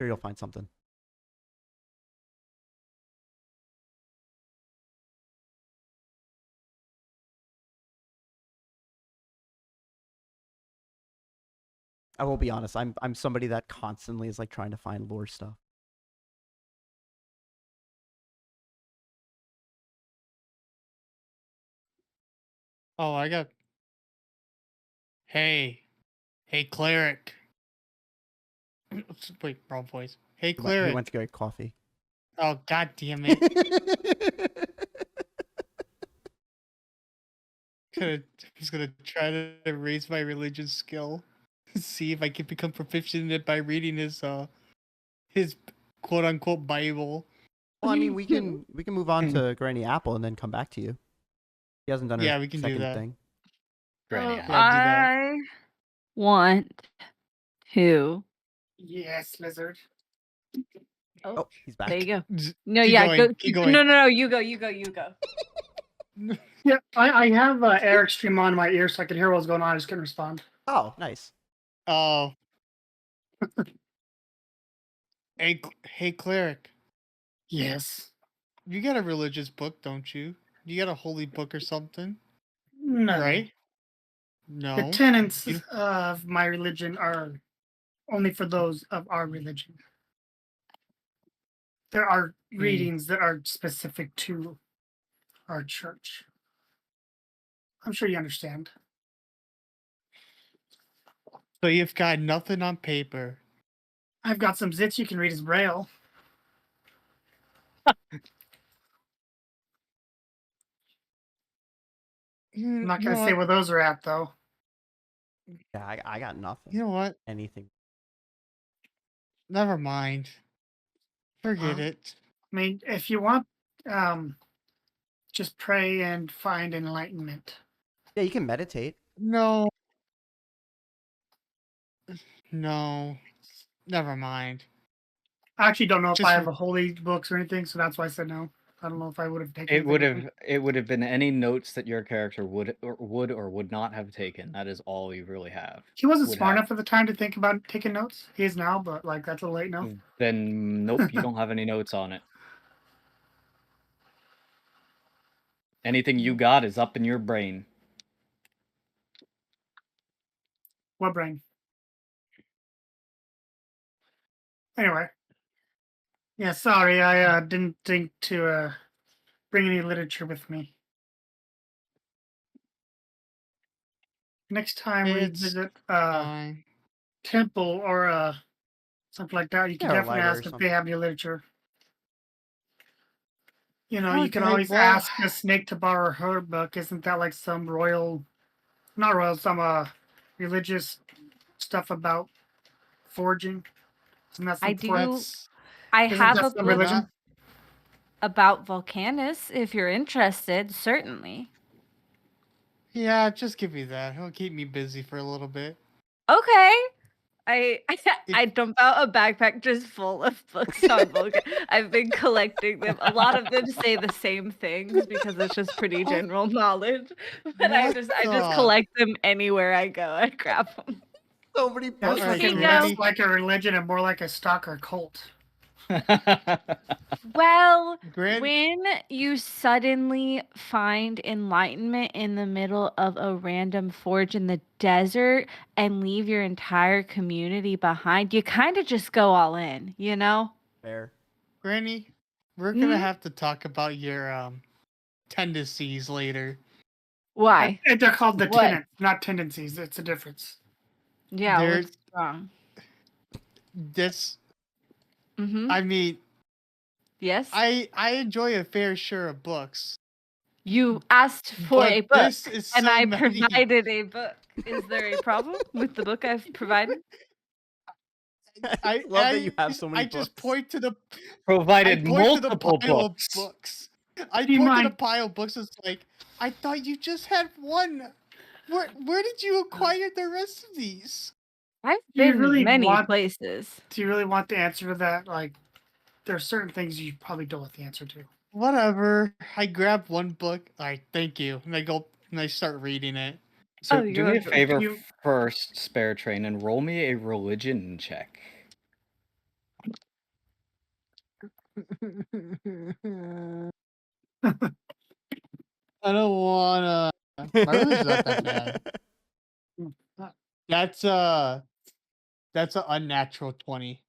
sure you'll find something. I will be honest. I'm somebody that constantly is like trying to find lore stuff. Oh, I got. Hey, cleric. Wait, wrong voice. Hey, He cleric. went to go get coffee. Oh, god damn it! He's gonna try to raise my religious skill. See if I can become proficient in it by reading his quote unquote Bible. Well, I mean, we can move on to Granny Apple and then come back to you. He hasn't done her Yeah, we can do second that. thing. Granny So Apple. Yeah, do that. I want to. Yes, lizard. Oh, he's back. There you go. Z- No, keep yeah, going, go. keep going. No, you go. Yeah, I have Eric stream on my ear so I can hear what's going on. I just couldn't respond. Oh, nice. Oh. Hey, cleric. Yes. You got a religious book, don't you? You got a holy book or something, No. right? The No. tenets You- of my religion are only for those of our religion. There are readings that are specific to our church. I'm sure you understand. So you've got nothing on paper. I've got some zits you can read as braille. I'm not going to say where those are at, though. Yeah, I got nothing. You know what? Anything. Never mind. Forget it. I mean, if you want, just pray and find enlightenment. Yeah, you can meditate. No. No. Never mind. I actually don't know if Just I have a holy books or anything, so that's why I said no. I don't know if I would have taken. It would anything with have me. been any notes that your character would or would not have taken. That is all you really have. He wasn't would smart have. enough at the time to think about taking notes. He is now, but like that's a little late now. Then nope, you don't have any notes on it. Anything you got is up in your brain. What brain? Anyway. Yeah, sorry, I didn't think to bring any literature with me. Next time we It's visit fine. temple or something like that, you can Yeah, or a definitely library ask or if something. they have any literature. You know, you can Okay, always well- ask a snake to borrow her book. Isn't that like some not royal, some religious stuff about forging? Isn't that some I do. That's I Isn't have that a some book religion? about Volcanus. If you're interested, certainly. yeah. Just give me that. It'll keep me busy for a little bit. Okay. I dump out a backpack just full of books on Vulcan. I've been collecting them. A lot of them say the same things because it's just pretty general knowledge. But I What just the- collect them anywhere I go. I grab them. So many That books. fucking Speaking less of- like a religion and more like a stalker cult. Well, Gran- when you suddenly find enlightenment in the middle of a random forge in the desert and leave your entire community behind, you kind of just go all in, you know? Fair. Granny, we're Hmm? gonna have to talk about your tendencies later. Why? And they're called the What? tenants, not tendencies. It's a difference. Yeah, There- what's wrong? This, Mm-hmm. I mean, Yes? I enjoy a fair share of books, You asked for but a book, this is and so I many. provided a book. Is there a problem with the book I've provided? I love that you have so many I books. just point to the Provided I point to the multiple pile books. of books. I Do you point to the mind- pile of books. It's like I thought you just had one. Where did you acquire the rest of these? I've Do you been really many want- places. Do you really want the answer to that? Like, there are certain things you probably don't want the answer to. Whatever. I grab one book. All right, thank you, and I go and I start reading it. So Oh, do you're me a welcome. favor You- first, SpareTrain, and roll me a religion check. I don't wanna. My religion's not that bad. That's an unnatural 20.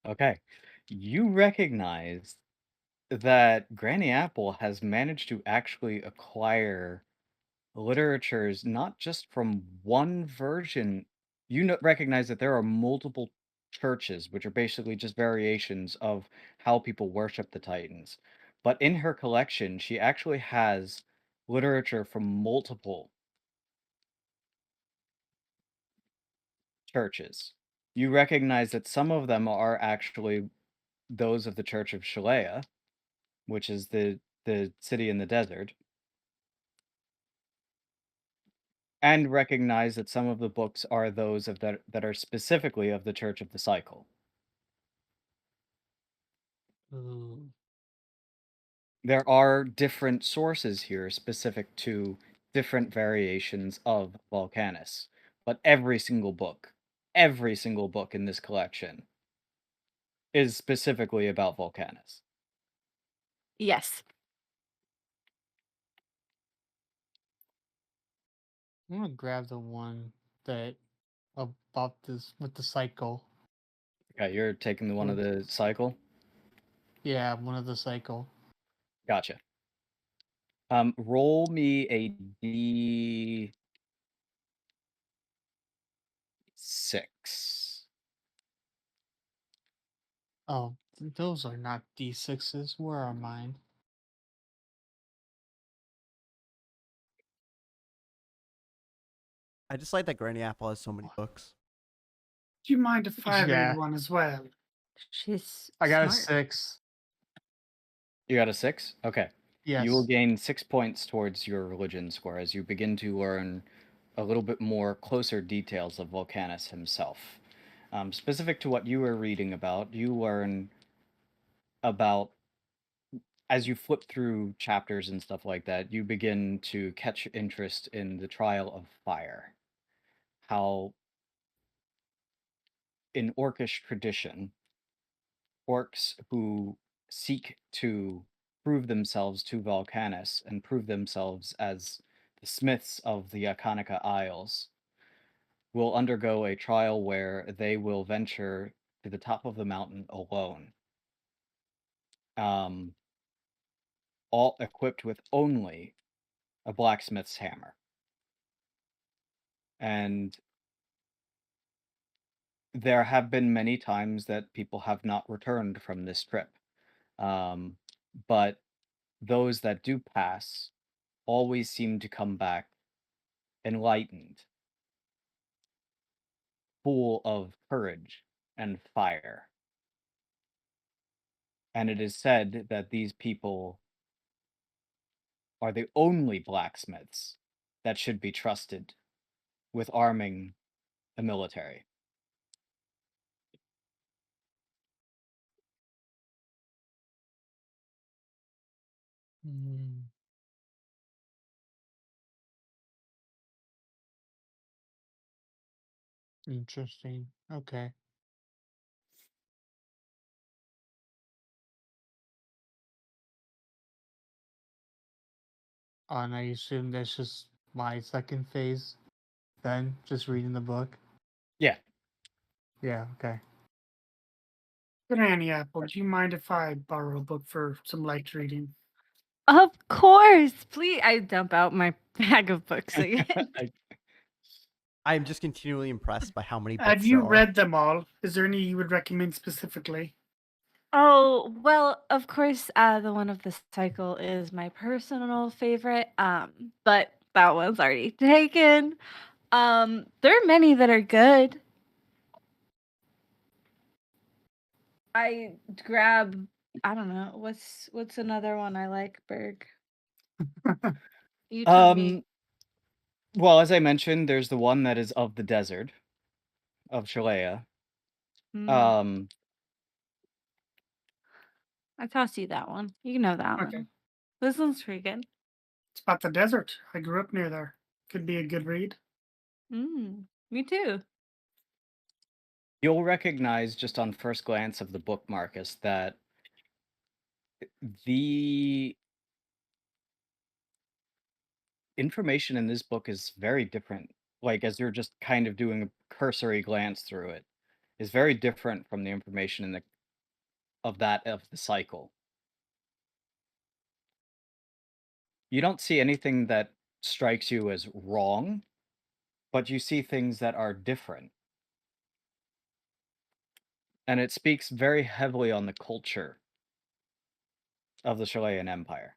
Okay. You recognize that Granny Apple has managed to actually acquire literatures not just from one version. You recognize that there are multiple churches, which are basically just variations of how people worship the Titans. But in her collection, she actually has literature from multiple churches. You recognize that some of them are actually those of the Church of Shalea, which is the city in the desert, and recognize that some of the books are those of that are specifically of the Church of the Cycle. There are different sources here specific to different variations of Volcanus, but every single book in this collection is specifically about Volcanus. Yes. I'm gonna grab the one that about this with the cycle. Okay, you're taking the one of the cycle? Yeah, one of the cycle. Gotcha. Roll me a D6. Oh, those are not D6s. Where are mine? I just like that Granny Apple has so many books. Do you mind if I have Yeah. anyone as well? She's I got smart. a 6. You got a 6? Okay. Yes. You will gain 6 points towards your religion score as you begin to learn a little bit more closer details of Volcanus himself. Specific to what you were reading about, you learn about, as you flip through chapters and stuff like that, you begin to catch interest in the trial of fire. How, in orcish tradition, orcs who seek to prove themselves to Volcanus and prove themselves as the smiths of the Akonica Isles will undergo a trial where they will venture to the top of the mountain alone, all equipped with only a blacksmith's hammer. And there have been many times that people have not returned from this trip. But those that do pass always seem to come back enlightened, full of courage and fire. And it is said that these people are the only blacksmiths that should be trusted with arming a military. Hmm. Interesting. Okay. And I assume that's just my second phase. Then just reading the book. Yeah. Yeah. Okay. Granny Apple, do you mind if I borrow a book for some light reading? Of course, please. I dump out my bag of books again. I am just continually impressed by how many books Have you there are. read them all? Is there any you would recommend specifically? Oh, well, of course, the one of the cycle is my personal favorite. But that one's already taken. There are many that are good. I grab, I don't know, what's another one I like, Berg? You tell me. Well, as I mentioned, there's the one that is of the desert of Shalea. Mm, I toss you that one. You know that Okay. one. This one's pretty good. It's about the desert. I grew up near there. Could be a good read. Me too. You'll recognize just on first glance of the book, Marcus, that the information in this book is very different. Like, as you're just kind of doing a cursory glance through it, is very different from the information in the of the cycle. You don't see anything that strikes you as wrong, but you see things that are different. And it speaks very heavily on the culture of the Chilean Empire.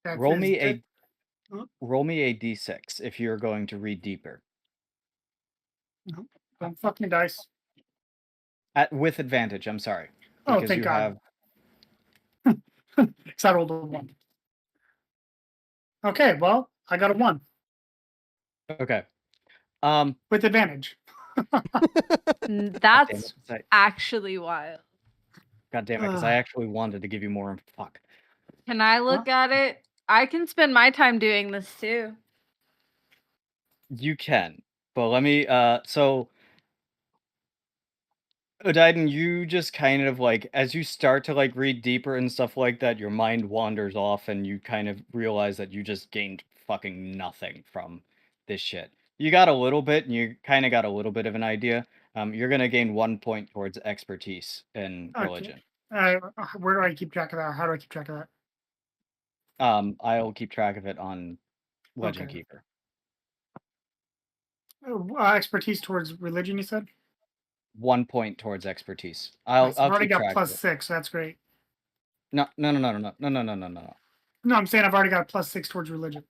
That Roll is me good. roll me a d6 if you're going to read deeper. Don't fuck me dice. With advantage, I'm sorry. Oh, Because thank you God. have Because I rolled a 1. Okay, well, I got a 1 okay. with advantage. That's God damn it, 'cause I, actually wild. God damn it, because I actually wanted to give you more. Fuck. Can I look at it? I can spend my time doing this too. You can, but let me. So Odiden, you just kind of like, as you start to like read deeper and stuff like that, your mind wanders off and you kind of realize that you just gained fucking nothing from this shit. You got a little bit and you kind of got a little bit of an idea. You're gonna gain 1 point towards expertise in Okay. religion. Where do I keep track of that? How do I keep track of that? I'll keep track of it on Legend Okay. Keeper. Expertise towards religion, you said? 1 point towards expertise. Nice. I've I'll already keep got track of it. +6, so that's great. No. No. No, I'm saying I've already got a +6 towards religion.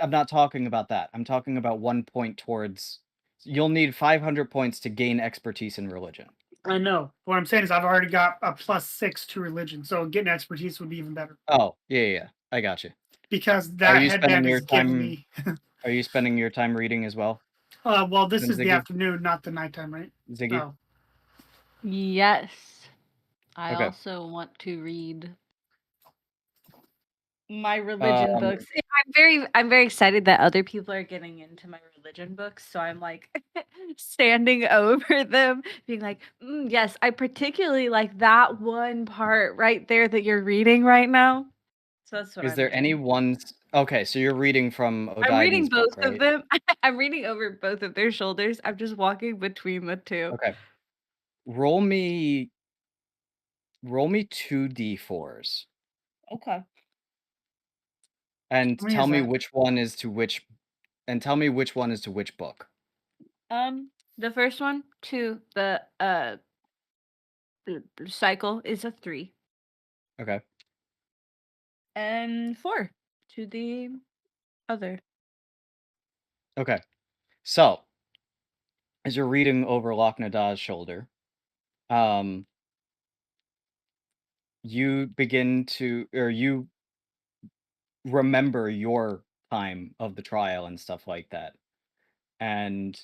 I'm not talking about that. I'm talking about 1 point towards. You'll need 500 points to gain expertise in religion. I know. What I'm saying is I've already got a +6 to religion, so getting expertise would be even better. Oh, yeah. I got you. Because Are that you spending headband your is giving time? me. Are you spending your time reading as well, Well, this is the Syziggy? afternoon, not the nighttime, right? Ziggy? Oh, Yes. I Okay. also want to read my religion books. I'm very excited that other people are getting into my religion books. So I'm like standing over them, being like, yes, I particularly like that one part right there that you're reading right now. So that's what Is I'm there any doing. ones? Okay, so you're reading from I'm reading Odiden's book, both of right? them. I'm reading over both of their shoulders. I'm just walking between the two. Okay. Roll me 2d4s Okay. and how many tell is me that? which one is to which book. The first one to the cycle is a 3. Okay. And 4 to the other. Okay. So, as you're reading over Lok'Neda's shoulder, you begin to, or you remember your time of the trial and stuff like that, and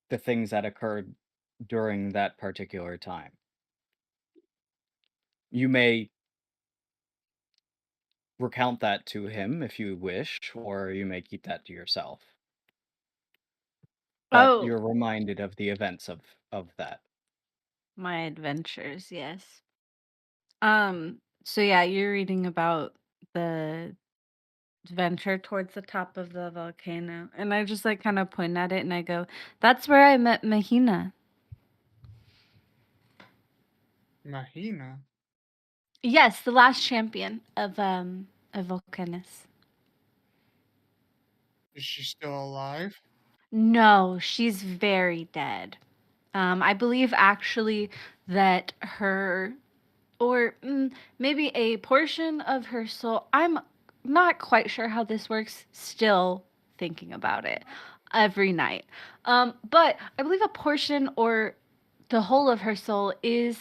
the things that occurred during that particular time. You may recount that to him if you wish, or you may keep that to yourself. But Oh, you're reminded of the events of that. my adventures, yes. So yeah, you're reading about the venture towards the top of the volcano. And I just like kind of point at it and I go, that's where I met Mahina. Mahina. Yes, the last champion of Volcanus. Is she still alive? No, she's very dead. I believe actually that her, or maybe a portion of her soul. I'm not quite sure how this works. Still thinking about it every night. But I believe a portion or the whole of her soul is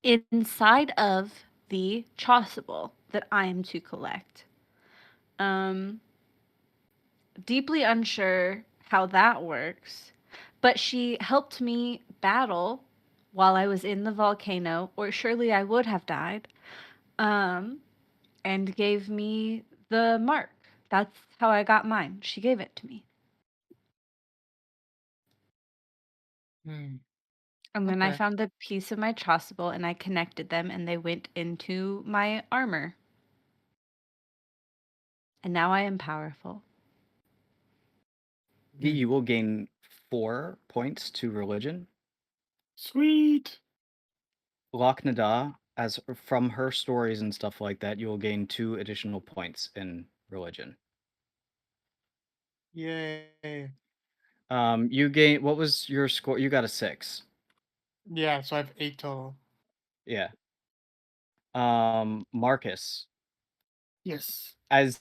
inside of the chasuble that I am to collect. Um, Deeply unsure how that works, but she helped me battle while I was in the volcano, or surely I would have died, um, and gave me the mark. That's how I got mine. She gave it to me. Hmm. And then I Okay. found the piece of my chasuble and I connected them and they went into my armor. And now I am powerful. You will gain 4 points to religion. Sweet. Lok'Neda, as from her stories and stuff like that, you will gain 2 additional points in religion. Yay. You gain, what was your score? You got a 6. Yeah, so I have 8 total. Yeah. Marcus, Yes. as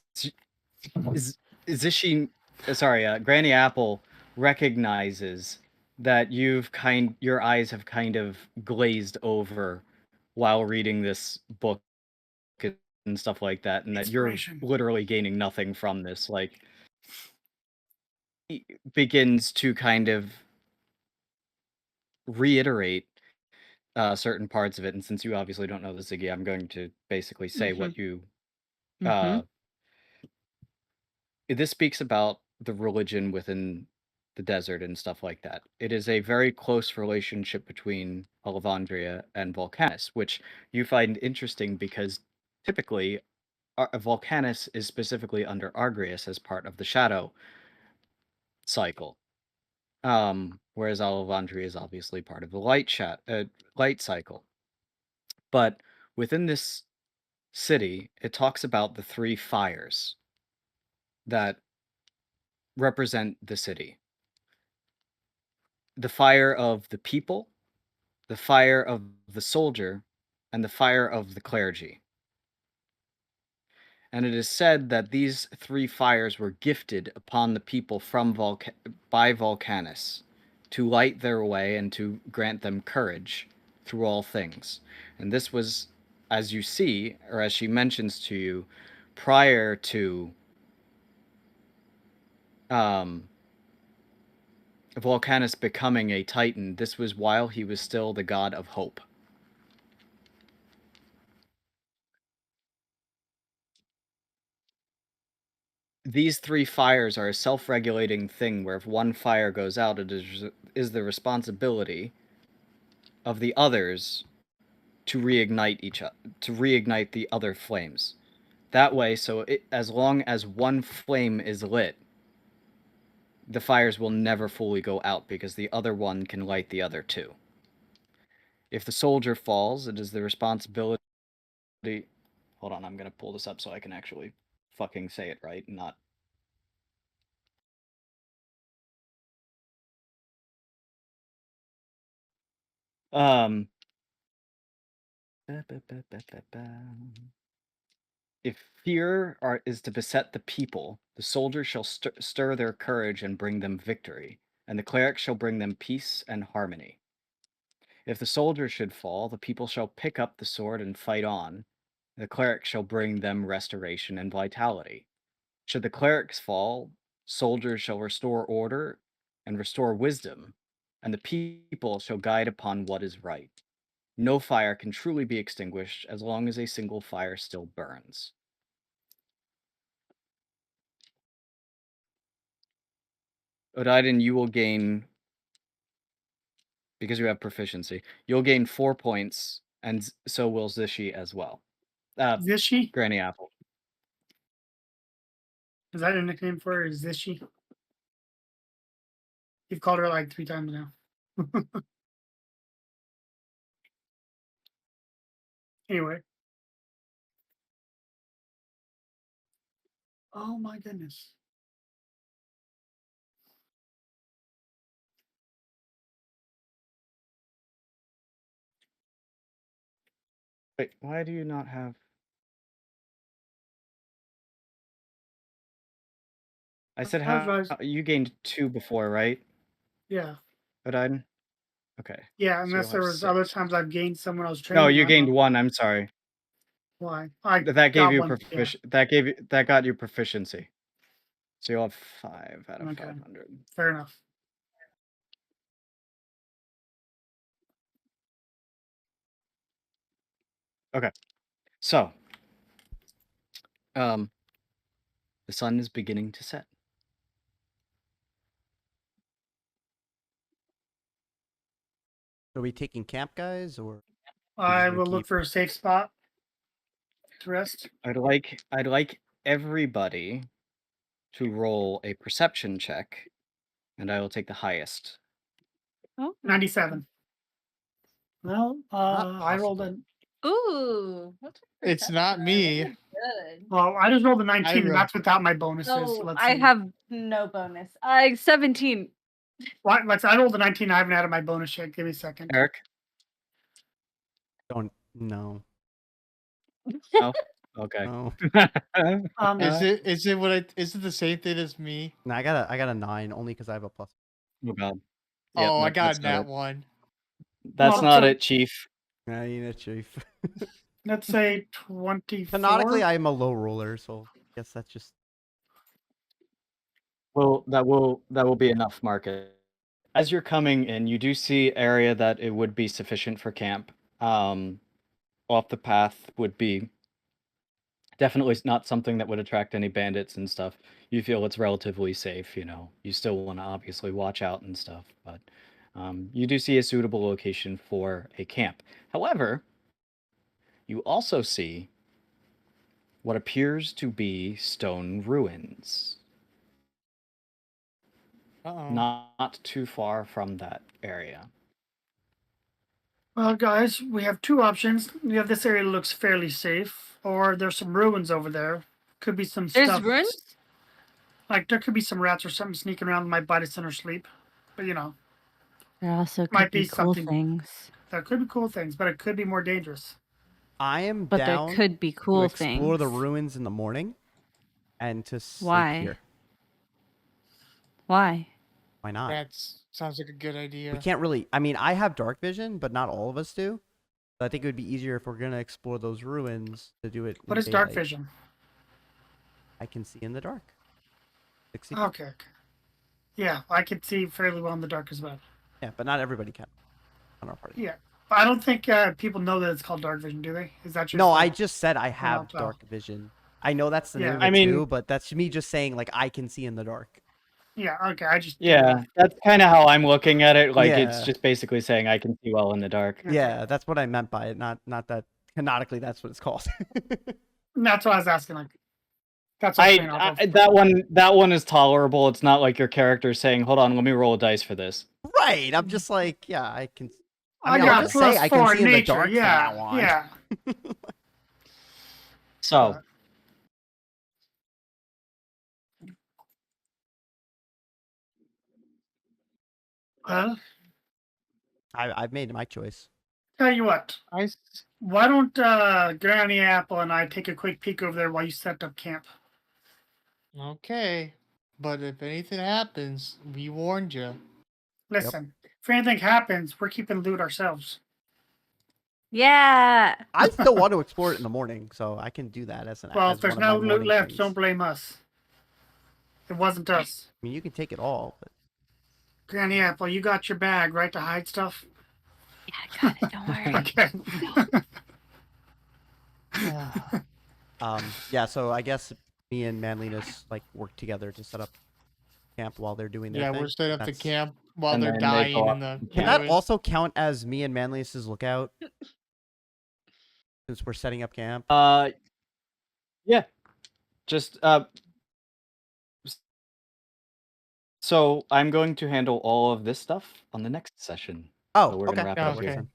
Zishi, sorry, Granny Apple recognizes that your eyes have kind of glazed over while reading this book and stuff like that, and that you're Inspiration. literally gaining nothing from this. Like, he begins to kind of reiterate certain parts of it, and since you obviously don't know the Ziggy, I'm going to basically say Mm-hmm. what you. Mm-hmm. This speaks about the religion within the desert and stuff like that. It is a very close relationship between Alevandria and Volcanus, which you find interesting because typically Volcanus is specifically under Argreus as part of the shadow cycle. Whereas Alevandria is obviously part of the light cycle. But within this city, it talks about the 3 fires that represent the city. The fire of the people, the fire of the soldier, and the fire of the clergy. And it is said that these 3 fires were gifted upon the people by Volcanus to light their way and to grant them courage through all things. And this was, as you see, or as she mentions to you, prior to Volcanus becoming a titan. This was while he was still the god of hope. These 3 fires are a self-regulating thing where if one fire goes out, it is the responsibility of the others to reignite the other flames. That way, as long as one flame is lit, the fires will never fully go out because the other one can light the other 2. If the soldier falls, it is the responsibility. Hold on, I'm gonna pull this up so I can actually fucking say it right, and not. Um. If is to beset the people, the soldiers shall stir their courage and bring them victory, and the cleric shall bring them peace and harmony. If the soldier should fall, the people shall pick up the sword and fight on. The cleric shall bring them restoration and vitality. Should the clerics fall, soldiers shall restore order and restore wisdom, and the people shall guide upon what is right. no fire can truly be extinguished as long as a single fire still burns. Odiden, you will gain, because you have proficiency, you'll gain 4 points, and so will Zishi as well. Zishi? Granny Apple. Is that your nickname for her? Is Zishi? You've called her like 3 times now. Anyway. Oh my goodness. Wait, why do you not have... I said Apologize. how you gained 2 before, right? Yeah. Odiden? Okay. Yeah, So unless you'll there have was other 6. times I've gained someone else training. No, you I don't gained know 1, I'm sorry. why. I That gave got you one. Yeah. that got you proficiency. So you'll have 5 out of Okay. 500. Fair enough. Okay. So, the sun is beginning to set. Are we taking camp, guys, or I gonna will look keep- for a safe spot to rest. I'd like everybody to roll a perception check, and I will take the highest. Oh. 97. Well, Not I rolled possible. a. Ooh. What's your It's not perception? me. This is good. Well, I just rolled a 19, and rolled- that's without my bonuses. Oh, Let's I see. have no bonus. 17. I rolled a 19. I haven't added my bonus yet. Give me a second. Eric? Don't no. No? Okay. No. Is it the same thing as me? No, I got a 9 only because I have a plus. Oh god. Oh, I nope, got that's not that it. one. That's Well, not so- it, Chief. I need a chief. Let's say 24. Canonically, I am a low roller, so I guess that's just. Well, that will be enough, Market. As you're coming in, you do see area that it would be sufficient for camp. Off the path would be definitely not something that would attract any bandits and stuff. You feel it's relatively safe, you know. You still want to obviously watch out and stuff, but you do see a suitable location for a camp. However, you also see what appears to be stone ruins. Uh-oh. Not too far from that area. Well, guys, we have 2 options. We have this area that looks fairly safe, or there's some ruins over there. Could be some There's stuff. ruins? Like, there could be some rats or something sneaking around that might bite us in our sleep. But, you know, There also could Might be be cool something- things. there could be cool things, but it could be more dangerous. I am But down there could be cool to explore things. the ruins in the morning, and to sleep Why? here. Why? Why not? That sounds like a good idea. We can't really. I mean, I have dark vision, but not all of us do. So I think it would be easier if we're gonna explore those ruins to do it. What in is dark daylight. vision? I can see in the dark. 60 Okay. Yeah, I could see fairly well in the dark as well. Yeah, but not everybody can. On our party. Yeah. But I don't think people know that it's called dark vision, do they? Is that just No, I like- just said I have not tell. dark vision. I know that's the Yeah. name of I it mean- too, but that's me just saying like I can see in the dark. Yeah, okay, I just... Yeah, that's kind of how I'm looking at it. Like, it's Yeah. just basically saying I can see well in the dark. Okay. Yeah, that's what I meant by it. Not that canonically that's what it's called. That's what I was asking, like... That's what I'm saying, off of. That one is tolerable. It's not like your character saying, "Hold on, let me roll a dice for this." Right. I'm just like, yeah, I can. I mean, I'll got just plus say I can 4 see in the nature, dark from yeah, now on. yeah. So, Well, I've made my choice. tell you what. I s- Why don't Granny Apple and I take a quick peek over there while you set up camp? Okay, but if anything happens, we warned you. Listen, if anything happens, we're keeping loot ourselves. Yeah. I still want to explore it in the morning, so I can do that as an. Well, as if there's one of no my loot morning left, things. don't blame us. It wasn't us. I mean, you can take it all, but Granny Apple, you got your bag, right, to hide stuff? Yeah, Got it. Don't worry. Okay. Yeah, so I guess me and Manliness like work together to set up camp while they're doing their Yeah, thing. we're setting up the That's- camp while And they're then they go dying up in the. and Can camp. that ruins. also count as me and Manliness's lookout? Since we're setting up camp. Yeah. Just so I'm going to handle all of this stuff on the next session. Oh, So we're okay. gonna wrap it That up works here. then.